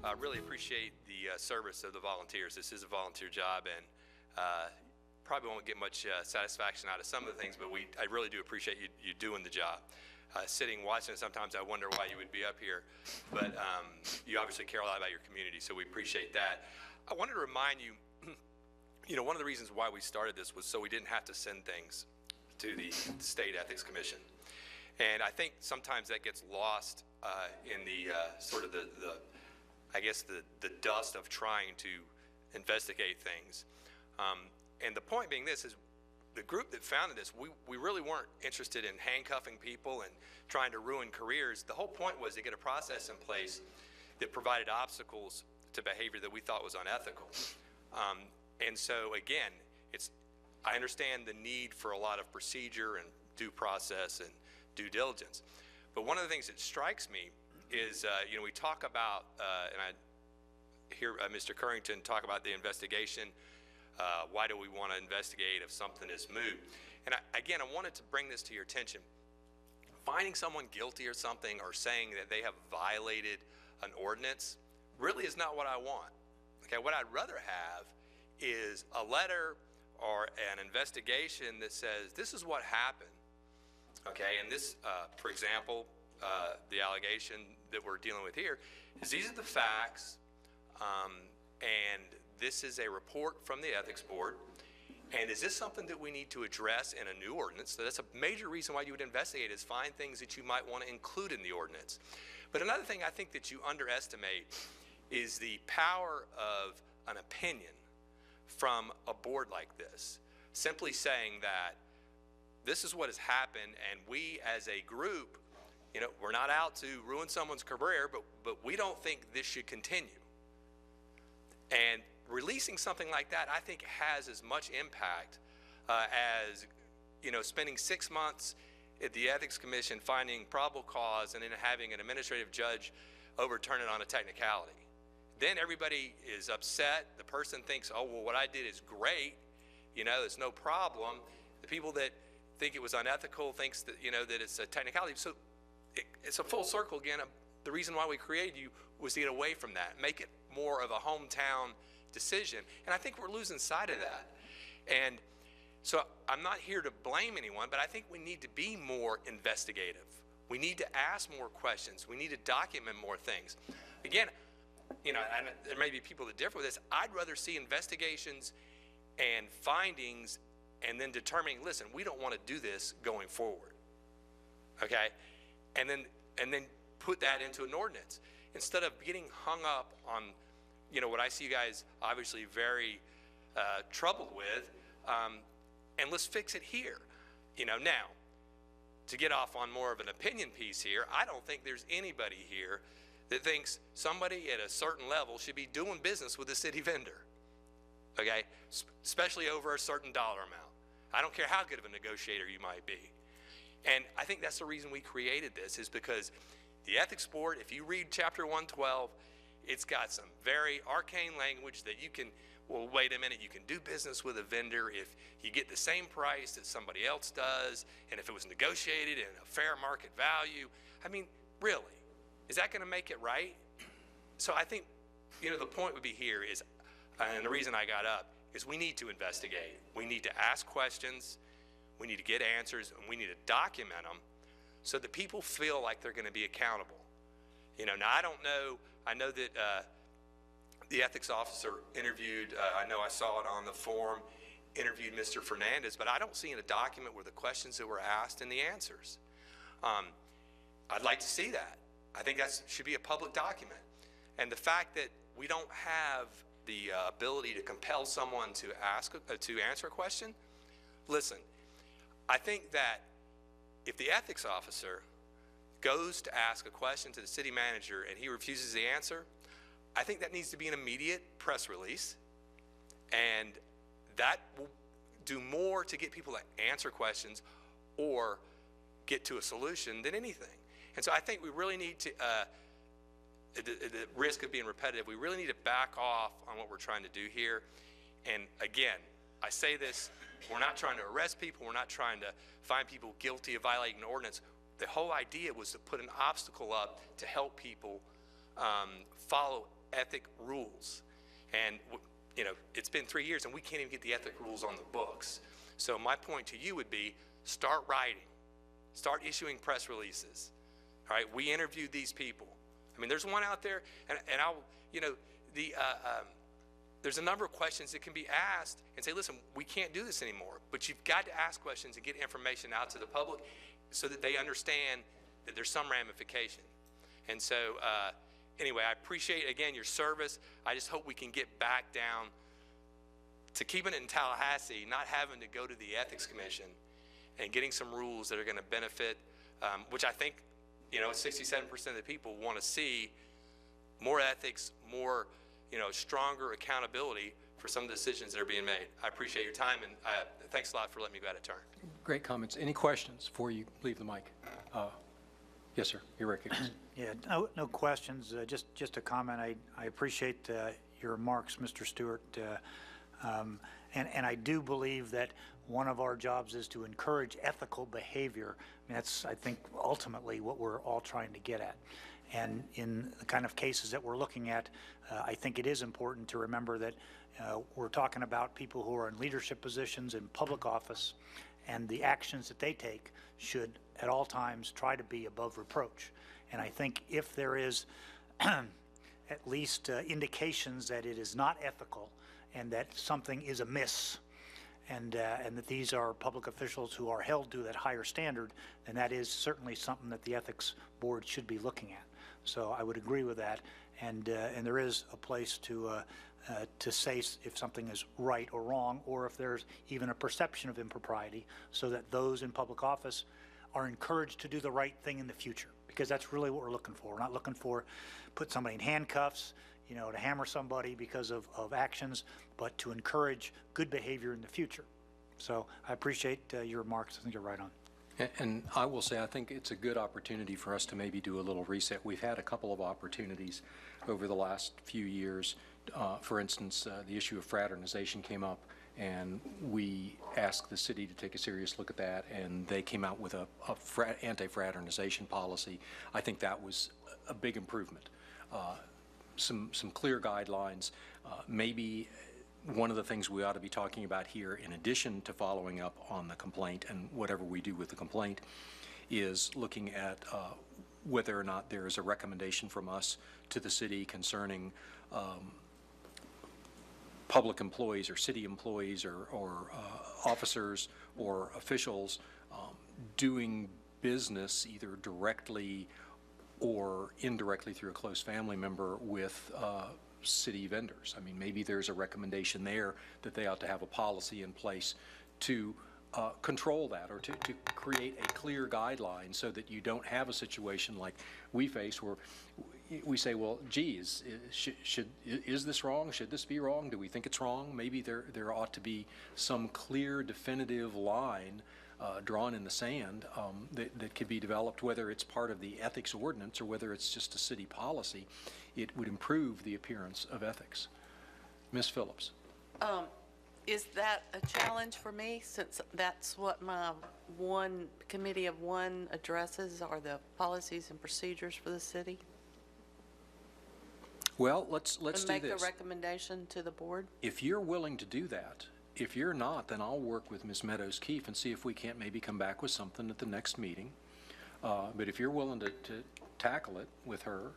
I really appreciate the service of the volunteers. This is a volunteer job, and probably won't get much satisfaction out of some of the things, but I really do appreciate you doing the job. Sitting watching it, sometimes I wonder why you would be up here, but you obviously care a lot about your community, so we appreciate that. I wanted to remind you, one of the reasons why we started this was so we didn't have to send things to the State Ethics Commission. And I think sometimes that gets lost in the sort of I guess the dust of trying to investigate things. And the point being this is the group that founded this, we really weren't interested in handcuffing people and trying to ruin careers. The whole point was to get a process in place that provided obstacles to behavior that we thought was unethical. And so again, I understand the need for a lot of procedure and due process and due diligence. But one of the things that strikes me is, we talk about, and I hear Mr. Currington talk about the investigation. Why do we want to investigate if something is moot? And again, I wanted to bring this to your attention. Finding someone guilty or something or saying that they have violated an ordinance really is not what I want. Okay, what I'd rather have is a letter or an investigation that says this is what happened. Okay, and this, for example, the allegation that we're dealing with here is these are the facts, and this is a report from the Ethics Board, and is this something that we need to address in a new ordinance? So that's a major reason why you would investigate, is find things that you might want to include in the ordinance. But another thing I think that you underestimate is the power of an opinion from a board like this, simply saying that this is what has happened, and we as a group, we're not out to ruin someone's career, but we don't think this should continue. And releasing something like that, I think, has as much impact as, spending 6 months at the Ethics Commission finding probable cause and then having an administrative judge overturn it on a technicality. Then everybody is upset. The person thinks, oh, well, what I did is great. It's no problem. The people that think it was unethical thinks that, that it's a technicality. So it's a full circle again. The reason why we created you was to get away from that, make it more of a hometown decision. And I think we're losing sight of that. And so I'm not here to blame anyone, but I think we need to be more investigative. We need to ask more questions. We need to document more things. Again, there may be people that differ with this. I'd rather see investigations and findings and then determining, listen, we don't want to do this going forward. Okay? And then put that into an ordinance. Instead of getting hung up on, what I see you guys obviously very troubled with, and let's fix it here. Now, to get off on more of an opinion piece here, I don't think there's anybody here that thinks somebody at a certain level should be doing business with a city vendor, okay? Especially over a certain dollar amount. I don't care how good of a negotiator you might be. And I think that's the reason we created this, is because the Ethics Board, if you read Chapter 112, it's got some very arcane language that you can, well, wait a minute, you can do business with a vendor if you get the same price that somebody else does, and if it was negotiated at a fair market value. I mean, really? Is that going to make it right? So I think, the point would be here is, and the reason I got up, is we need to investigate. We need to ask questions. We need to get answers, and we need to document them so that people feel like they're going to be accountable. Now I don't know, I know that the ethics officer interviewed, I know I saw it on the form, interviewed Mr. Fernandez, but I don't see in a document where the questions that were asked and the answers. I'd like to see that. I think that should be a public document. And the fact that we don't have the ability to compel someone to answer a question, listen, I think that if the ethics officer goes to ask a question to the city manager and he refuses the answer, I think that needs to be an immediate press release, and that will do more to get people to answer questions or get to a solution than anything. And so I think we really need to, at the risk of being repetitive, we really need to back off on what we're trying to do here. And again, I say this, we're not trying to arrest people, we're not trying to find people guilty of violating an ordinance. The whole idea was to put an obstacle up to help people follow ethic rules. And, you know, it's been 3 years and we can't even get the ethic rules on the books. So my point to you would be, start writing, start issuing press releases. All right, we interviewed these people. I mean, there's one out there, and I'll, you know, there's a number of questions that can be asked and say, listen, we can't do this anymore. But you've got to ask questions and get information out to the public so that they understand that there's some ramification. And so, anyway, I appreciate, again, your service. I just hope we can get back down to keeping it in Tallahassee, not having to go to the Ethics Commission, and getting some rules that are going to benefit, which I think, you know, 67% of the people want to see more ethics, more, you know, stronger accountability for some of the decisions that are being made. I appreciate your time, and thanks a lot for letting me go out of turn. Great comments. Any questions before you leave the mic? Yes, sir. You're recognized. Yeah, no questions. Just a comment. I appreciate your remarks, Mr. Stewart. And I do believe that one of our jobs is to encourage ethical behavior. I mean, that's, I think, ultimately what we're all trying to get at. And in the kind of cases that we're looking at, I think it is important to remember that we're talking about people who are in leadership positions in public office, and the actions that they take should at all times try to be above reproach. And I think if there is at least indications that it is not ethical and that something is amiss, and that these are public officials who are held to that higher standard, then that is certainly something that the Ethics Board should be looking at. So I would agree with that, and there is a place to say if something is right or wrong, or if there's even a perception of impropriety, so that those in public office are encouraged to do the right thing in the future, because that's really what we're looking for. We're not looking for put somebody in handcuffs, you know, to hammer somebody because of actions, but to encourage good behavior in the future. So I appreciate your remarks. I think you're right on. And I will say, I think it's a good opportunity for us to maybe do a little reset. We've had a couple of opportunities over the last few years. For instance, the issue of fraternization came up, and we asked the city to take a serious look at that, and they came out with a anti-fraternization policy. I think that was a big improvement. Some clear guidelines. Maybe one of the things we ought to be talking about here, in addition to following up on the complaint and whatever we do with the complaint, is looking at whether or not there is a recommendation from us to the city concerning public employees or city employees or officers or officials doing business either directly or indirectly through a close family member with city vendors. I mean, maybe there's a recommendation there that they ought to have a policy in place to control that, or to create a clear guideline so that you don't have a situation like we face where we say, well, geez, is this wrong? Should this be wrong? Do we think it's wrong? Maybe there ought to be some clear, definitive line drawn in the sand that could be developed, whether it's part of the ethics ordinance or whether it's just a city policy. It would improve the appearance of ethics. Ms. Phillips. Is that a challenge for me, since that's what my one committee of one addresses, are the policies and procedures for the city? Well, let's do this. And make a recommendation to the board? If you're willing to do that. If you're not, then I'll work with Ms. Meadows-Keefe and see if we can't maybe come back with something at the next meeting. But if you're willing to tackle it with her,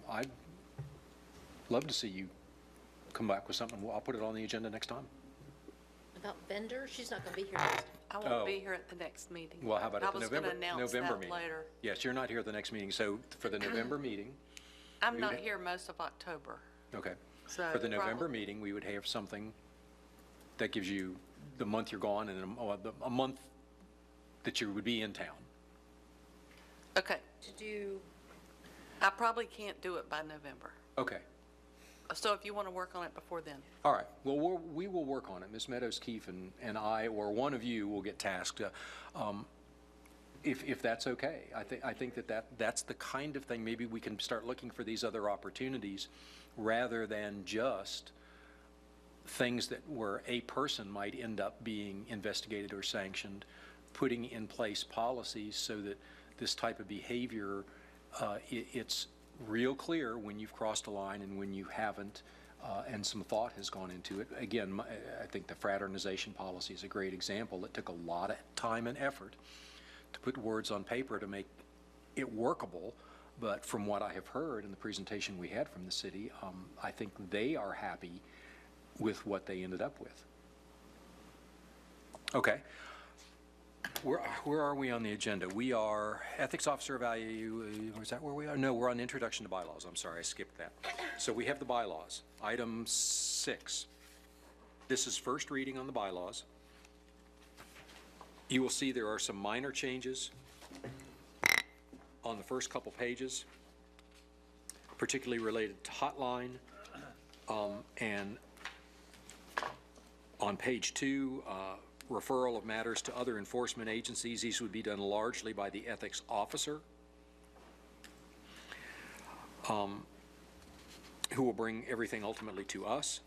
I'd love to see you come back with something. I'll put it on the agenda next time. About vendors? She's not going to be here next time. I won't be here at the next meeting. Well, how about at the November I was going to announce that meeting? later. Yes, you're not here at the next meeting. So for the November meeting. I'm not here most of October. Okay. So for the November meeting, we would have something that gives you the month you're gone and a month that you would be in town. Okay. I probably can't do it by November. Okay. So if you want to work on it before then. All right. Well, we will work on it. Ms. Meadows-Keefe and I, or one of you, will get tasked. If that's okay. I think that's the kind of thing, maybe we can start looking for these other opportunities rather than just things that where a person might end up being investigated or sanctioned, putting in place policies so that this type of behavior, it's real clear when you've crossed a line and when you haven't, and some thought has gone into it. Again, I think the fraternization policy is a great example. It took a lot of time and effort to put words on paper to make it workable, but from what I have heard in the presentation we had from the city, I think they are happy with what they ended up with. Okay. Where are we on the agenda? We are ethics officer value. Is that where we are? No, we're on introduction to bylaws. I'm sorry, I skipped that. So we have the bylaws. Item 6. This is first reading on the bylaws. You will see there are some minor changes on the first couple pages, particularly related to hotline, and on page 2, referral of matters to other enforcement agencies. These would be done largely by the ethics officer, who will bring everything ultimately to us.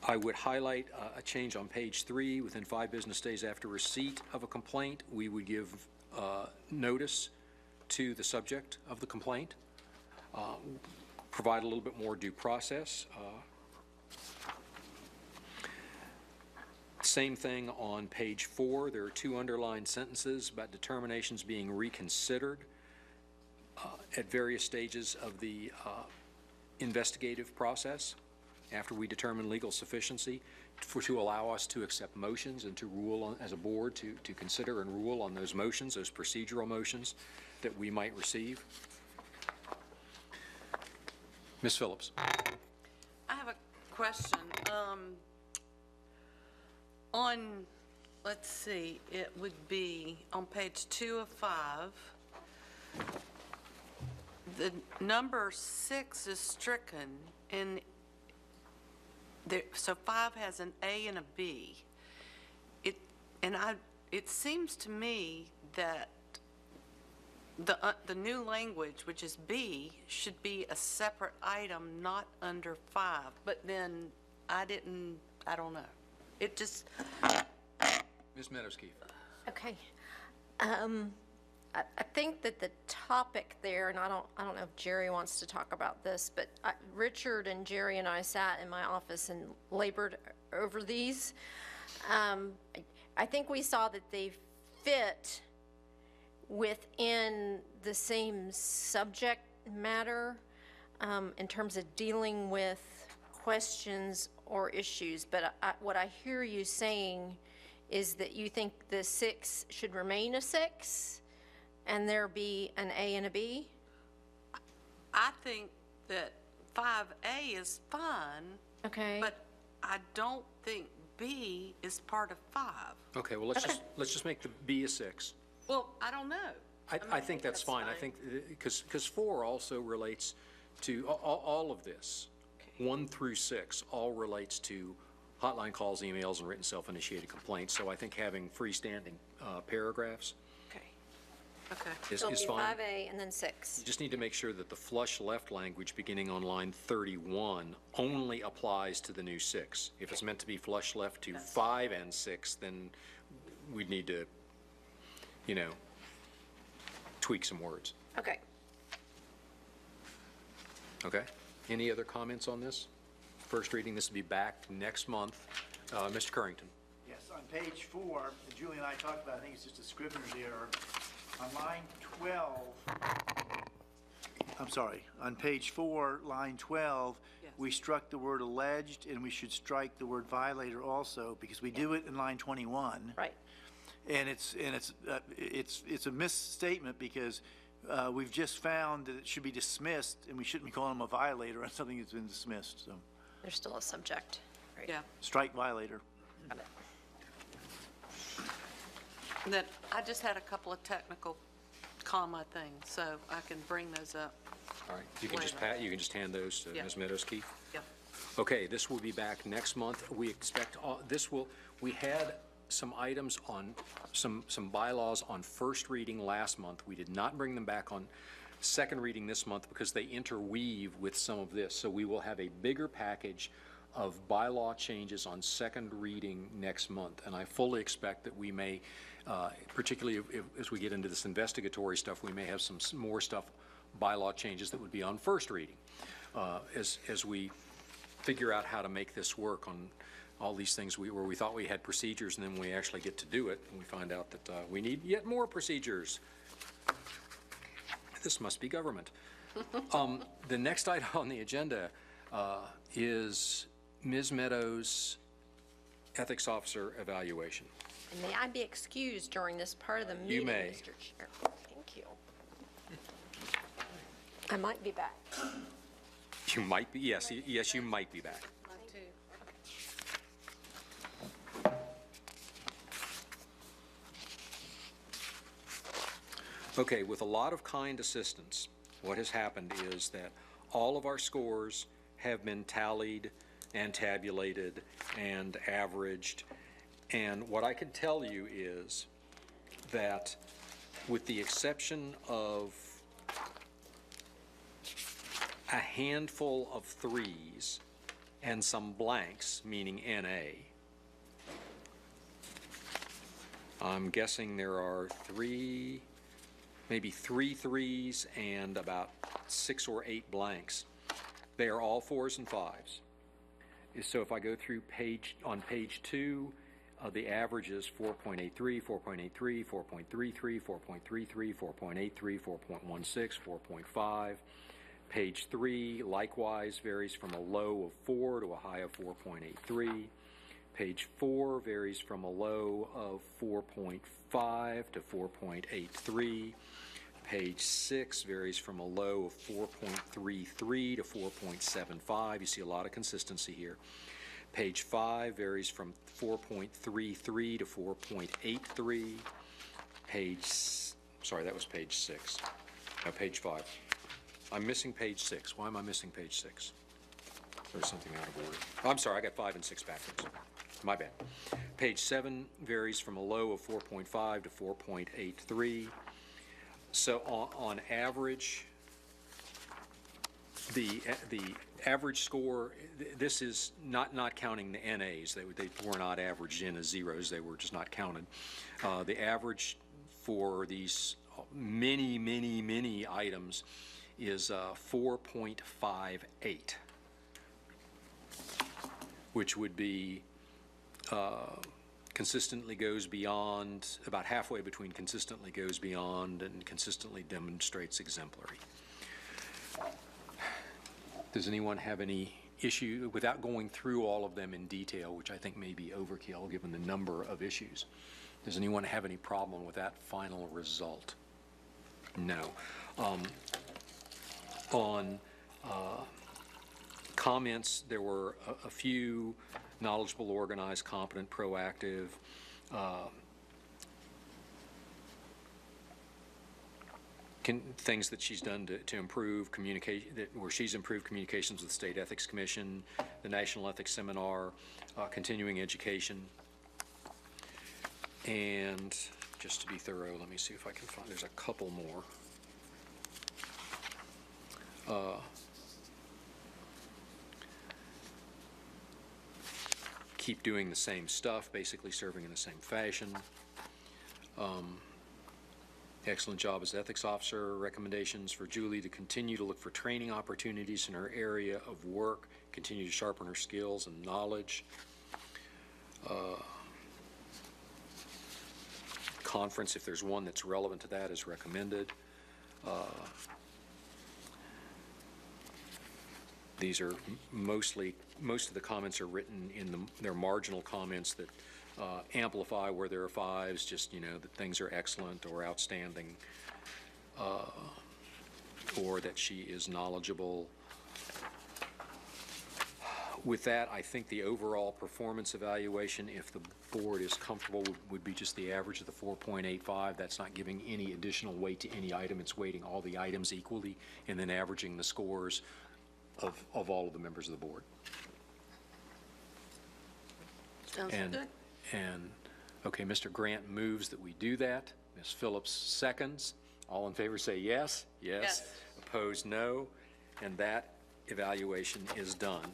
I would highlight a change on page 3. Within 5 business days after receipt of a complaint, we would give notice to the subject of the complaint, provide a little bit more due process. Same thing on page 4. There are 2 underlined sentences about determinations being reconsidered at various stages of the investigative process after we determine legal sufficiency, to allow us to accept motions and to rule on, as a board, to consider and rule on those motions, those procedural motions that we might receive. Ms. Phillips. I have a question. Let's see, it would be on page 2 of 5. The number 6 is stricken, and so 5 has an A and a B. It seems to me that the new language, which is B, should be a separate item, not under 5. But then I don't know. It just. Ms. Meadows-Keefe. Okay. I think that the topic there, and I don't know if Jerry wants to talk about this, but Richard and Jerry and I sat in my office and labored over these. I think we saw that they fit within the same subject matter in terms of dealing with questions or issues, but what I hear you saying is that you think the 6 should remain a 6 and there be an A and a B? I think that 5A is fine. Okay. But I don't think B is part of 5. Okay, well, let's just make the B a 6. Well, I don't know. I think that's fine. I think, because 4 also relates to all of this. 1 through 6 all relates to hotline calls, emails, and written self-initiated complaints. So I think having freestanding paragraphs is So it'll be fine. 5A and then 6. You just need to make sure that the flush left language beginning on line 31 only applies to the new 6. If it's meant to be flush left to 5 and 6, then we'd need to, tweak some words. Okay. Okay? Any other comments on this? First reading, this will be back next month. Mr. Currington. Yes, on page 4, Julie and I talked about, I think it's just a scrivener's error. On line 12, I'm sorry, on page 4, line 12, Yes. we struck the word alleged, and we should strike the word violator also, because we do it in line 21. Right. And it's a misstatement, because we've just found that it should be dismissed, and we shouldn't be calling them a violator on something that's been dismissed. So There's still a subject. Right. Yeah. strike violator. Got it. And then I just had a couple of technical comma things, so I can bring those up. All right, you can just hand those to Yeah. Ms. Meadows-Keefe. Yep. Okay, this will be back next month. We expect, we had some items on, some bylaws on first reading last month. We did not bring them back on second reading this month because they interweave with some of this. So we will have a bigger package of bylaw changes on second reading next month. And I fully expect that we may, particularly as we get into this investigatory stuff, we may have some more stuff bylaw changes that would be on first reading. As we figure out how to make this work on all these things where we thought we had procedures, and then we actually get to do it, and we find out that we need yet more procedures. This must be government. The next item on the agenda is Ms. Meadows' ethics officer evaluation. And may I be excused during this part of the meeting, You may. Mr. Chair? Thank you. I might be back. You might be, yes, yes, you might be back. Okay, with a lot of kind assistance, what has happened is that all of our scores have been tallied and tabulated and averaged. And what I can tell you is that with the exception of a handful of threes and some blanks, meaning NA, I'm guessing there are maybe three threes and about 6 or 8 blanks. They are all 4s and 5s. So if I go through on page 2, the average is 4.83, 4.83, 4.33, 4.33, 4.83, 4.16, 4.5. Page 3 likewise varies from a low of 4 to a high of 4.83. Page 4 varies from a low of 4.5 to 4.83. Page 6 varies from a low of 4.33 to 4.75. You see a lot of consistency here. Page 5 varies from 4.33 to 4.83. Sorry, that was page 6. Now page 5. I'm missing page 6. Why am I missing page 6? There's something out of order. Oh, I'm sorry, I got 5 and 6 backwards. My bad. Page 7 varies from a low of 4.5 to 4.83. So on average, the average score, this is not counting the NAs. They were not averaged in as zeros. They were just not counted. The average for these many items is 4.58, which would be consistently goes beyond, about halfway between consistently goes beyond and consistently demonstrates exemplary. Does anyone have any issue, without going through all of them in detail, which I think may be overkill given the number of issues, does anyone have any problem with that final result? No. On comments, there were a few knowledgeable, organized, competent, proactive, things that she's done to improve communication, where she's improved communications with the State Ethics Commission, the National Ethics Seminar, continuing education. And just to be thorough, let me see if I can find, there's a couple more. Keep doing the same stuff, basically serving in the same fashion. Excellent job as ethics officer. Recommendations for Julie to continue to look for training opportunities in her area of work, continue to sharpen her skills and knowledge. Conference, if there's one that's relevant to that, is recommended. These are most of the comments are written in their marginal comments that amplify where there are 5s, just, that things are excellent or outstanding, or that she is knowledgeable. With that, I think the overall performance evaluation, if the board is comfortable, would be just the average of the 4.85. That's not giving any additional weight to any item. It's weighting all the items equally and then averaging the scores of all of the members of the board. Sounds good. And, okay, Mr. Grant moves that we do that. Ms. Phillips seconds. All in favor say yes. Yes. Opposed, no. And that evaluation is done.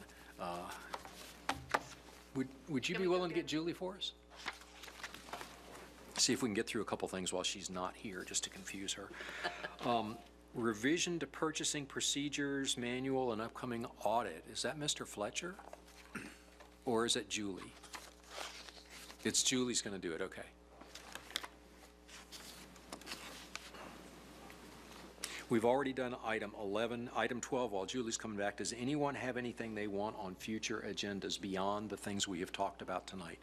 Would you be willing to get Julie for us? See if we can get through a couple things while she's not here, just to confuse her. Revision to purchasing procedures manual and upcoming audit. Is that Mr. Fletcher? Or is it Julie? It's Julie's going to do it, okay. We've already done item 11, item 12, while Julie's coming back. Does anyone have anything they want on future agendas beyond the things we have talked about tonight?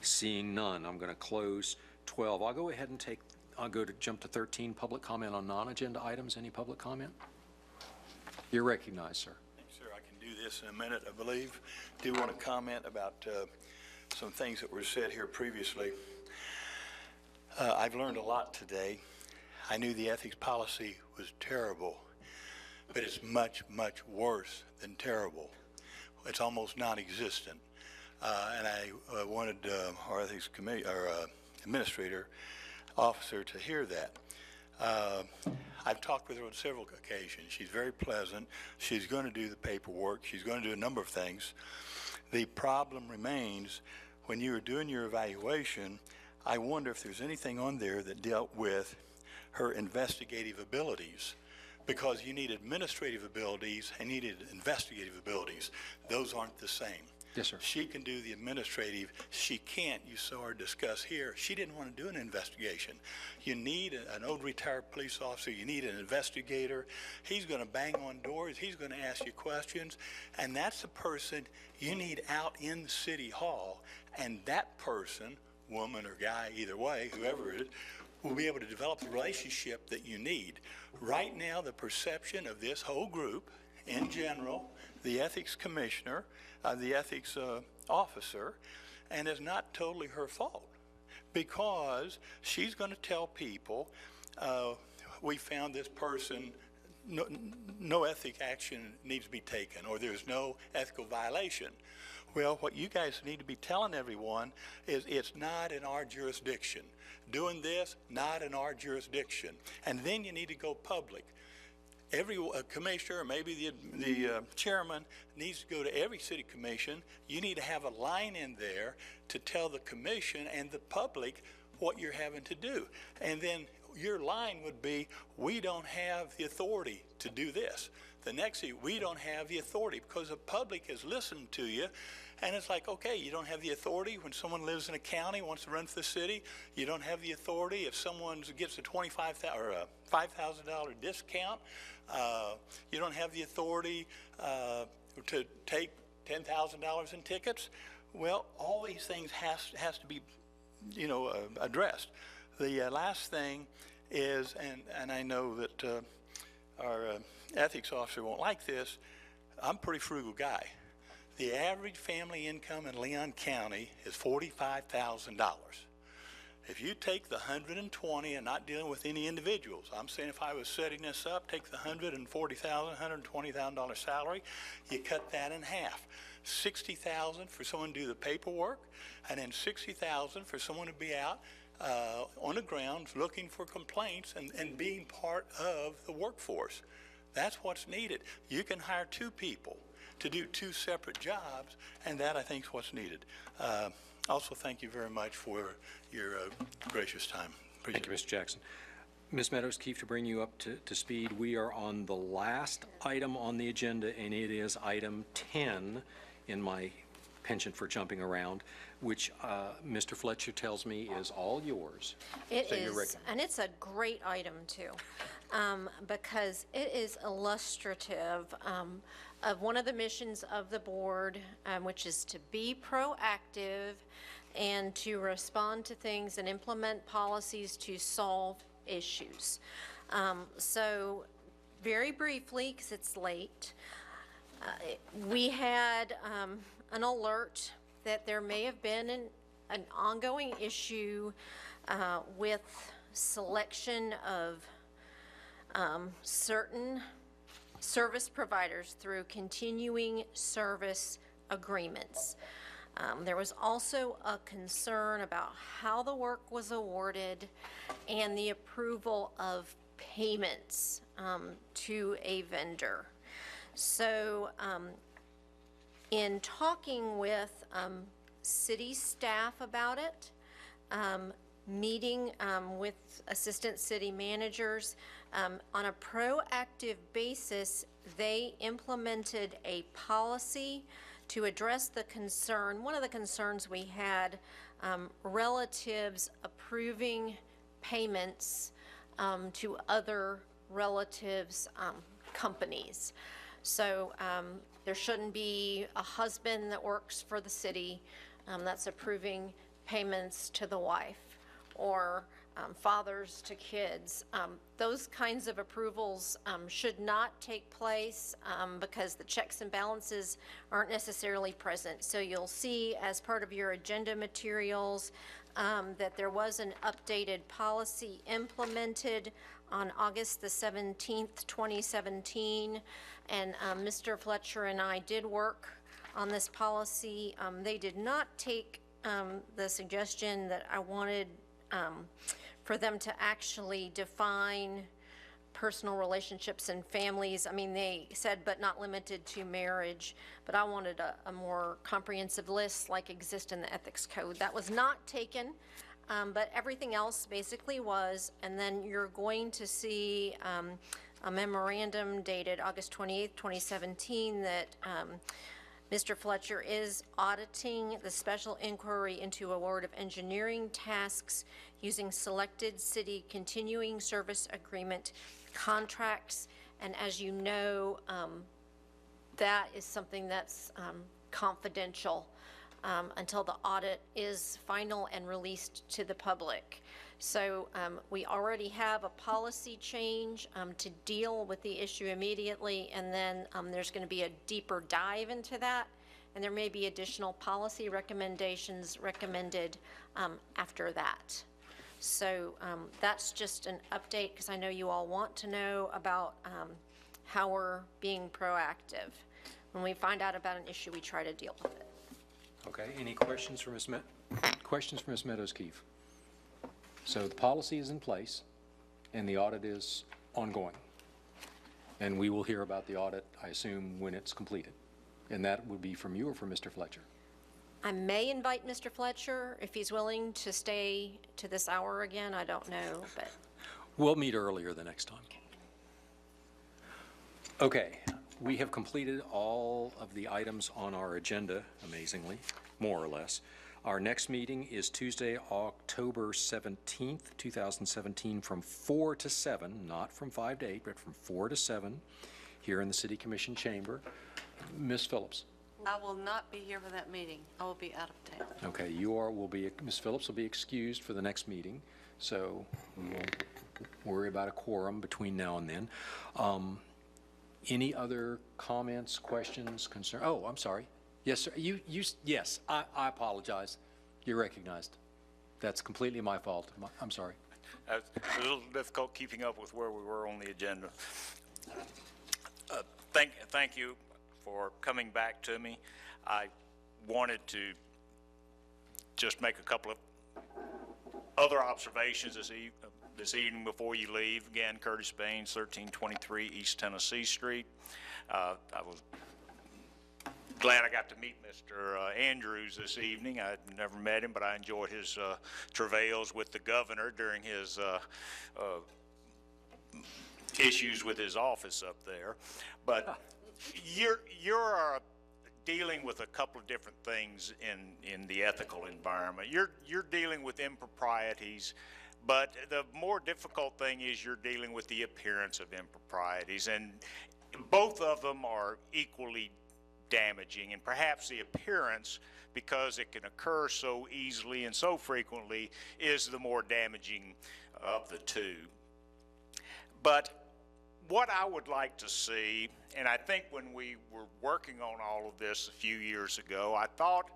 Seeing none, I'm going to close 12. I'll go ahead and jump to 13, public comment on non-agenda items. Any public comment? You're recognized, sir. Thanks, sir. I can do this in a minute, I believe. Do want to comment about some things that were said here previously. I've learned a lot today. I knew the ethics policy was terrible, but it's much, much worse than terrible. It's almost non-existent. And I wanted our ethics committee, our administrator officer to hear that. I've talked with her on several occasions. She's very pleasant. She's going to do the paperwork. She's going to do a number of things. The problem remains, when you were doing your evaluation, I wonder if there's anything on there that dealt with her investigative abilities, because you need administrative abilities and needed investigative abilities. Those aren't the same. Yes, sir. She can do the administrative. She can't, you saw her discuss here, she didn't want to do an investigation. You need an old retired police officer. You need an investigator. He's going to bang on doors. He's going to ask you questions. And that's the person you need out in City Hall. And that person, woman or guy, either way, whoever it is, will be able to develop the relationship that you need. Right now, the perception of this whole group, in general, the ethics commissioner, the ethics officer, and it's not totally her fault, because she's going to tell people, we found this person, no ethic action needs to be taken, or there's no ethical violation. Well, what you guys need to be telling everyone is it's not in our jurisdiction. Doing this, not in our jurisdiction. And then you need to go public. Every commissioner, or maybe the chairman, needs to go to every city commission. You need to have a line in there to tell the commission and the public what you're having to do. And then your line would be, we don't have the authority to do this. The next thing, we don't have the authority, because the public has listened to you. And it's like, okay, you don't have the authority when someone lives in a county, wants to run for the city. You don't have the authority if someone gets a $5,000 discount. You don't have the authority to take $10,000 in tickets. Well, all these things has to be, addressed. The last thing is, and I know that our ethics officer won't like this, I'm a pretty frugal guy. The average family income in Leon County is $45,000. If you take the 120 and not dealing with any individuals, I'm saying if I was setting this up, take the $140,000, $120,000 salary, you cut that in half. $60,000 for someone to do the paperwork, and then $60,000 for someone to be out on the ground looking for complaints and being part of the workforce. That's what's needed. You can hire two people to do two separate jobs, and that, I think, is what's needed. Also, thank you very much for your gracious time. Thank you, Mr. Jackson. Ms. Meadows, Keefe, to bring you up to speed, we are on the last item on the agenda, and it is item 10 in my penchant for jumping around, which Mr. Fletcher tells me is all yours. It is, and it's a great item, too, because it is illustrative of one of the missions of the board, which is to be proactive and to respond to things and implement policies to solve issues. So very briefly, because it's late, we had an alert that there may have been an ongoing issue with selection of certain service providers through continuing service agreements. There was also a concern about how the work was awarded and the approval of payments to a vendor. So in talking with city staff about it, meeting with assistant city managers. On a proactive basis, they implemented a policy to address the concern. One of the concerns we had, relatives approving payments to other relatives' companies. So there shouldn't be a husband that works for the city that's approving payments to the wife, or fathers to kids. Those kinds of approvals should not take place because the checks and balances aren't necessarily present. So you'll see as part of your agenda materials that there was an updated policy implemented on August the 17th, 2017. And Mr. Fletcher and I did work on this policy. They did not take the suggestion that I wanted for them to actually define personal relationships and families. I mean, they said, but not limited to marriage, but I wanted a more comprehensive list like exists in the ethics code. That was not taken, but everything else basically was. And then you're going to see a memorandum dated August 28th, 2017 that Mr. Fletcher is auditing the special inquiry into award of engineering tasks using selected city continuing service agreement contracts. And as you know, that is something that's confidential until the audit is final and released to the public. So we already have a policy change to deal with the issue immediately, and then there's going to be a deeper dive into that, and there may be additional policy recommendations recommended after that. So that's just an update because I know you all want to know about how we're being proactive. When we find out about an issue, we try to deal with it. Okay, any questions for Ms. Questions for Ms. Meadows-Keefe? So the policy is in place, and the audit is ongoing. And we will hear about the audit, I assume, when it's completed. And that would be from you or from Mr. Fletcher? I may invite Mr. Fletcher if he's willing to stay to this hour again. I don't know, but. We'll meet earlier the next time. Okay, we have completed all of the items on our agenda, amazingly, more or less. Our next meeting is Tuesday, October 17th, 2017, from 4 to 7, not from 5 to 8, but from 4 to 7, here in the City Commission chamber. Ms. Phillips. I will not be here for that meeting. I will be out of town. Okay, Ms. Phillips will be excused for the next meeting, so we won't worry about a quorum between now and then. Any other comments, questions, concerns? Oh, I'm sorry. Yes, sir. Yes, I apologize. You're recognized. That's completely my fault. I'm sorry. It's a little difficult keeping up with where we were on the agenda. Thank you for coming back to me. I wanted to just make a couple of other observations this evening before you leave. Again, Curtis Baines, 1323 East Tennessee Street. I was glad I got to meet Mr. Andrews this evening. I'd never met him, but I enjoyed his travails with the governor during his issues with his office up there. But you're dealing with a couple of different things in the ethical environment. You're dealing with improprieties, but the more difficult thing is you're dealing with the appearance of improprieties, and both of them are equally damaging, and perhaps the appearance, because it can occur so easily and so frequently, is the more damaging of the two. But what I would like to see, and I think when we were working on all of this a few years ago, I thought,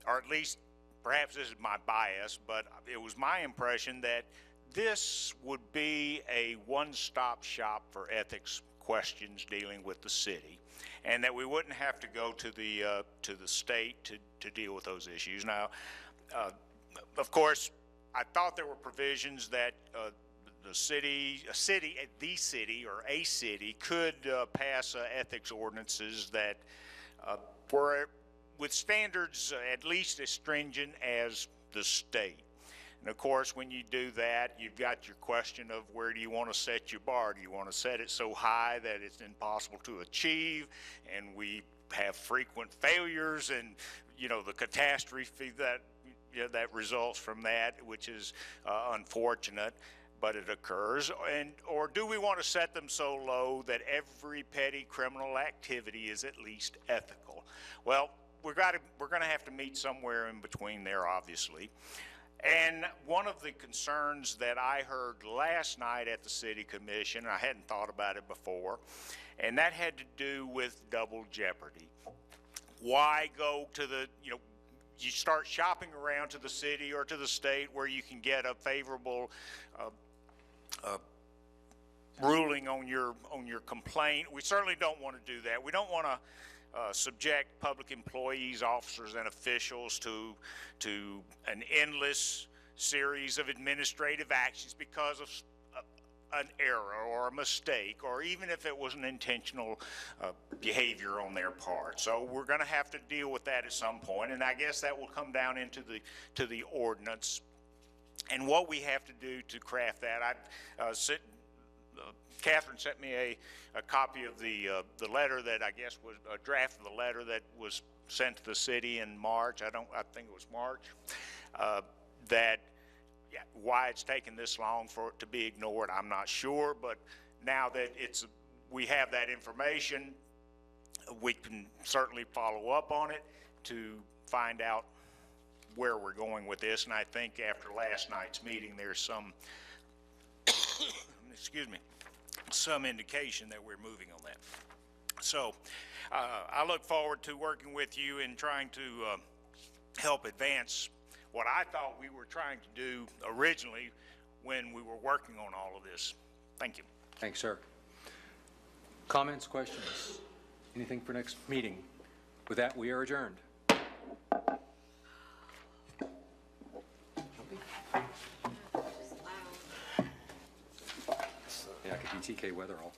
or at least perhaps this is my bias, but it was my impression that this would be a one-stop shop for ethics questions dealing with the city, and that we wouldn't have to go to the state to deal with those issues. Now, of course, I thought there were provisions that a city could pass ethics ordinances that were with standards at least as stringent as the state. And of course, when you do that, you've got your question of where do you want to set your bar? Do you want to set it so high that it's impossible to achieve, and we have frequent failures and, the catastrophe that, that results from that, which is unfortunate, but it occurs, or do we want to set them so low that every petty criminal activity is at least ethical? Well, we're going to have to meet somewhere in between there, obviously. And one of the concerns that I heard last night at the City Commission, I hadn't thought about it before, and that had to do with double jeopardy. Why go to the, you start shopping around to the city or to the state where you can get a favorable ruling on your complaint. We certainly don't want to do that. We don't want to subject public employees, officers, and officials to an endless series of administrative actions because of an error or a mistake, or even if it was an intentional behavior on their part. So we're going to have to deal with that at some point, and I guess that will come down into the ordinance. And what we have to do to craft that, Catherine sent me a copy of the letter that I guess was a draft of the letter that was sent to the city in March. I think it was March. Why it's taken this long for it to be ignored, I'm not sure. But now that we have that information, we can certainly follow up on it to find out where we're going with this. And I think after last night's meeting, there's some, excuse me, some indication that we're moving on that. So I look forward to working with you in trying to help advance what I thought we were trying to do originally when we were working on all of this. Thank you. Thanks, sir. Comments, questions? Anything for next meeting? With that, we are adjourned. Yeah, I could be TK Weatherall.